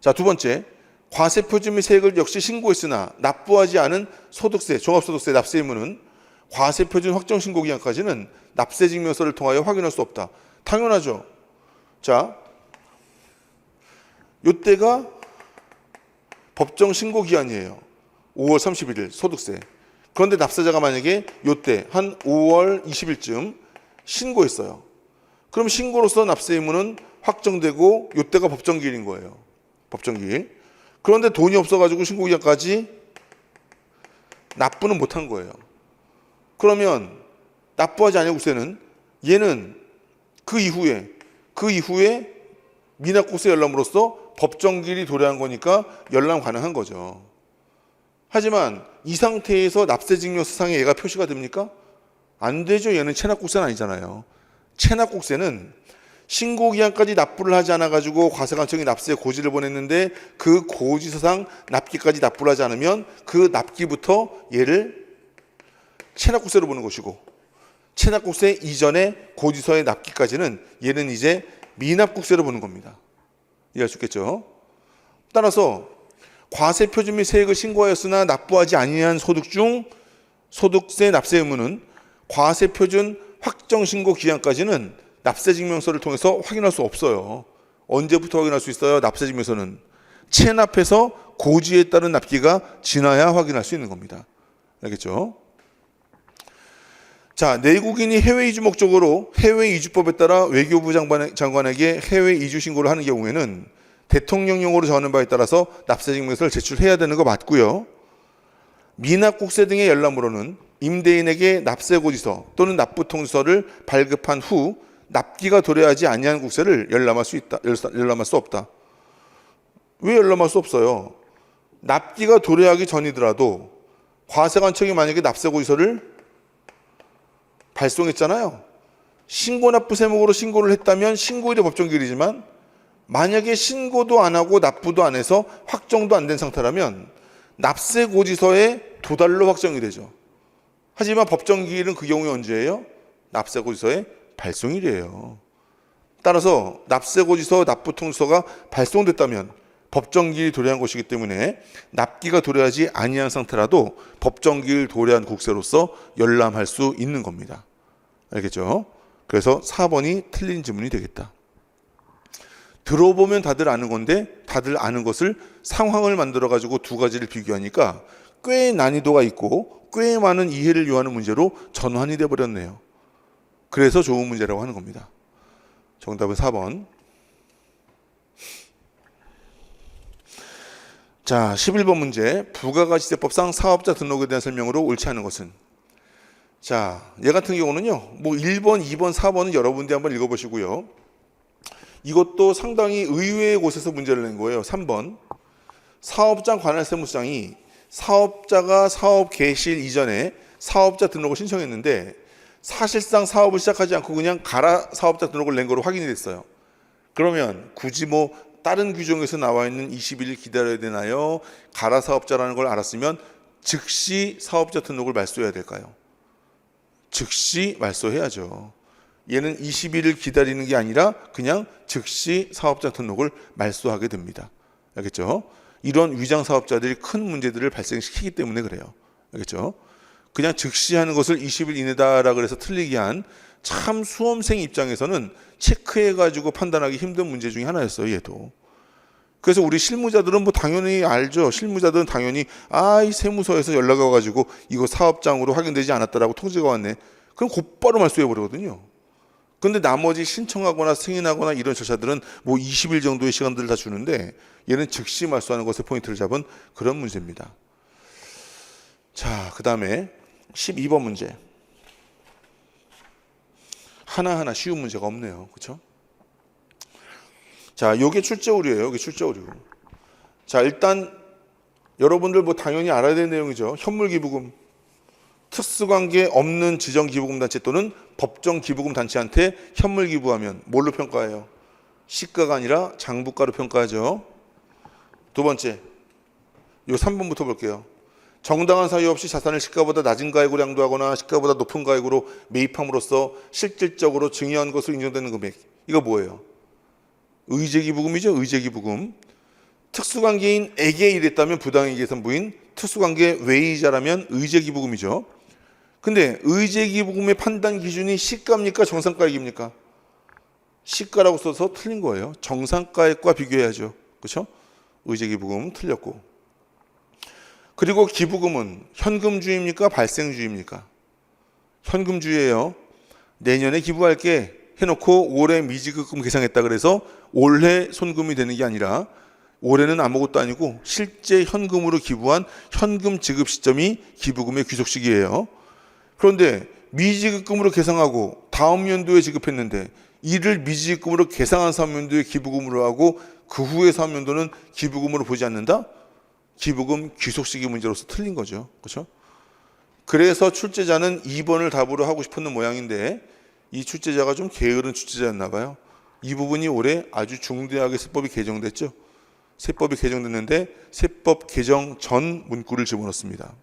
[SPEAKER 1] 자, 두 번째, 과세표준 세액을 역시 신고했으나 납부하지 않은 소득세, 종합소득세 납세 의무는 과세표준 확정 신고 기한까지는 납세증명서를 통하여 확인할 수 없다. 당연하죠. 자, 이때가 법정 신고 기한이에요. 5월 31일 소득세. 그런데 납세자가 만약에 이때 한 5월 20일쯤 신고했어요. 그럼 신고로서 납세 의무는 확정되고 이때가 법정기일인 거예요. 법정기일. 그런데 돈이 없어가지고 신고기한까지 납부는 못한 거예요. 그러면 납부하지 않은 국세는 얘는 그 이후에 미납국세 열람으로써 법정기일이 도래한 거니까 열람 가능한 거죠. 하지만 이 상태에서 납세증명서상에 얘가 표시가 됩니까? 안 되죠. 얘는 체납국세는 아니잖아요. 체납국세는 신고기한까지 납부를 하지 않아가지고 과세관청이 납세 고지를 보냈는데 그 고지서상 납기까지 납부를 하지 않으면 그 납기부터 얘를 체납국세로 보는 것이고 체납국세 이전의 고지서의 납기까지는 얘는 이제 미납국세로 보는 겁니다. 이해할 수 있겠죠? 따라서 과세표준 및 세액을 신고하였으나 납부하지 아니한 소득 중 소득세 납세 의무는 과세표준 확정신고 기한까지는 납세증명서를 통해서 확인할 수 없어요. 언제부터 확인할 수 있어요? 납세증명서는 체납해서 고지에 따른 납기가 지나야 확인할 수 있는 겁니다. 알겠죠? 자, 내국인이 해외 이주 목적으로 해외 이주법에 따라 외교부 장관에게 해외 이주 신고를 하는 경우에는 대통령령으로 정하는 바에 따라서 납세증명서를 제출해야 되는 거 맞고요. 미납국세 등의 열람으로는 임대인에게 납세고지서 또는 납부통지서를 발급한 후 납기가 도래하지 아니한 국세를 열람할 수 없다. 왜 열람할 수 없어요? 납기가 도래하기 전이더라도 과세관청이 만약에 납세고지서를 발송했잖아요. 신고납부 세목으로 신고를 했다면 신고일이 법정기일이지만 만약에 신고도 안 하고 납부도 안 해서 확정도 안 된 상태라면 납세고지서에 도달로 확정이 되죠. 하지만 법정기일은 그 경우에 언제예요? 납세고지서의 발송일이에요. 따라서 납세고지서, 납부통지서가 발송됐다면 법정기일 도래한 것이기 때문에 납기가 도래하지 아니한 상태라도 법정기일 도래한 국세로서 열람할 수 있는 겁니다. 알겠죠? 그래서 4번이 틀린 지문이 되겠다. 들어보면 다들 아는 건데 다들 아는 것을 상황을 만들어 가지고 두 가지를 비교하니까 꽤 난이도가 있고 꽤 많은 이해를 요하는 문제로 전환이 돼 버렸네요. 그래서 좋은 문제라고 하는 겁니다. 정답은 4번. 자, 11번 문제. 부가가치세법상 사업자 등록에 대한 설명으로 옳지 않은 것은? 자, 얘 같은 경우는요. 뭐 1번, 2번, 4번은 여러분들이 한번 읽어보시고요. 이것도 상당히 의외의 곳에서 문제를 낸 거예요. 3번. 사업장 관할세무장이 사업자가 사업 개시일 이전에 사업자 등록을 신청했는데 사실상 사업을 시작하지 않고 그냥 가라 사업자 등록을 낸 거로 확인이 됐어요. 그러면 굳이 뭐 다른 규정에서 나와 있는 20일 기다려야 되나요? 가라 사업자라는 걸 알았으면 즉시 사업자 등록을 말소해야 될까요? 즉시 말소해야죠. 얘는 20일을 기다리는 게 아니라 그냥 즉시 사업자 등록을 말소하게 됩니다. 알겠죠? 이런 위장 사업자들이 큰 문제들을 발생시키기 때문에 그래요. 알겠죠? 그냥 즉시 하는 것을 20일 이내다라 그래서 틀리게 한 참 수험생 입장에서는 체크해가지고 판단하기 힘든 문제 중에 하나였어요. 얘도. 그래서 우리 실무자들은 뭐 당연히 알죠. 실무자들은 당연히 이 세무서에서 연락이 와가지고 이거 사업장으로 확인되지 않았다라고 통지가 왔네. 그럼 곧바로 말소해버리거든요. 근데 나머지 신청하거나 승인하거나 이런 절차들은 뭐 20일 정도의 시간들을 다 주는데 얘는 즉시 말소하는 것에 포인트를 잡은 그런 문제입니다. 자, 그 다음에 12번 문제. 하나하나 쉬운 문제가 없네요. 그렇죠? 자, 요게 출제 오류예요. 요게 출제 오류. 자, 일단 여러분들 뭐 당연히 알아야 되는 내용이죠. 현물기부금. 특수관계 없는 지정기부금 단체 또는 법정 기부금 단체한테 현물 기부하면 뭘로 평가해요? 시가가 아니라 장부가로 평가하죠. 두 번째, 요 3번부터 볼게요. 정당한 사유 없이 자산을 시가보다 낮은 가액으로 양도하거나 시가보다 높은 가액으로 매입함으로써 실질적으로 증여한 것으로 인정되는 금액. 이거 뭐예요? 의제기부금이죠. 의제기부금. 특수관계인에게 이랬다면 부당이익의 선부인, 특수관계 외이자라면 의제기부금이죠. 근데 의제기부금의 판단 기준이 시가입니까? 정상가액입니까? 시가라고 써서 틀린 거예요. 정상가액과 비교해야죠. 그렇죠? 의제기부금 틀렸고. 그리고 기부금은 현금주의입니까? 발생주의입니까? 현금주의예요. 내년에 기부할게 해놓고 올해 미지급금 계상했다 그래서 올해 손금이 되는 게 아니라 올해는 아무것도 아니고 실제 현금으로 기부한 현금 지급 시점이 기부금의 귀속 시기예요. 그런데 미지급금으로 계상하고 다음 연도에 지급했는데 이를 미지급금으로 계상한 사업연도에 기부금으로 하고 그 후에 사업연도는 기부금으로 보지 않는다? 기부금 귀속 시기 문제로서 틀린 거죠. 그렇죠? 그래서 출제자는 2번을 답으로 하고 싶었는 모양인데 이 출제자가 좀 게으른 출제자였나 봐요. 이 부분이 올해 아주 중대하게 세법이 개정됐죠. 세법이 개정됐는데 세법 개정 전 문구를 집어넣습니다.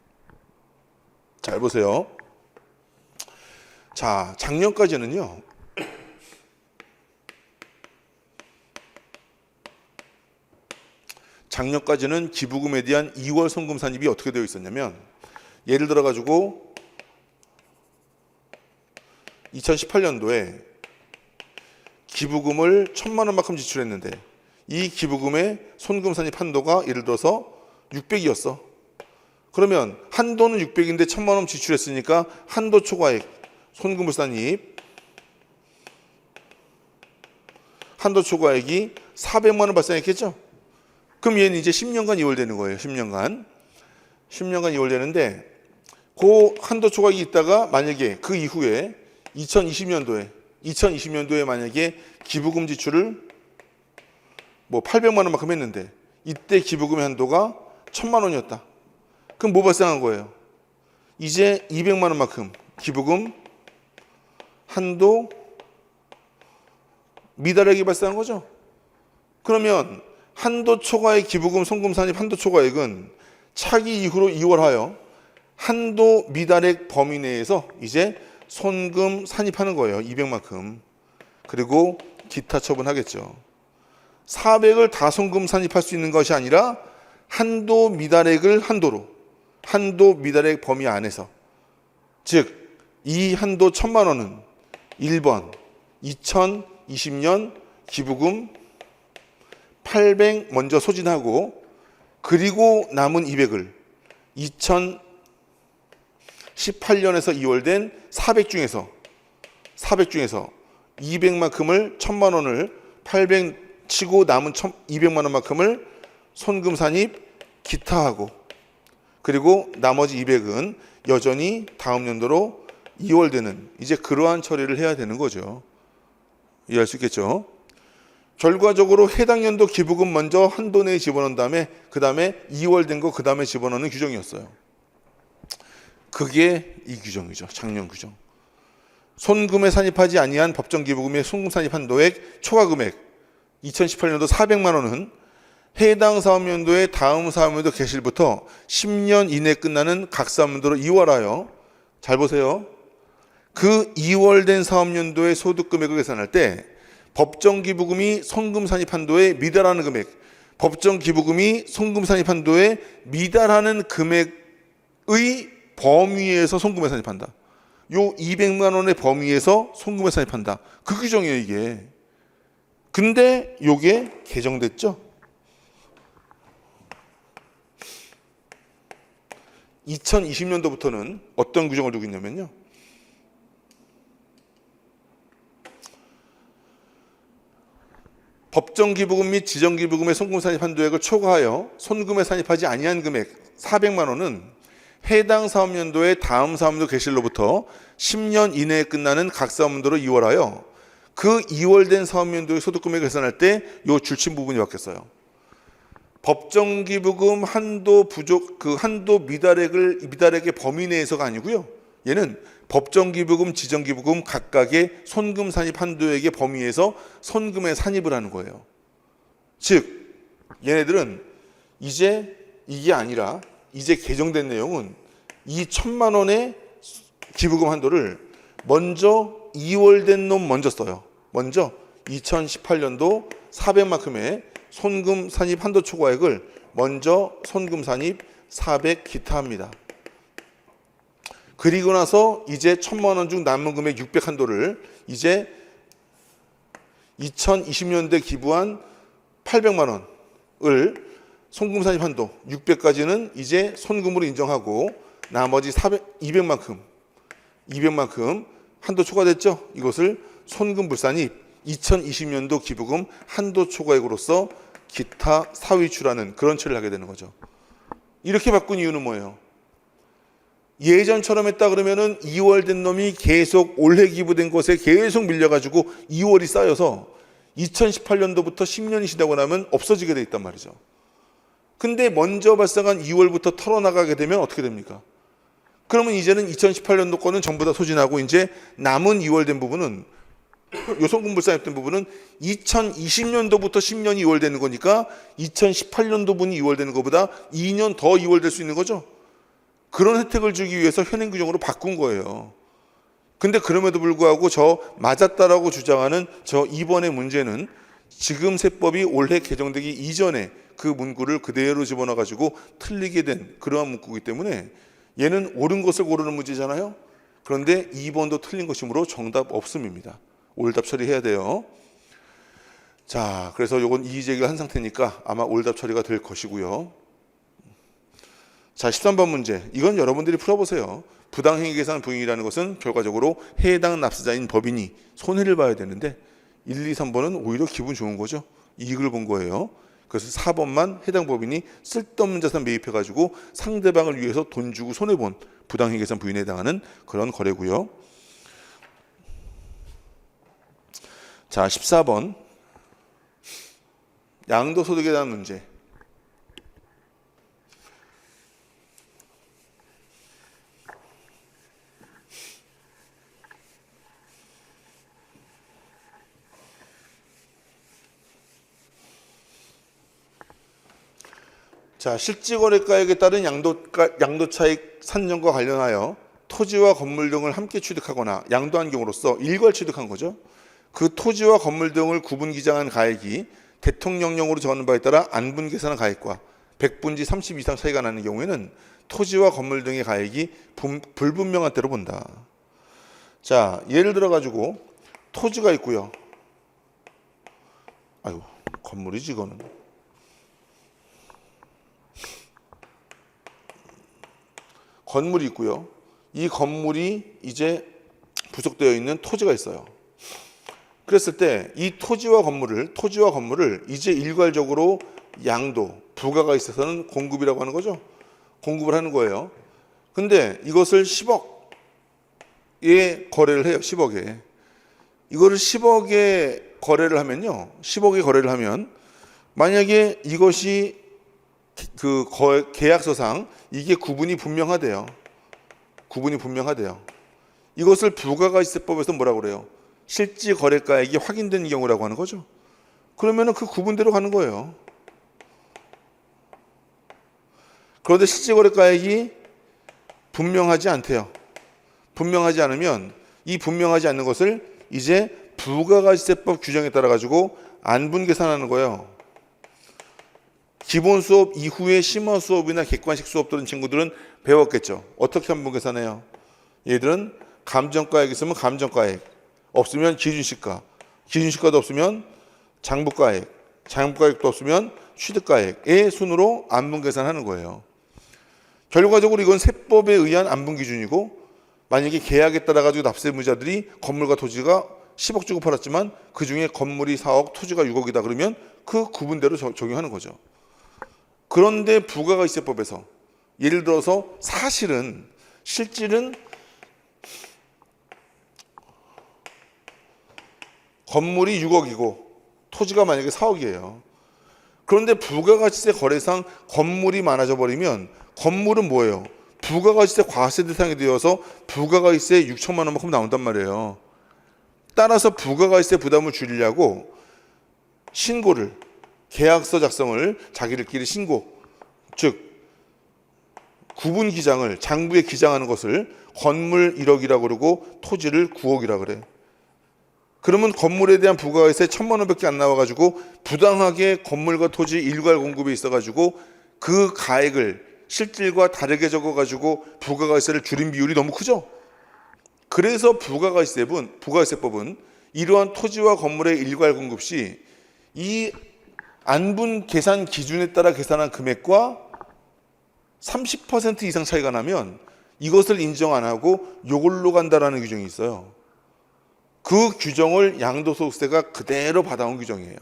[SPEAKER 1] 잘 보세요. 자, 작년까지는요. 작년까지는 기부금에 대한 2월 송금 산입이 어떻게 되어 있었냐면 예를 들어 가지고 2018년도에 기부금을 1,000만 원만큼 지출했는데 이 기부금의 손금 산입 한도가 예를 들어서 600이었어. 그러면 한도는 600인데 1,000만 원 지출했으니까 한도 초과액 손금 산입 한도 초과액이 400만 원 발생했겠죠? 그럼 얘는 이제 10년간 이월되는 거예요. 10년간 이월되는데 그 한도 초과액이 있다가 만약에 그 이후에 2020년도에 만약에 기부금 지출을 뭐 800만 원만큼 했는데 이때 기부금의 한도가 1,000만 원이었다. 그럼 뭐 발생한 거예요? 이제 200만 원만큼 기부금 한도 미달액이 발생한 거죠. 그러면 한도 초과의 기부금 송금 산입 한도 초과액은 차기 이후로 이월하여 한도 미달액 범위 내에서 이제 손금 산입하는 거예요. 200만큼. 그리고 기타 처분하겠죠. 400을 다 손금 산입할 수 있는 것이 아니라 한도 미달액을 한도 미달액 범위 안에서, 즉 이 한도 1,000만 원은 1번 2020년 기부금 800 먼저 소진하고, 그리고 남은 200을 2018년에서 이월된 400 중에서 200만큼을 1,000만 원을 800 치고 남은 200만 원만큼을 손금 산입 기타하고, 그리고 나머지 200은 여전히 다음 연도로 이월되는, 이제 그러한 처리를 해야 되는 거죠. 이해할 수 있겠죠? 결과적으로 해당 연도 기부금 먼저 한도 내에 집어넣은 다음에 그 다음에 이월된 거 그 다음에 집어넣는 규정이었어요. 그게 이 규정이죠. 작년 규정. 손금에 산입하지 아니한 법정 기부금의 손금 산입 한도액 초과 금액 2018년도 400만 원은 해당 사업연도의 다음 사업연도 개시일부터 10년 이내에 끝나는 각 사업연도로 이월하여, 잘 보세요. 그 이월된 사업연도의 소득 금액을 계산할 때 법정 기부금이 손금 산입 한도에 미달하는 금액, 법정 기부금이 손금 산입 한도에 미달하는 금액의 범위에서 손금에 산입한다. 요 200만 원의 범위에서 손금에 산입한다. 그 규정이에요, 이게. 근데 요게 개정됐죠? 2020년도부터는 어떤 규정을 두고 있냐면요. 법정 기부금 및 지정 기부금의 손금 산입 한도액을 초과하여 손금에 산입하지 아니한 금액 400만 원은 해당 사업연도의 다음 사업연도 개시일로부터 10년 이내에 끝나는 각 사업연도로 이월하여 그 이월된 사업연도의 소득 금액을 계산할 때 이 줄침 부분이 바뀌었어요. 법정 기부금 한도 부족, 그 한도 미달액의 범위 내에서가 아니고요. 얘는 법정 기부금, 지정 기부금 각각의 손금 산입 한도액의 범위에서 손금에 산입을 하는 거예요. 즉 얘네들은 이제 이게 아니라 이제 개정된 내용은 이 1,000만 원의 기부금 한도를 먼저 이월된 놈 먼저 써요. 먼저 2018년도 400만큼의 손금 산입 한도 초과액을 먼저 손금 산입 400 기타합니다. 그리고 나서 이제 1,000만 원 중 남은 금액 600 한도를 이제 2020년대 기부한 800만 원을 손금 산입 한도 600까지는 이제 손금으로 인정하고, 나머지 200만큼 한도 초과됐죠? 이것을 손금 불산입 2020년도 기부금 한도 초과액으로서 기타 사위추라는 그런 처리를 하게 되는 거죠. 이렇게 바꾼 이유는 뭐예요? 예전처럼 했다 그러면은 2월 된 놈이 계속 올해 기부된 것에 계속 밀려가지고 2월이 쌓여서 2018년도부터 10년이 지나고 나면 없어지게 돼 있단 말이죠. 근데 먼저 발생한 2월부터 털어나가게 되면 어떻게 됩니까? 그러면 이제는 2018년도 거는 전부 다 소진하고 이제 남은 2월 된 부분은, 요손금 불산입된 부분은 2020년도부터 10년이 2월 되는 거니까 2018년도 분이 2월 되는 것보다 2년 더 2월 될 수 있는 거죠. 그런 혜택을 주기 위해서 현행 규정으로 바꾼 거예요. 근데 그럼에도 불구하고 저 맞았다라고 주장하는 저 2번의 문제는 지금 세법이 올해 개정되기 이전에 그 문구를 그대로 집어넣어가지고 틀리게 된 그러한 문구이기 때문에 얘는 옳은 것을 고르는 문제잖아요. 그런데 2번도 틀린 것이므로 정답 없음입니다. 올답 처리해야 돼요. 자, 그래서 요건 이의제기를 한 상태니까 아마 올답 처리가 될 것이고요. 자, 13번 문제. 이건 여러분들이 풀어보세요. 부당행위 계산 부인이라는 것은 결과적으로 해당 납세자인 법인이 손해를 봐야 되는데 1, 2, 3번은 오히려 기분 좋은 거죠. 이익을 본 거예요. 그래서 4번만 해당 법인이 쓸데없는 자산 매입해가지고 상대방을 위해서 돈 주고 손해본 부당행위 계산 부인에 해당하는 그런 거래고요. 자, 14번. 양도소득에 대한 문제. 자, 실지거래가액에 따른 양도차익 산정과 관련하여 토지와 건물 등을 함께 취득하거나 양도한 경우로서 일괄 취득한 거죠. 그 토지와 건물 등을 구분 기장한 가액이 대통령령으로 정하는 바에 따라 안분 계산한 가액과 백분지 30 이상 차이가 나는 경우에는 토지와 건물 등의 가액이 불분명한 때로 본다. 자, 예를 들어 가지고 토지가 있고요. 아유, 건물이지 이거는. 건물이 있고요. 이 건물이 이제 부속되어 있는 토지가 있어요. 그랬을 때 이 토지와 건물을 이제 일괄적으로 양도, 부가가 있어서는 공급이라고 하는 거죠. 공급을 하는 거예요. 근데 이것을 10억에 거래를 해요. 10억에. 이거를 10억에 거래를 하면요. 10억에 거래를 하면 만약에 이것이 그 계약서상 이게 구분이 분명하대요. 구분이 분명하대요. 이것을 부가가치세법에서 뭐라고 그래요? 실지 거래가액이 확인된 경우라고 하는 거죠. 그러면은 그 구분대로 가는 거예요. 그런데 실지 거래가액이 분명하지 않대요. 분명하지 않으면 이 분명하지 않는 것을 이제 부가가치세법 규정에 따라 가지고 안분 계산하는 거예요. 기본 수업 이후에 심화 수업이나 객관식 수업 들은 친구들은 배웠겠죠. 어떻게 안분 계산해요? 얘들은 감정가액 있으면 감정가액, 없으면 기준시가, 기준시가도 없으면 장부가액, 장부가액도 없으면 취득가액의 순으로 안분 계산하는 거예요. 결과적으로 이건 세법에 의한 안분 기준이고, 만약에 계약에 따라 가지고 납세의무자들이 건물과 토지가 10억 주고 팔았지만 그 중에 건물이 4억, 토지가 6억이다 그러면 그 구분대로 적용하는 거죠. 그런데 부가가치세법에서 예를 들어서 사실은 실질은 건물이 6억이고 토지가 만약에 4억이에요. 그런데 부가가치세 거래상 건물이 많아져 버리면 건물은 뭐예요? 부가가치세 과세 대상이 되어서 부가가치세 6천만 원만큼 나온단 말이에요. 따라서 부가가치세 부담을 줄이려고 신고를, 계약서 작성을 자기들끼리 신고, 즉 구분 기장을 장부에 기장하는 것을 건물 1억이라고 그러고 토지를 9억이라고 그래. 그러면 건물에 대한 부가가치세 1,000만 원밖에 안 나와가지고 부당하게 건물과 토지 일괄 공급에 있어가지고 그 가액을 실질과 다르게 적어가지고 부가가치세를 줄인 비율이 너무 크죠. 그래서 부가가치세법은 이러한 토지와 건물의 일괄 공급 시 이 안분 계산 기준에 따라 계산한 금액과 30% 이상 차이가 나면 이것을 인정 안 하고 요걸로 간다라는 규정이 있어요. 그 규정을 양도소득세가 그대로 받아온 규정이에요.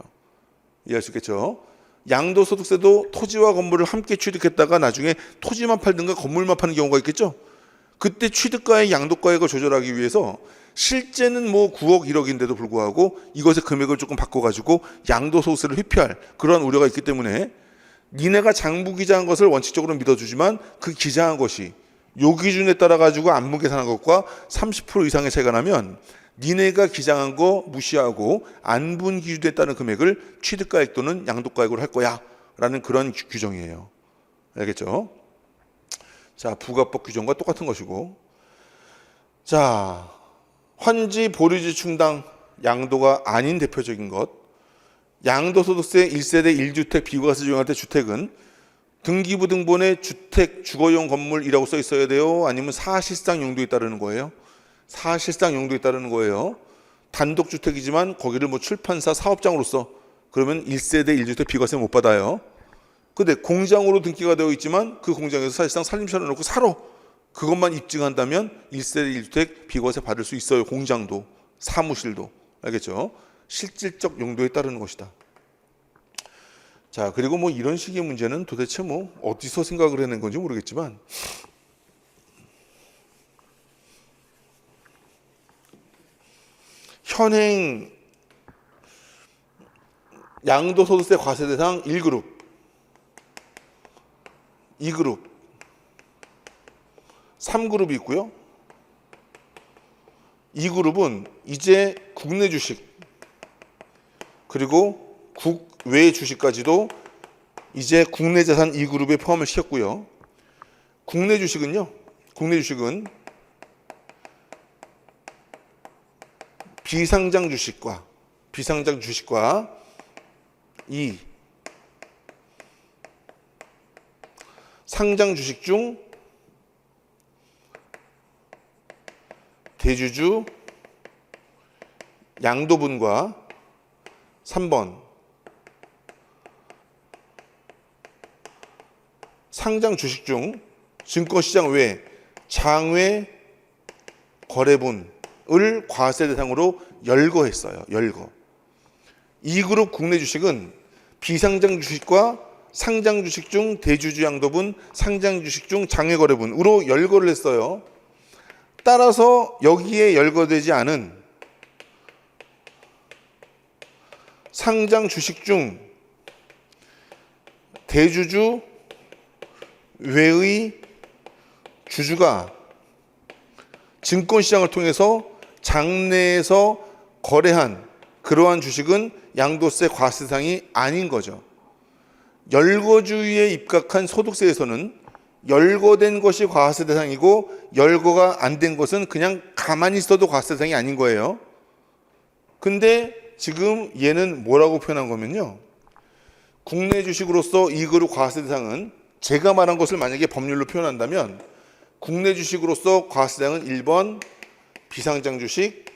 [SPEAKER 1] 이해할 수 있겠죠? 양도소득세도 토지와 건물을 함께 취득했다가 나중에 토지만 팔든가 건물만 파는 경우가 있겠죠? 그때 취득가액, 양도가액을 조절하기 위해서 실제는 뭐 9억, 1억인데도 불구하고 이것의 금액을 조금 바꿔가지고 양도소득세를 회피할 그러한 우려가 있기 때문에 니네가 장부 기장한 것을 원칙적으로 믿어주지만 그 기장한 것이 요 기준에 따라 가지고 안분 계산한 것과 30% 이상의 차이가 나면 니네가 기장한 거 무시하고 안분 기준에 따른 금액을 취득가액 또는 양도가액으로 할 거야 라는 그런 규정이에요. 알겠죠? 자, 부가법 규정과 똑같은 것이고, 자, 환지, 보류지, 충당, 양도가 아닌 대표적인 것, 양도소득세 1세대 1주택 비과세 적용할 때 주택은 등기부등본에 주택, 주거용 건물이라고 써 있어야 돼요? 아니면 사실상 용도에 따르는 거예요? 사실상 용도에 따르는 거예요. 단독주택이지만 거기를 뭐 출판사 사업장으로 써. 그러면 1세대 1주택 비과세 못 받아요. 근데 공장으로 등기가 되어 있지만 그 공장에서 사실상 살림살을 놓고 살아. 그것만 입증한다면 1세대 1주택 비과세 받을 수 있어요. 공장도, 사무실도. 알겠죠? 실질적 용도에 따르는 것이다. 자, 그리고 뭐 이런 식의 문제는 도대체 뭐 어디서 생각을 해낸 건지 모르겠지만 현행 양도소득세 과세 대상 1그룹, 2그룹, 3그룹이 있고요. 2그룹은 이제 국내 주식 그리고 국외 주식까지도 이제 국내 자산 2그룹에 포함을 시켰고요. 국내 주식은 비상장 주식과 이 상장 주식 중 대주주 양도분과 3번 상장 주식 중 증권시장 외 장외 거래분을 과세 대상으로 열거했어요. 2그룹 국내 주식은 비상장 주식과 상장 주식 중 대주주 양도분, 상장 주식 중 장외 거래분으로 열거를 했어요. 따라서 여기에 열거되지 않은 상장 주식 중 대주주 외의 주주가 증권시장을 통해서 장내에서 거래한 그러한 주식은 양도세 과세 대상이 아닌 거죠. 열거주의에 입각한 소득세에서는 열거된 것이 과세 대상이고 열거가 안 된 것은 그냥 가만히 있어도 과세 대상이 아닌 거예요. 근데 지금 얘는 뭐라고 표현한 거면요. 국내 주식으로서 2그룹 과세 대상은 제가 말한 것을 만약에 법률로 표현한다면 국내 주식으로서 과세 대상은 1번 비상장 주식,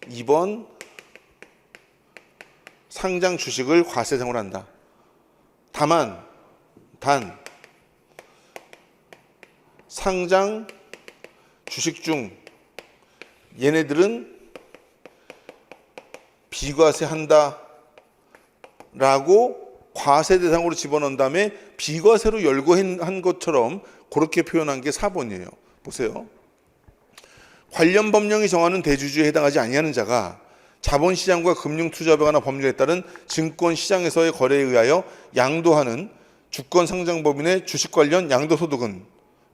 [SPEAKER 1] 2번 상장 주식을 과세 대상으로 한다. 단 상장 주식 중 얘네들은 비과세한다 라고 과세 대상으로 집어넣은 다음에 비과세로 열거한 것처럼 그렇게 표현한 게 4번이에요. 보세요. 관련 법령이 정하는 대주주에 해당하지 아니하는 자가 자본시장과 금융투자법에 관한 법률에 따른 증권시장에서의 거래에 의하여 양도하는 주권상장법인의 주식 관련 양도소득은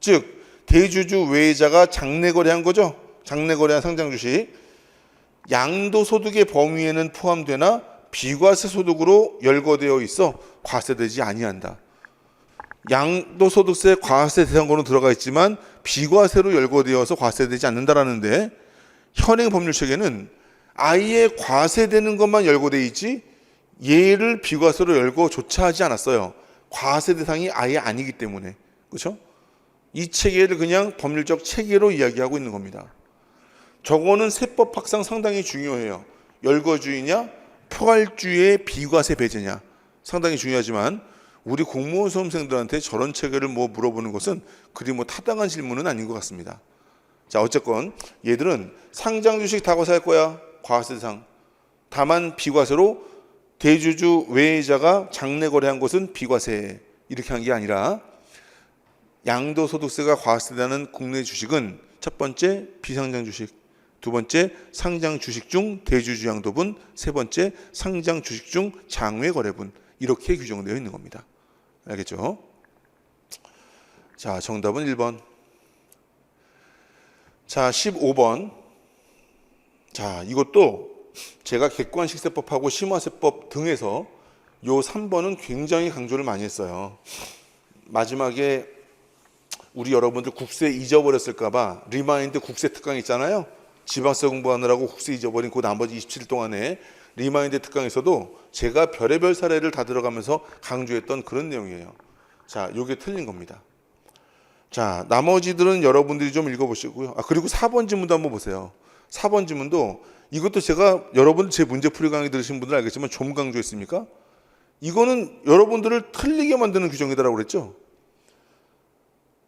[SPEAKER 1] 즉 대주주 외자가 장내거래한 거죠. 장내거래한 상장주식 양도소득의 범위에는 포함되나 비과세 소득으로 열거되어 있어 과세되지 아니한다. 양도소득세 과세 대상으로 들어가 있지만 비과세로 열거되어서 과세되지 않는다라는데 현행 법률 체계는 아예 과세되는 것만 열거되어 있지 얘를 비과세로 열거조차 하지 않았어요. 과세 대상이 아예 아니기 때문에. 그렇죠? 이 체계를 그냥 법률적 체계로 이야기하고 있는 겁니다. 저거는 세법학상 상당히 중요해요. 열거주의냐 포괄주의의 비과세 배제냐 상당히 중요하지만 우리 공무원 수험생들한테 저런 체계를 물어보는 것은 그리 타당한 질문은 아닌 것 같습니다. 자, 어쨌건 얘들은 상장 주식 다 과세할 거야. 과세 대상. 다만 비과세로 대주주 외자가 장내 거래한 것은 비과세 이렇게 한 게 아니라 양도소득세가 과세되는 국내 주식은 첫 번째 비상장 주식, 두 번째 상장 주식 중 대주주 양도분, 세 번째 상장 주식 중 장외 거래분 이렇게 규정되어 있는 겁니다. 알겠죠? 자, 정답은 1번. 자, 15번. 자, 이것도 제가 객관식세법하고 심화세법 등에서 요 3번은 굉장히 강조를 많이 했어요. 마지막에 우리 여러분들 국세 잊어버렸을까 봐 리마인드 국세 특강 있잖아요. 지방세 공부하느라고 국세 잊어버린 그 나머지 27일 동안에 리마인드 특강에서도 제가 별의별 사례를 다 들어가면서 강조했던 그런 내용이에요. 자, 요게 틀린 겁니다. 자, 나머지들은 여러분들이 좀 읽어보시고요. 그리고 4번 지문도 한번 보세요. 4번 지문도 이것도 제가 여러분 제 문제풀이 강의 들으신 분들 알겠지만 좀 강조했습니까? 이거는 여러분들을 틀리게 만드는 규정이다라고 그랬죠.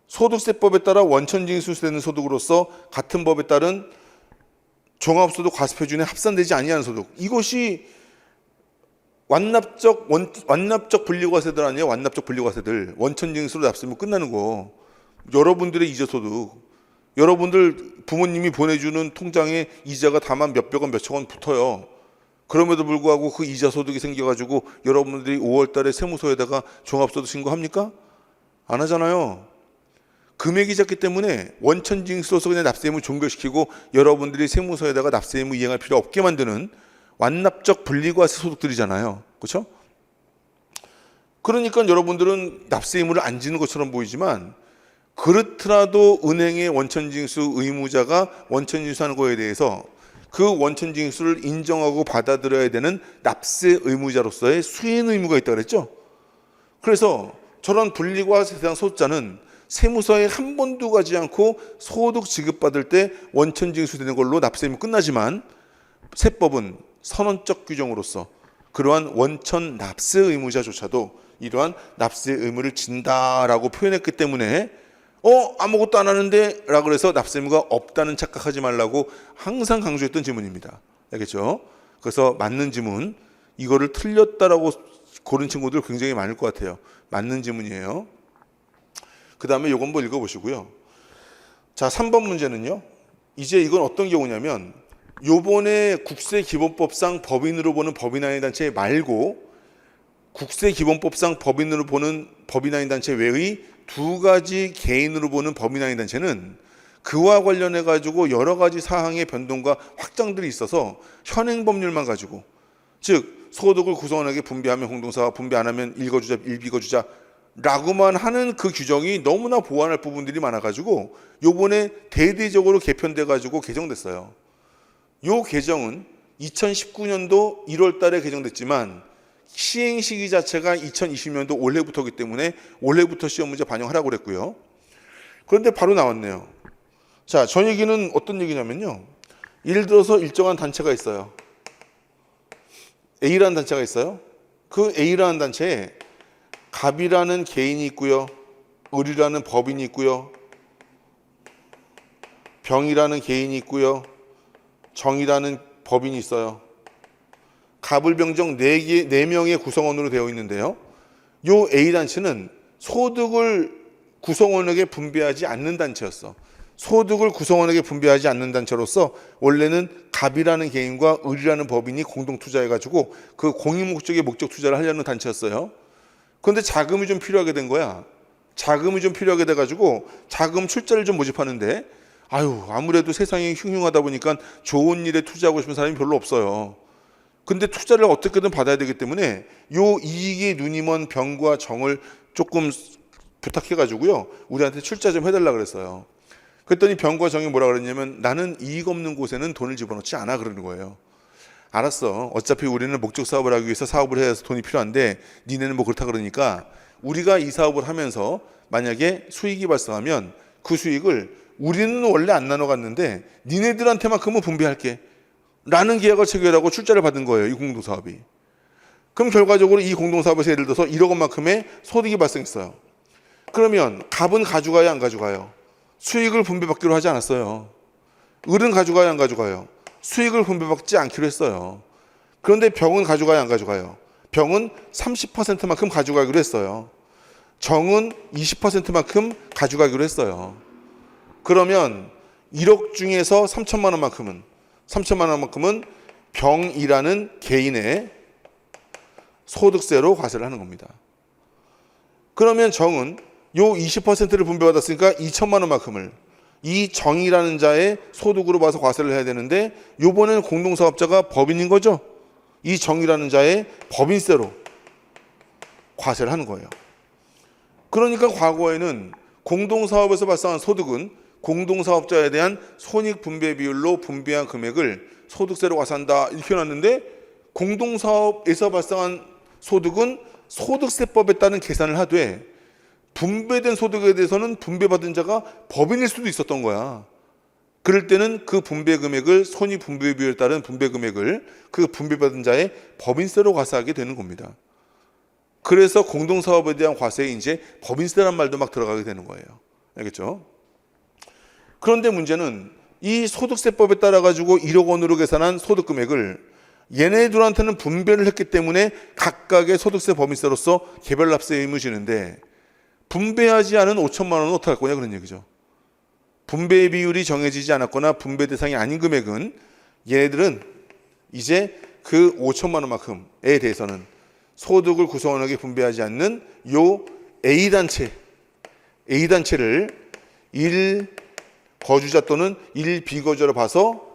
[SPEAKER 1] 소득세법에 따라 원천징수되는 소득으로서 같은 법에 따른 종합소득 과세표준에 합산되지 아니하는 소득. 이것이 완납적 분리과세들 아니에요. 완납적 분리과세들. 원천징수로 납세면 끝나는 거. 여러분들의 이자소득. 여러분들 부모님이 보내주는 통장에 이자가 다만 몇백 원, 몇천 원 붙어요. 그럼에도 불구하고 그 이자소득이 생겨가지고 여러분들이 5월 달에 세무서에다가 종합소득 신고합니까? 안 하잖아요. 금액이 작기 때문에 원천징수로서 그냥 납세 의무 종결시키고 여러분들이 세무서에다가 납세 의무 이행할 필요 없게 만드는 완납적 분리과세 소득들이잖아요. 그렇죠? 그러니까 여러분들은 납세 의무를 안 지는 것처럼 보이지만 그렇더라도 은행의 원천징수 의무자가 원천징수하는 거에 대해서 그 원천징수를 인정하고 받아들여야 되는 납세 의무자로서의 수행 의무가 있다고 그랬죠. 그래서 저런 분리과세 대상 소득자는 세무서에 한 번도 가지 않고 소득 지급받을 때 원천징수되는 걸로 납세 의무 끝나지만 세법은 선언적 규정으로서 그러한 원천 납세 의무자조차도 이러한 납세 의무를 진다라고 표현했기 때문에 아무것도 안 하는데 라고 해서 납세 의무가 없다는 착각하지 말라고 항상 강조했던 지문입니다. 알겠죠? 그래서 맞는 지문, 이거를 틀렸다라고 고른 친구들 굉장히 많을 것 같아요. 맞는 지문이에요. 그 다음에 이거 한번 읽어보시고요. 자, 3번 문제는요. 이제 이건 어떤 경우냐면 요번에 국세기본법상 법인으로 보는 법인아인단체 말고 국세기본법상 법인으로 보는 법인아인단체 외의 두 가지 개인으로 보는 법인아인단체는 그와 관련해 가지고 여러 가지 사항의 변동과 확장들이 있어서 현행 법률만 가지고, 즉 소득을 구성원에게 분배하면 공동사업, 분배 안 하면 일거주자, 일비거주자 라고만 하는 그 규정이 너무나 보완할 부분들이 많아가지고 요번에 대대적으로 개편돼 가지고 개정됐어요. 요 개정은 2019년도 1월 달에 개정됐지만 시행 시기 자체가 2020년도 올해부터이기 때문에 올해부터 시험 문제 반영하라고 그랬고요. 그런데 바로 나왔네요. 자, 전 얘기는 어떤 얘기냐면요. 예를 들어서 일정한 단체가 있어요. A라는 단체가 있어요. 그 A라는 단체에 갑이라는 개인이 있고요. 을이라는 법인이 있고요. 병이라는 개인이 있고요. 정이라는 법인이 있어요. 갑을병정 4명의 구성원으로 되어 있는데요. 요 A단체는 소득을 구성원에게 분배하지 않는 단체였어. 소득을 구성원에게 분배하지 않는 단체로서 원래는 갑이라는 개인과 을이라는 법인이 공동 투자해가지고 그 공익 목적의 목적 투자를 하려는 단체였어요. 그런데 자금이 좀 필요하게 된 거야. 자금이 좀 필요하게 돼가지고 자금 출자를 좀 모집하는데 아무래도 세상이 흉흉하다 보니까 좋은 일에 투자하고 싶은 사람이 별로 없어요. 근데 투자를 어떻게든 받아야 되기 때문에 요 이익에 눈이 먼 병과 정을 조금 부탁해가지고요. 우리한테 출자 좀 해달라 그랬어요. 그랬더니 병과 정이 뭐라 그랬냐면 나는 이익 없는 곳에는 돈을 집어넣지 않아 그러는 거예요. 알았어. 어차피 우리는 목적 사업을 하기 위해서 사업을 해서 돈이 필요한데 니네는 뭐 그렇다 그러니까 우리가 이 사업을 하면서 만약에 수익이 발생하면 그 수익을 우리는 원래 안 나눠갔는데 니네들한테만큼은 분배할게 라는 계약을 체결하고 출자를 받은 거예요. 이 공동사업이. 그럼 결과적으로 이 공동사업에서 예를 들어서 1억 원만큼의 소득이 발생했어요. 그러면 갑은 가져가요 안 가져가요? 수익을 분배받기로 하지 않았어요. 을은 가져가요 안 가져가요? 수익을 분배받지 않기로 했어요. 그런데 병은 가져가요 안 가져가요? 병은 30%만큼 가져가기로 했어요. 정은 20%만큼 가져가기로 했어요. 그러면 1억 중에서 3천만 원만큼은 병이라는 개인의 소득세로 과세를 하는 겁니다. 그러면 정은 요 20%를 분배받았으니까 2천만 원만큼을 이 정이라는 자의 소득으로 봐서 과세를 해야 되는데 요번에는 공동사업자가 법인인 거죠. 이 정이라는 자의 법인세로 과세를 하는 거예요. 그러니까 과거에는 공동사업에서 발생한 소득은 공동사업자에 대한 손익분배 비율로 분배한 금액을 소득세로 과세한다 이렇게 해놨는데 공동사업에서 발생한 소득은 소득세법에 따른 계산을 하되 분배된 소득에 대해서는 분배받은 자가 법인일 수도 있었던 거야. 그럴 때는 그 분배 금액을 손익분배 비율에 따른 분배 금액을 그 분배받은 자의 법인세로 과세하게 되는 겁니다. 그래서 공동사업에 대한 과세에 이제 법인세란 말도 막 들어가게 되는 거예요. 알겠죠? 그런데 문제는 이 소득세법에 따라 가지고 1억 원으로 계산한 소득 금액을 얘네들한테는 분배를 했기 때문에 각각의 소득세 법인세로서 개별 납세 의무 지는데 분배하지 않은 5천만 원은 어떻게 할 거냐 그런 얘기죠. 분배 비율이 정해지지 않았거나 분배 대상이 아닌 금액은 얘네들은 이제 그 5천만 원만큼에 대해서는 소득을 구성원에게 분배하지 않는 요 A단체를 1거주자 또는 1비거주자로 봐서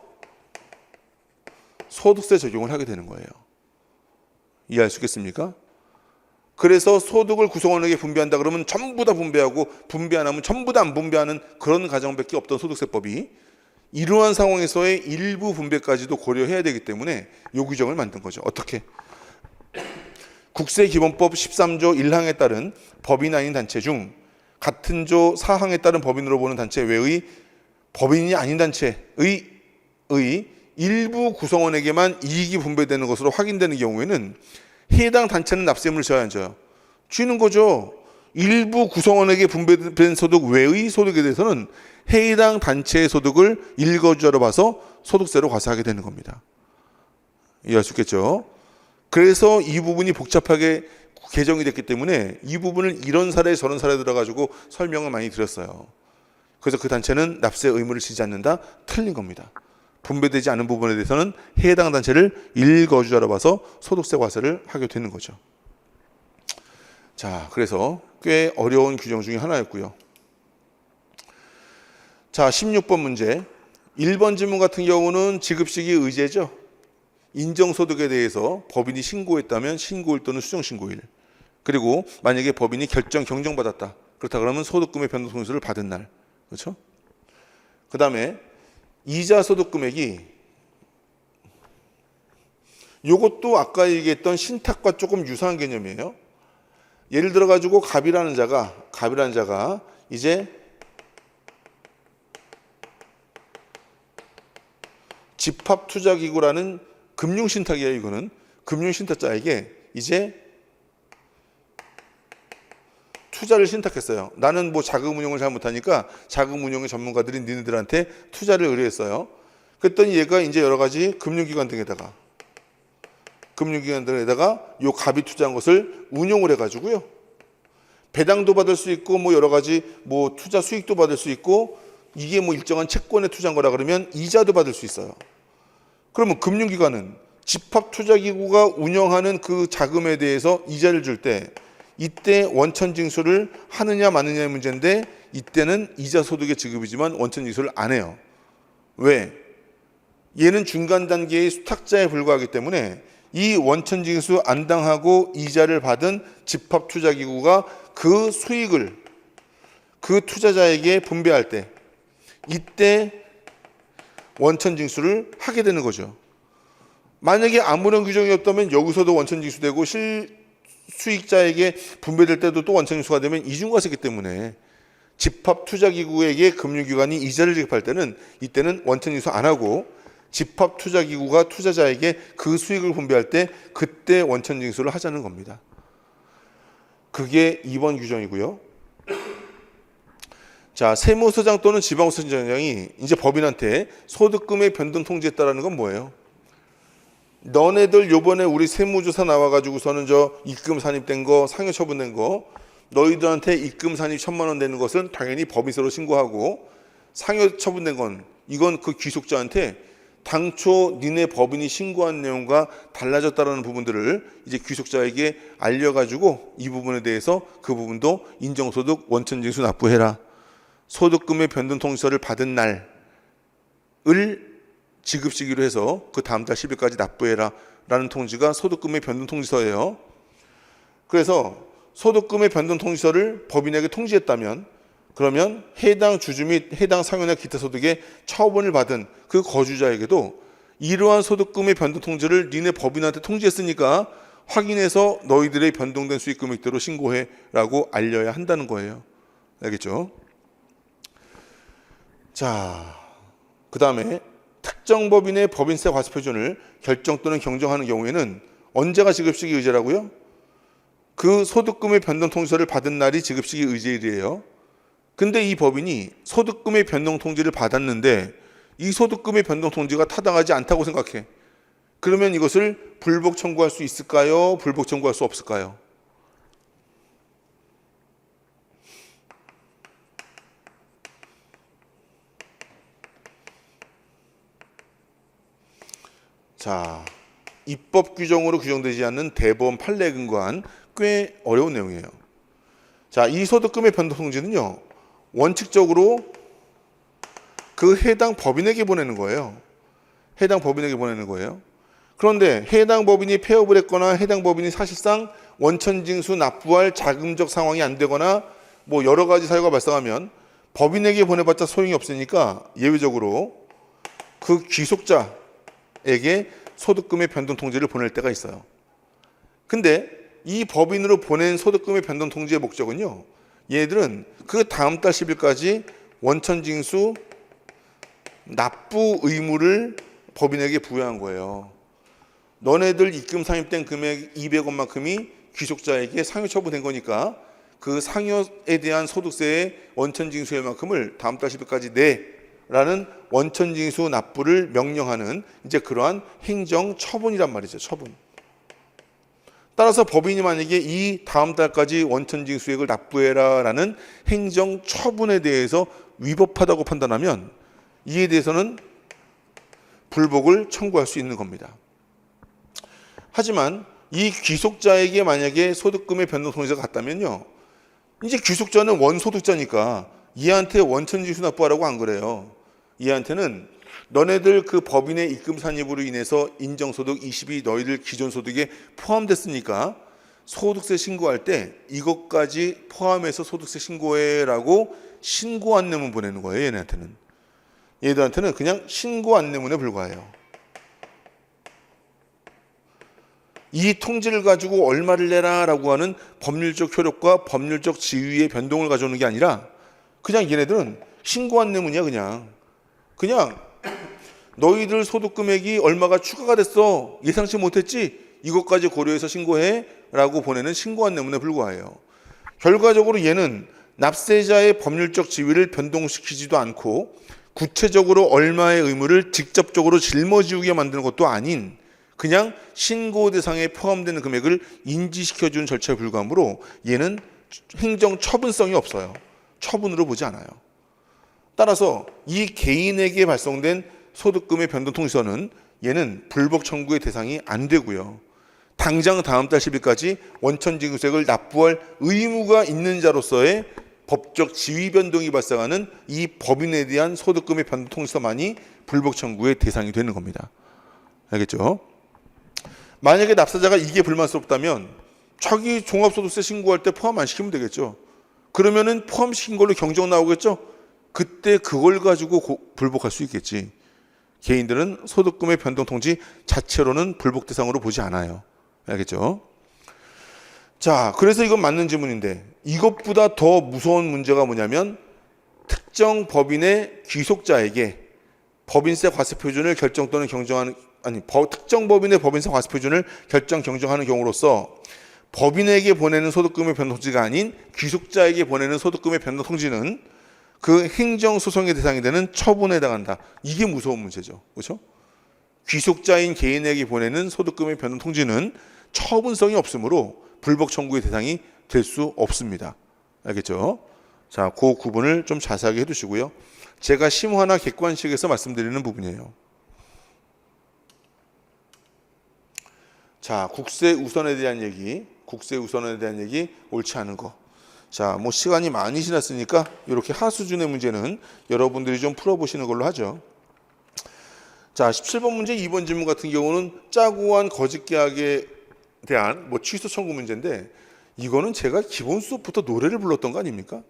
[SPEAKER 1] 소득세 적용을 하게 되는 거예요. 이해할 수 있겠습니까? 그래서 소득을 구성원에게 분배한다 그러면 전부 다 분배하고 분배 안 하면 전부 다 안 분배하는 그런 가정밖에 없던 소득세법이 이러한 상황에서의 일부 분배까지도 고려해야 되기 때문에 이 규정을 만든 거죠. 어떻게? 국세기본법 13조 1항에 따른 법인 아닌 단체 중 같은 조 4항에 따른 법인으로 보는 단체 외의 법인이 아닌 단체의 일부 구성원에게만 이익이 분배되는 것으로 확인되는 경우에는 해당 단체는 납세금을 져야 안 져요? 쥐는 거죠. 일부 구성원에게 분배된 소득 외의 소득에 대해서는 해당 단체의 소득을 일거주자로 봐서 소득세로 과세하게 되는 겁니다. 이해할 수 있겠죠? 그래서 이 부분이 복잡하게 개정이 됐기 때문에 이 부분을 이런 사례 저런 사례 들어가지고 설명을 많이 드렸어요. 그래서 그 단체는 납세 의무를 지지 않는다? 틀린 겁니다. 분배되지 않은 부분에 대해서는 해당 단체를 일거주자로 봐서 소득세 과세를 하게 되는 거죠. 자, 그래서 꽤 어려운 규정 중에 하나였고요. 자, 16번 문제. 1번 질문 같은 경우는 지급시기 의제죠. 인정소득에 대해서 법인이 신고했다면 신고일 또는 수정신고일. 그리고 만약에 법인이 결정 경정받았다. 그렇다 그러면 소득금의 변동통지서를 받은 날. 그렇죠? 그 다음에 이자 소득 금액이 이것도 아까 얘기했던 신탁과 조금 유사한 개념이에요. 예를 들어 가지고 갑이라는 자가 이제 집합투자기구라는 금융신탁이에요. 이거는 금융신탁자에게 이제 투자를 신탁했어요. 나는 뭐 자금운용을 잘 못하니까 자금운용의 전문가들이 니네들한테 투자를 의뢰했어요. 그랬더니 얘가 이제 여러 가지 금융기관 등에다가 요 갑이 투자한 것을 운용을 해가지고요. 배당도 받을 수 있고 뭐 여러 가지 뭐 투자 수익도 받을 수 있고 이게 뭐 일정한 채권에 투자한 거라 그러면 이자도 받을 수 있어요. 그러면 금융기관은 집합투자기구가 운영하는 그 자금에 대해서 이자를 줄 때 이때 원천징수를 하느냐 마느냐의 문제인데 이때는 이자 소득의 지급이지만 원천징수를 안 해요. 왜? 얘는 중간 단계의 수탁자에 불과하기 때문에 이 원천징수 안 당하고 이자를 받은 집합투자기구가 그 수익을 그 투자자에게 분배할 때 이때 원천징수를 하게 되는 거죠. 만약에 아무런 규정이 없다면 여기서도 원천징수되고 수익자에게 분배될 때도 또 원천징수가 되면 이중과세이기 때문에 집합투자기구에게 금융기관이 이자를 지급할 때는 이때는 원천징수 안 하고 집합투자기구가 투자자에게 그 수익을 분배할 때 그때 원천징수를 하자는 겁니다. 그게 2번 규정이고요. 자, 세무서장 또는 지방세무서장이 이제 법인한테 소득금의 변동 통지했다라는 건 뭐예요? 너네들 요번에 우리 세무조사 나와가지고서는 저 입금 산입된 거, 상여 처분된 거, 너희들한테 입금 산입 1,000만 원 되는 것은 당연히 법인세로 신고하고 상여 처분된 건 이건 그 귀속자한테 당초 니네 법인이 신고한 내용과 달라졌다라는 부분들을 이제 귀속자에게 알려가지고 이 부분에 대해서 그 부분도 인정소득 원천징수 납부해라. 소득금의 변동통지서를 받은 날을 지급시기로 해서 그 다음 달 10일까지 납부해라 라는 통지가 소득금의 변동통지서예요. 그래서 소득금의 변동통지서를 법인에게 통지했다면 그러면 해당 주주 및 해당 상여나 기타 소득에 처분을 받은 그 거주자에게도 이러한 소득금의 변동통지를 니네 법인한테 통지했으니까 확인해서 너희들의 변동된 수익 금액대로 신고해 라고 알려야 한다는 거예요. 알겠죠? 자, 그 다음에 특정 법인의 법인세 과세 표준을 결정 또는 경정하는 경우에는 언제가 지급시기 의제라고요? 그 소득금의 변동통지서를 받은 날이 지급시기 의제일이에요. 근데 이 법인이 소득금의 변동통지를 받았는데 이 소득금의 변동통지가 타당하지 않다고 생각해. 그러면 이것을 불복 청구할 수 있을까요? 불복 청구할 수 없을까요? 자, 입법 규정으로 규정되지 않는 대법원 판례에 근거한 꽤 어려운 내용이에요. 자, 이 소득금의 변동통지는요, 원칙적으로 그 해당 법인에게 보내는 거예요. 해당 법인에게 보내는 거예요. 그런데 해당 법인이 폐업을 했거나 해당 법인이 사실상 원천징수 납부할 자금적 상황이 안 되거나 뭐 여러 가지 사유가 발생하면 법인에게 보내봤자 소용이 없으니까 예외적으로 그 귀속자에게 소득금의 변동 통지를 보낼 때가 있어요. 근데 이 법인으로 보낸 소득금의 변동 통지의 목적은요, 얘네들은 그 다음 달 10일까지 원천징수 납부 의무를 법인에게 부여한 거예요. 너네들 입금 상입된 금액 200원만큼이 귀속자에게 상여 처분된 거니까 그 상여에 대한 소득세의 원천징수액만큼을 다음 달 10일까지 내라는 원천징수 납부를 명령하는 이제 그러한 행정 처분이란 말이죠. 처분. 따라서 법인이 만약에 이 다음 달까지 원천징수액을 납부해라라는 행정 처분에 대해서 위법하다고 판단하면 이에 대해서는 불복을 청구할 수 있는 겁니다. 하지만 이 귀속자에게 만약에 소득금의 변동 통지가 갔다면요, 이제 귀속자는 원소득자니까 얘한테 원천징수 납부하라고 안 그래요. 얘한테는 너네들 그 법인의 입금 산입으로 인해서 인정소득 20이 너희들 기존 소득에 포함됐으니까 소득세 신고할 때 이것까지 포함해서 소득세 신고해라고 신고 안내문 보내는 거예요. 얘네한테는. 얘들한테는 그냥 신고 안내문에 불과해요. 이 통지를 가지고 얼마를 내라라고 하는 법률적 효력과 법률적 지위의 변동을 가져오는 게 아니라 그냥 얘네들은 신고 안내문이야. 그냥 너희들 소득 금액이 얼마가 추가가 됐어. 예상치 못했지? 이것까지 고려해서 신고해 라고 보내는 신고 안내문에 불과해요. 결과적으로 얘는 납세자의 법률적 지위를 변동시키지도 않고 구체적으로 얼마의 의무를 직접적으로 짊어지게 만드는 것도 아닌 그냥 신고 대상에 포함되는 금액을 인지시켜주는 절차에 불과하므로 얘는 행정 처분성이 없어요. 처분으로 보지 않아요. 따라서 이 개인에게 발송된 소득금의 변동통지서는 얘는 불복 청구의 대상이 안 되고요. 당장 다음 달 10일까지 원천징수액을 납부할 의무가 있는 자로서의 법적 지위 변동이 발생하는 이 법인에 대한 소득금의 변동통지서만이 불복 청구의 대상이 되는 겁니다. 알겠죠? 만약에 납세자가 이게 불만스럽다면 자기 종합소득세 신고할 때 포함 안 시키면 되겠죠. 그러면은 포함시킨 걸로 경정 나오겠죠. 그때 그걸 가지고 불복할 수 있겠지. 개인들은 소득금의 변동통지 자체로는 불복 대상으로 보지 않아요. 알겠죠? 자, 그래서 이건 맞는 질문인데 이것보다 더 무서운 문제가 뭐냐면 특정 법인의 귀속자에게 법인세 과세 표준을 결정 또는 경정하는 특정 법인의 법인세 과세 표준을 결정 경정하는 경우로서 법인에게 보내는 소득금의 변동통지가 아닌 귀속자에게 보내는 소득금의 변동통지는 그 행정소송의 대상이 되는 처분에 해당한다. 이게 무서운 문제죠. 그렇죠? 귀속자인 개인에게 보내는 소득금의 변동통지는 처분성이 없으므로 불복 청구의 대상이 될 수 없습니다. 알겠죠? 자, 그 구분을 좀 자세하게 해두시고요. 제가 심화나 객관식에서 말씀드리는 부분이에요. 자, 국세 우선에 대한 얘기, 옳지 않은 거. 자, 뭐 시간이 많이 지났으니까 이렇게 하수준의 문제는 여러분들이 좀 풀어보시는 걸로 하죠. 자, 17번 문제 2번 질문 같은 경우는 짜고 한 거짓 계약에 대한 뭐 취소 청구 문제인데 이거는 제가 기본 수업부터 노래를 불렀던 거 아닙니까?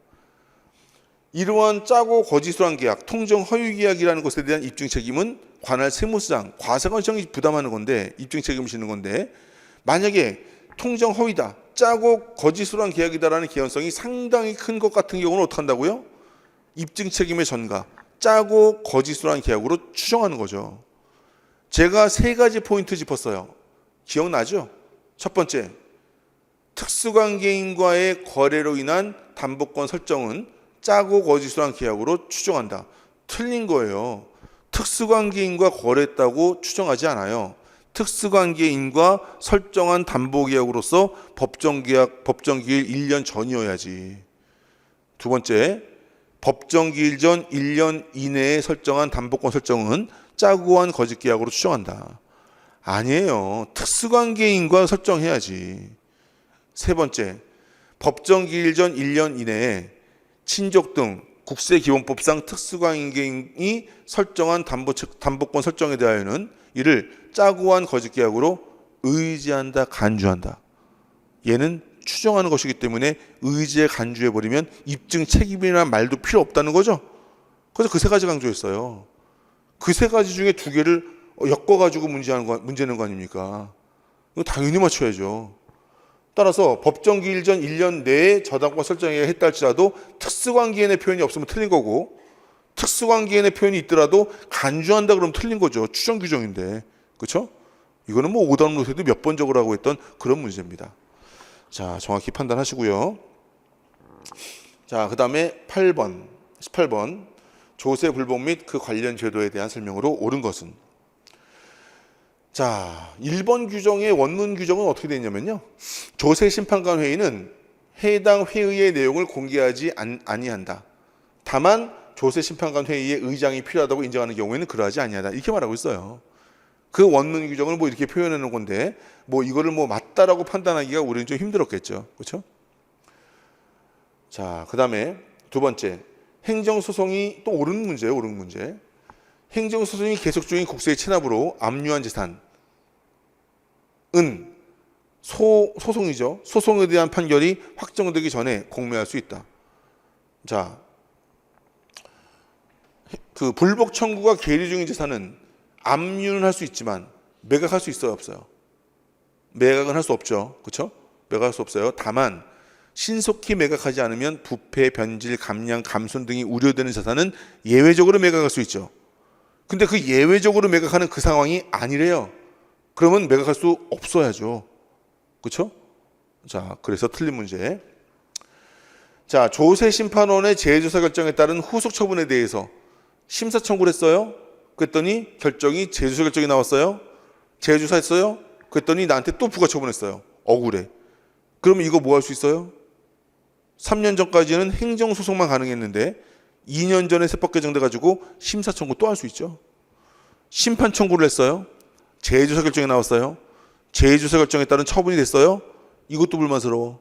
[SPEAKER 1] 이러한 짜고 거짓으로 한 계약, 통정 허위 계약이라는 것에 대한 입증 책임은 관할 세무서장, 과세관청이 부담하는 건데 입증 책임을 지는 건데 만약에 통정 허위다, 짜고 거짓으로 한 계약이다라는 개연성이 상당히 큰 것 같은 경우는 어떻게 한다고요? 입증 책임의 전가, 짜고 거짓으로 한 계약으로 추정하는 거죠. 제가 세 가지 포인트 짚었어요. 기억나죠? 첫 번째, 특수관계인과의 거래로 인한 담보권 설정은 짜고 거짓으로 한 계약으로 추정한다. 틀린 거예요. 특수관계인과 거래했다고 추정하지 않아요. 특수관계인과 설정한 담보계약으로서 법정기일 1년 전이어야지. 두 번째, 법정기일 전 1년 이내에 설정한 담보권 설정은 짜고 한 거짓계약으로 추정한다. 아니에요. 특수관계인과 설정해야지. 세 번째, 법정기일 전 1년 이내에 친족 등 국세기본법상 특수관계인이 설정한 담보권 설정에 대하여는 이를 짜고 한 거짓계약으로 의지한다, 간주한다. 얘는 추정하는 것이기 때문에 의지에 간주해버리면 입증 책임이나 말도 필요 없다는 거죠. 그래서 그 세 가지 강조했어요. 그 세 가지 중에 두 개를 엮어가지고 문제 내는 거 아닙니까? 이거 당연히 맞춰야죠. 따라서 법정 기일 전 1년 내에 저당권 설정에 했다 할지라도 특수관계인의 표현이 없으면 틀린 거고, 특수관계인의 표현이 있더라도 간주한다 그러면 틀린 거죠. 추정 규정인데. 그렇죠? 이거는 뭐 오답 노트에도 몇 번 적으라고 했던 그런 문제입니다. 자, 정확히 판단하시고요. 자, 그 다음에 18번. 조세 불복 및 그 관련 제도에 대한 설명으로 옳은 것은. 자, 1번 규정의 원문 규정은 어떻게 되어 있냐면요. 조세심판관 회의는 해당 회의의 내용을 공개하지 아니한다. 다만 조세심판관 회의의 의장이 필요하다고 인정하는 경우에는 그러하지 아니하다. 이렇게 말하고 있어요. 그 원문 규정을 뭐 이렇게 표현해 놓은 건데 뭐 이거를 뭐 맞다라고 판단하기가 우리는 좀 힘들었겠죠. 그렇죠? 자, 그다음에 두 번째. 행정소송이 또 옳은 문제예요. 옳은 문제. 행정소송이 계속 중인 국세의 체납으로 압류한 재산은 소송이죠. 소송에 대한 판결이 확정되기 전에 공매할 수 있다. 자, 그 불복 청구가 계류 중인 재산은 압류는 할 수 있지만 매각할 수 있어요, 없어요? 매각은 할 수 없죠. 그렇죠? 매각할 수 없어요. 다만 신속히 매각하지 않으면 부패, 변질, 감량, 감손 등이 우려되는 자산은 예외적으로 매각할 수 있죠. 근데 그 예외적으로 매각하는 그 상황이 아니래요. 그러면 매각할 수 없어야죠. 그렇죠? 자, 그래서 틀린 문제. 자, 조세심판원의 재조사 결정에 따른 후속 처분에 대해서 심사 청구를 했어요. 그랬더니 결정이 재조사 결정이 나왔어요. 재조사했어요. 그랬더니 나한테 또 부가 처분했어요. 억울해. 그러면 이거 뭐 할 수 있어요? 3년 전까지는 행정소송만 가능했는데 2년 전에 세법 개정돼가지고 심사 청구 또 할 수 있죠. 심판 청구를 했어요. 재조사 결정이 나왔어요. 재조사 결정에 따른 처분이 됐어요. 이것도 불만스러워.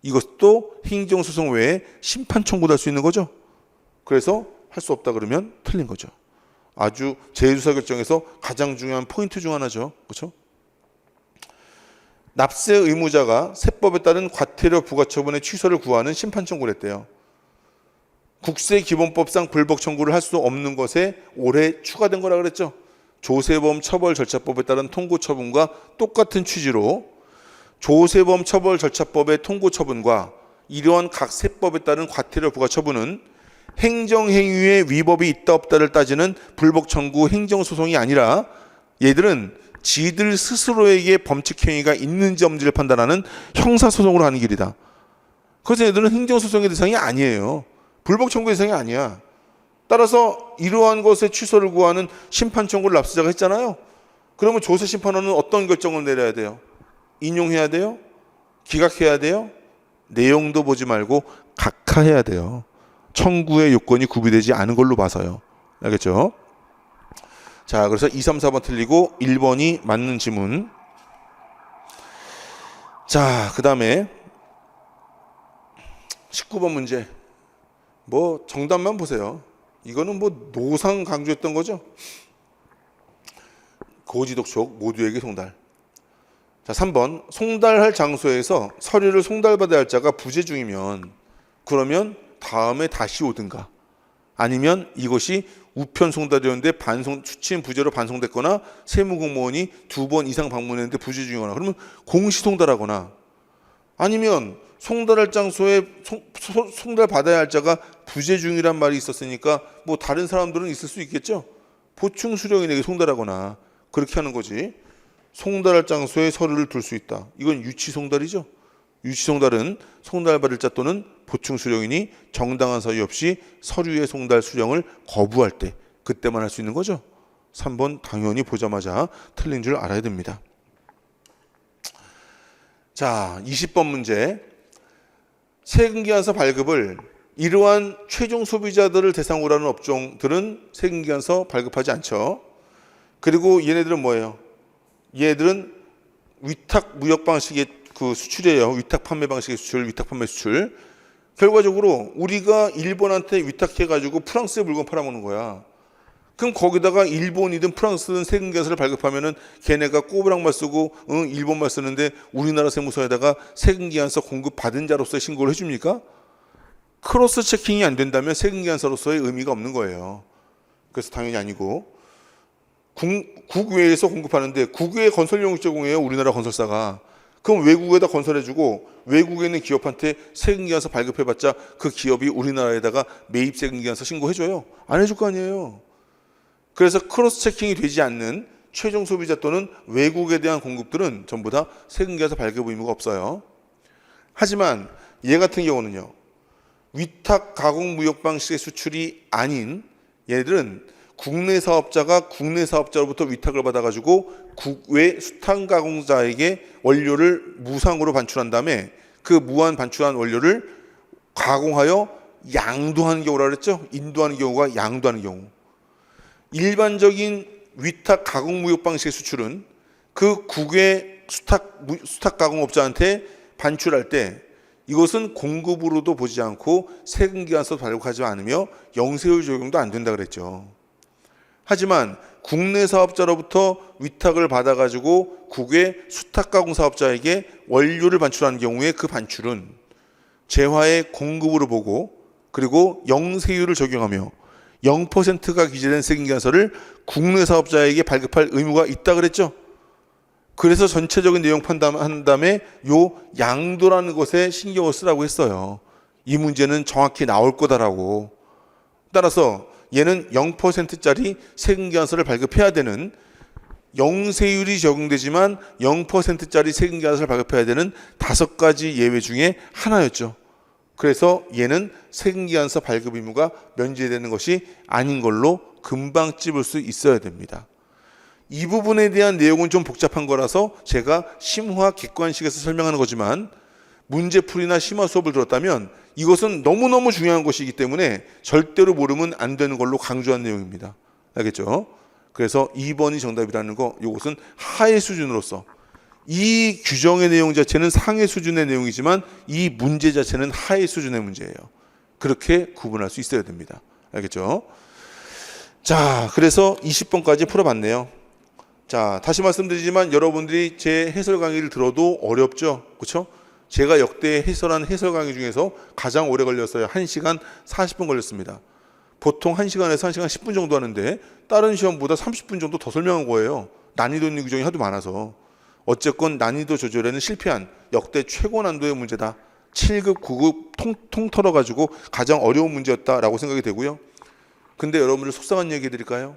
[SPEAKER 1] 이것도 행정소송 외에 심판 청구도 할 수 있는 거죠. 그래서 할 수 없다 그러면 틀린 거죠. 아주 재조사 결정에서 가장 중요한 포인트 중 하나죠. 그렇죠? 납세 의무자가 세법에 따른 과태료 부과처분의 취소를 구하는 심판 청구를 했대요. 국세기본법상 불복 청구를 할 수 없는 것에 올해 추가된 거라 그랬죠. 조세범 처벌절차법에 따른 통고처분과 똑같은 취지로 조세범 처벌절차법의 통고처분과 이러한 각 세법에 따른 과태료 부과처분은 행정행위의 위법이 있다 없다를 따지는 불복 청구 행정소송이 아니라 얘들은 지들 스스로에게 범칙행위가 있는지 없는지를 판단하는 형사소송으로 하는 길이다. 그래서 얘들은 행정소송의 대상이 아니에요. 불복 청구 대상이 아니야. 따라서 이러한 것의 취소를 구하는 심판 청구를 납세자가 했잖아요. 그러면 조세심판원은 어떤 결정을 내려야 돼요? 인용해야 돼요? 기각해야 돼요? 내용도 보지 말고 각하해야 돼요. 청구의 요건이 구비되지 않은 걸로 봐서요. 알겠죠? 자, 그래서 2, 3, 4번 틀리고 1번이 맞는 지문. 자, 그 다음에 19번 문제. 뭐 정답만 보세요. 이거는 뭐 노상 강조했던 거죠. 고지독촉 모두에게 송달. 자, 3번. 송달할 장소에서 서류를 송달받아야 할 자가 부재 중이면 그러면 다음에 다시 오든가 아니면 이것이 우편 송달이었는데 추침 부재로 반송됐거나 세무공무원이 2번 이상 방문했는데 부재 중이거나 그러면 공시 송달하거나 아니면 송달할 장소에 송달받아야 할 자가 부재 중이란 말이 있었으니까 뭐 다른 사람들은 있을 수 있겠죠. 보충 수령인에게 송달하거나 그렇게 하는 거지. 송달할 장소에 서류를 둘 수 있다. 이건 유치 송달이죠. 유치 송달은 송달받을 자 또는 보충 수령인이 정당한 사유 없이 서류의 송달 수령을 거부할 때 그때만 할 수 있는 거죠. 3번 당연히 보자마자 틀린 줄 알아야 됩니다. 자, 20번 문제. 세금기한서 발급을 이러한 최종 소비자들을 대상으로 하는 업종들은 세금기한서 발급하지 않죠. 그리고 얘네들은 뭐예요? 얘들은 위탁 무역 방식의 그 수출이에요. 위탁 판매 방식의 수출, 위탁 판매 수출. 결과적으로 우리가 일본한테 위탁해가지고 프랑스에 물건 팔아먹는 거야. 그럼 거기다가 일본이든 프랑스든 세금계산서를 발급하면은 걔네가 꼬부랑말 쓰고 일본말 쓰는데 우리나라 세무서에다가 세금계산서 공급 받은 자로서 신고를 해줍니까? 크로스 체킹이 안 된다면 세금계산서로서의 의미가 없는 거예요. 그래서 당연히 아니고, 국외에서 공급하는데 국외에 건설용을 제공해요, 우리나라 건설사가. 그럼 외국에다 건설해주고 외국에 있는 기업한테 세금계산서 발급해봤자 그 기업이 우리나라에다가 매입 세금계산서 신고해줘요? 안 해줄 거 아니에요. 그래서 크로스 체킹이 되지 않는 최종 소비자 또는 외국에 대한 공급들은 전부 다 세금계산서 발급 의무가 없어요. 하지만 얘 같은 경우는요, 위탁 가공 무역 방식의 수출이 아닌 얘들은 국내 사업자가 국내 사업자로부터 위탁을 받아가지고 국외 수탄 가공자에게 원료를 무상으로 반출한 다음에 그 무한 반출한 원료를 가공하여 양도하는 경우라 그랬죠. 인도하는 경우가 양도하는 경우. 일반적인 위탁 가공 무역 방식의 수출은 그 국외 수탁 가공업자한테 반출할 때 이것은 공급으로도 보지 않고 세금계산서 발급하지 않으며 영세율 적용도 안 된다 그랬죠. 하지만 국내 사업자로부터 위탁을 받아가지고 국외 수탁 가공 사업자에게 원료를 반출하는 경우에 그 반출은 재화의 공급으로 보고 그리고 영세율을 적용하며 0%가 기재된 세금계산서를 국내 사업자에게 발급할 의무가 있다 그랬죠. 그래서 전체적인 내용 판단한 다음에 요 양도라는 것에 신경을 쓰라고 했어요. 이 문제는 정확히 나올 거다라고. 따라서 얘는 0%짜리 세금계산서를 발급해야 되는, 영세율이 적용되지만 0%짜리 세금계산서를 발급해야 되는 5가지 예외 중에 하나였죠. 그래서 얘는 세금계산서 발급 의무가 면제되는 것이 아닌 걸로 금방 찝을 수 있어야 됩니다. 이 부분에 대한 내용은 좀 복잡한 거라서 제가 심화 객관식에서 설명하는 거지만 문제풀이나 심화 수업을 들었다면 이것은 너무너무 중요한 것이기 때문에 절대로 모르면 안 되는 걸로 강조한 내용입니다. 알겠죠? 그래서 2번이 정답이라는 거, 이것은 하의 수준으로서, 이 규정의 내용 자체는 상의 수준의 내용이지만 이 문제 자체는 하의 수준의 문제예요. 그렇게 구분할 수 있어야 됩니다. 알겠죠? 자, 그래서 20번까지 풀어봤네요. 자, 다시 말씀드리지만 여러분들이 제 해설 강의를 들어도 어렵죠? 그렇죠? 제가 역대 해설한 해설 강의 중에서 가장 오래 걸렸어요. 1시간 40분 걸렸습니다. 보통 1시간에서 1시간 10분 정도 하는데 다른 시험보다 30분 정도 더 설명한 거예요. 난이도 있는 규정이 하도 많아서. 어쨌건 난이도 조절에는 실패한 역대 최고 난도의 문제다. 7급, 9급 통틀어 가지고 가장 어려운 문제였다라고 생각이 되고요. 근데 여러분들 속상한 얘기 해드릴까요?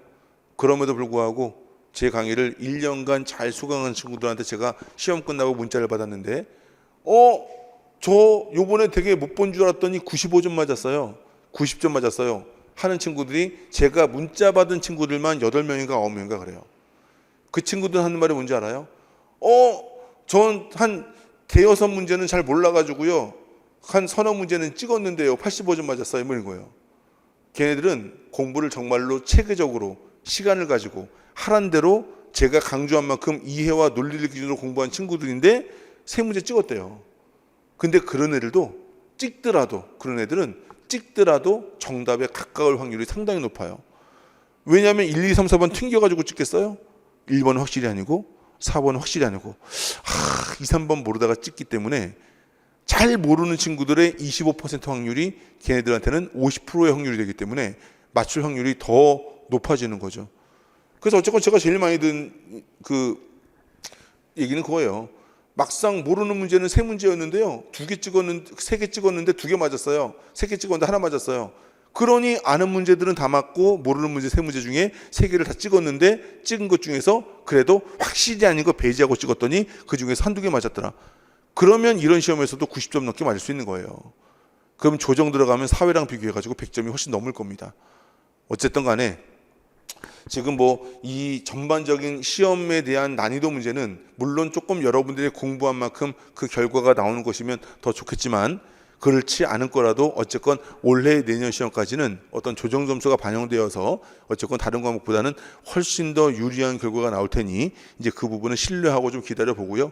[SPEAKER 1] 그럼에도 불구하고 제 강의를 1년간 잘 수강한 친구들한테 제가 시험 끝나고 문자를 받았는데 저 요번에 되게 못 본 줄 알았더니 95점 맞았어요. 90점 맞았어요. 하는 친구들이 제가 문자 받은 친구들만 8명인가 9명인가 그래요. 그 친구들 하는 말이 뭔지 알아요? 전 한 대여섯 문제는 잘 몰라가지고요. 한 서너 문제는 찍었는데요. 85점 맞았어요. 뭐 이런 거예요. 걔네들은 공부를 정말로 체계적으로 시간을 가지고 하란 대로 제가 강조한 만큼 이해와 논리를 기준으로 공부한 친구들인데 3문제 찍었대요. 근데 그런 애들도 그런 애들은 찍더라도 정답에 가까울 확률이 상당히 높아요. 왜냐하면 1, 2, 3, 4번 튕겨가지고 찍겠어요? 1번은 확실히 아니고 4번은 확실히 아니고 2, 3번 모르다가 찍기 때문에 잘 모르는 친구들의 25% 확률이 걔네들한테는 50%의 확률이 되기 때문에 맞출 확률이 더 높아지는 거죠. 그래서 어쨌건 제가 제일 많이 든 그 얘기는 그거예요. 막상 모르는 문제는 3문제였는데요. 2개 찍었는데 3개 찍었는데 2개 맞았어요. 3개 찍었는데 하나 맞았어요. 그러니 아는 문제들은 다 맞고 모르는 문제 3문제 중에 3개를 다 찍었는데 찍은 것 중에서 그래도 확실히 아닌 거 배제하고 찍었더니 그 중에서 한두 개 맞았더라. 그러면 이런 시험에서도 90점 넘게 맞을 수 있는 거예요. 그럼 조정 들어가면 사회랑 비교해가지고 100점이 훨씬 넘을 겁니다. 어쨌든 간에 지금 이 전반적인 시험에 대한 난이도 문제는 물론 조금 여러분들이 공부한 만큼 그 결과가 나오는 것이면 더 좋겠지만 그렇지 않은 거라도 어쨌건 올해 내년 시험까지는 어떤 조정 점수가 반영되어서 어쨌건 다른 과목보다는 훨씬 더 유리한 결과가 나올 테니 이제 그 부분은 신뢰하고 좀 기다려 보고요.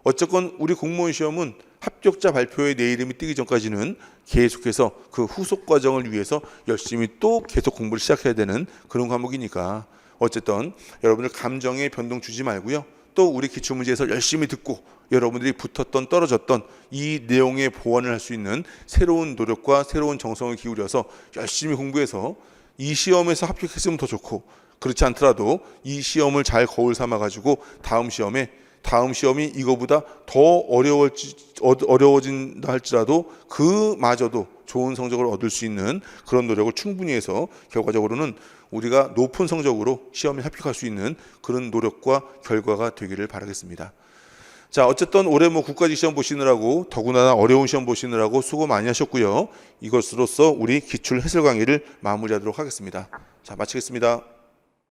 [SPEAKER 1] 어쨌건 우리 공무원 시험은 합격자 발표에 내 이름이 뜨기 전까지는 계속해서 그 후속 과정을 위해서 열심히 또 계속 공부를 시작해야 되는 그런 과목이니까 어쨌든 여러분들 감정에 변동 주지 말고요. 또 우리 기출문제에서 열심히 듣고 여러분들이 붙었던 떨어졌던 이 내용의 보완을 할 수 있는 새로운 노력과 새로운 정성을 기울여서 열심히 공부해서 이 시험에서 합격했으면 더 좋고, 그렇지 않더라도 이 시험을 잘 거울 삼아 가지고 다음 시험이 이거보다 더 어려워진다 할지라도 그마저도 좋은 성적을 얻을 수 있는 그런 노력을 충분히 해서 결과적으로는 우리가 높은 성적으로 시험에 합격할 수 있는 그런 노력과 결과가 되기를 바라겠습니다. 자, 어쨌든 올해 국가직 시험 보시느라고 더구나 어려운 시험 보시느라고 수고 많이 하셨고요. 이것으로써 우리 기출 해설 강의를 마무리하도록 하겠습니다. 자, 마치겠습니다.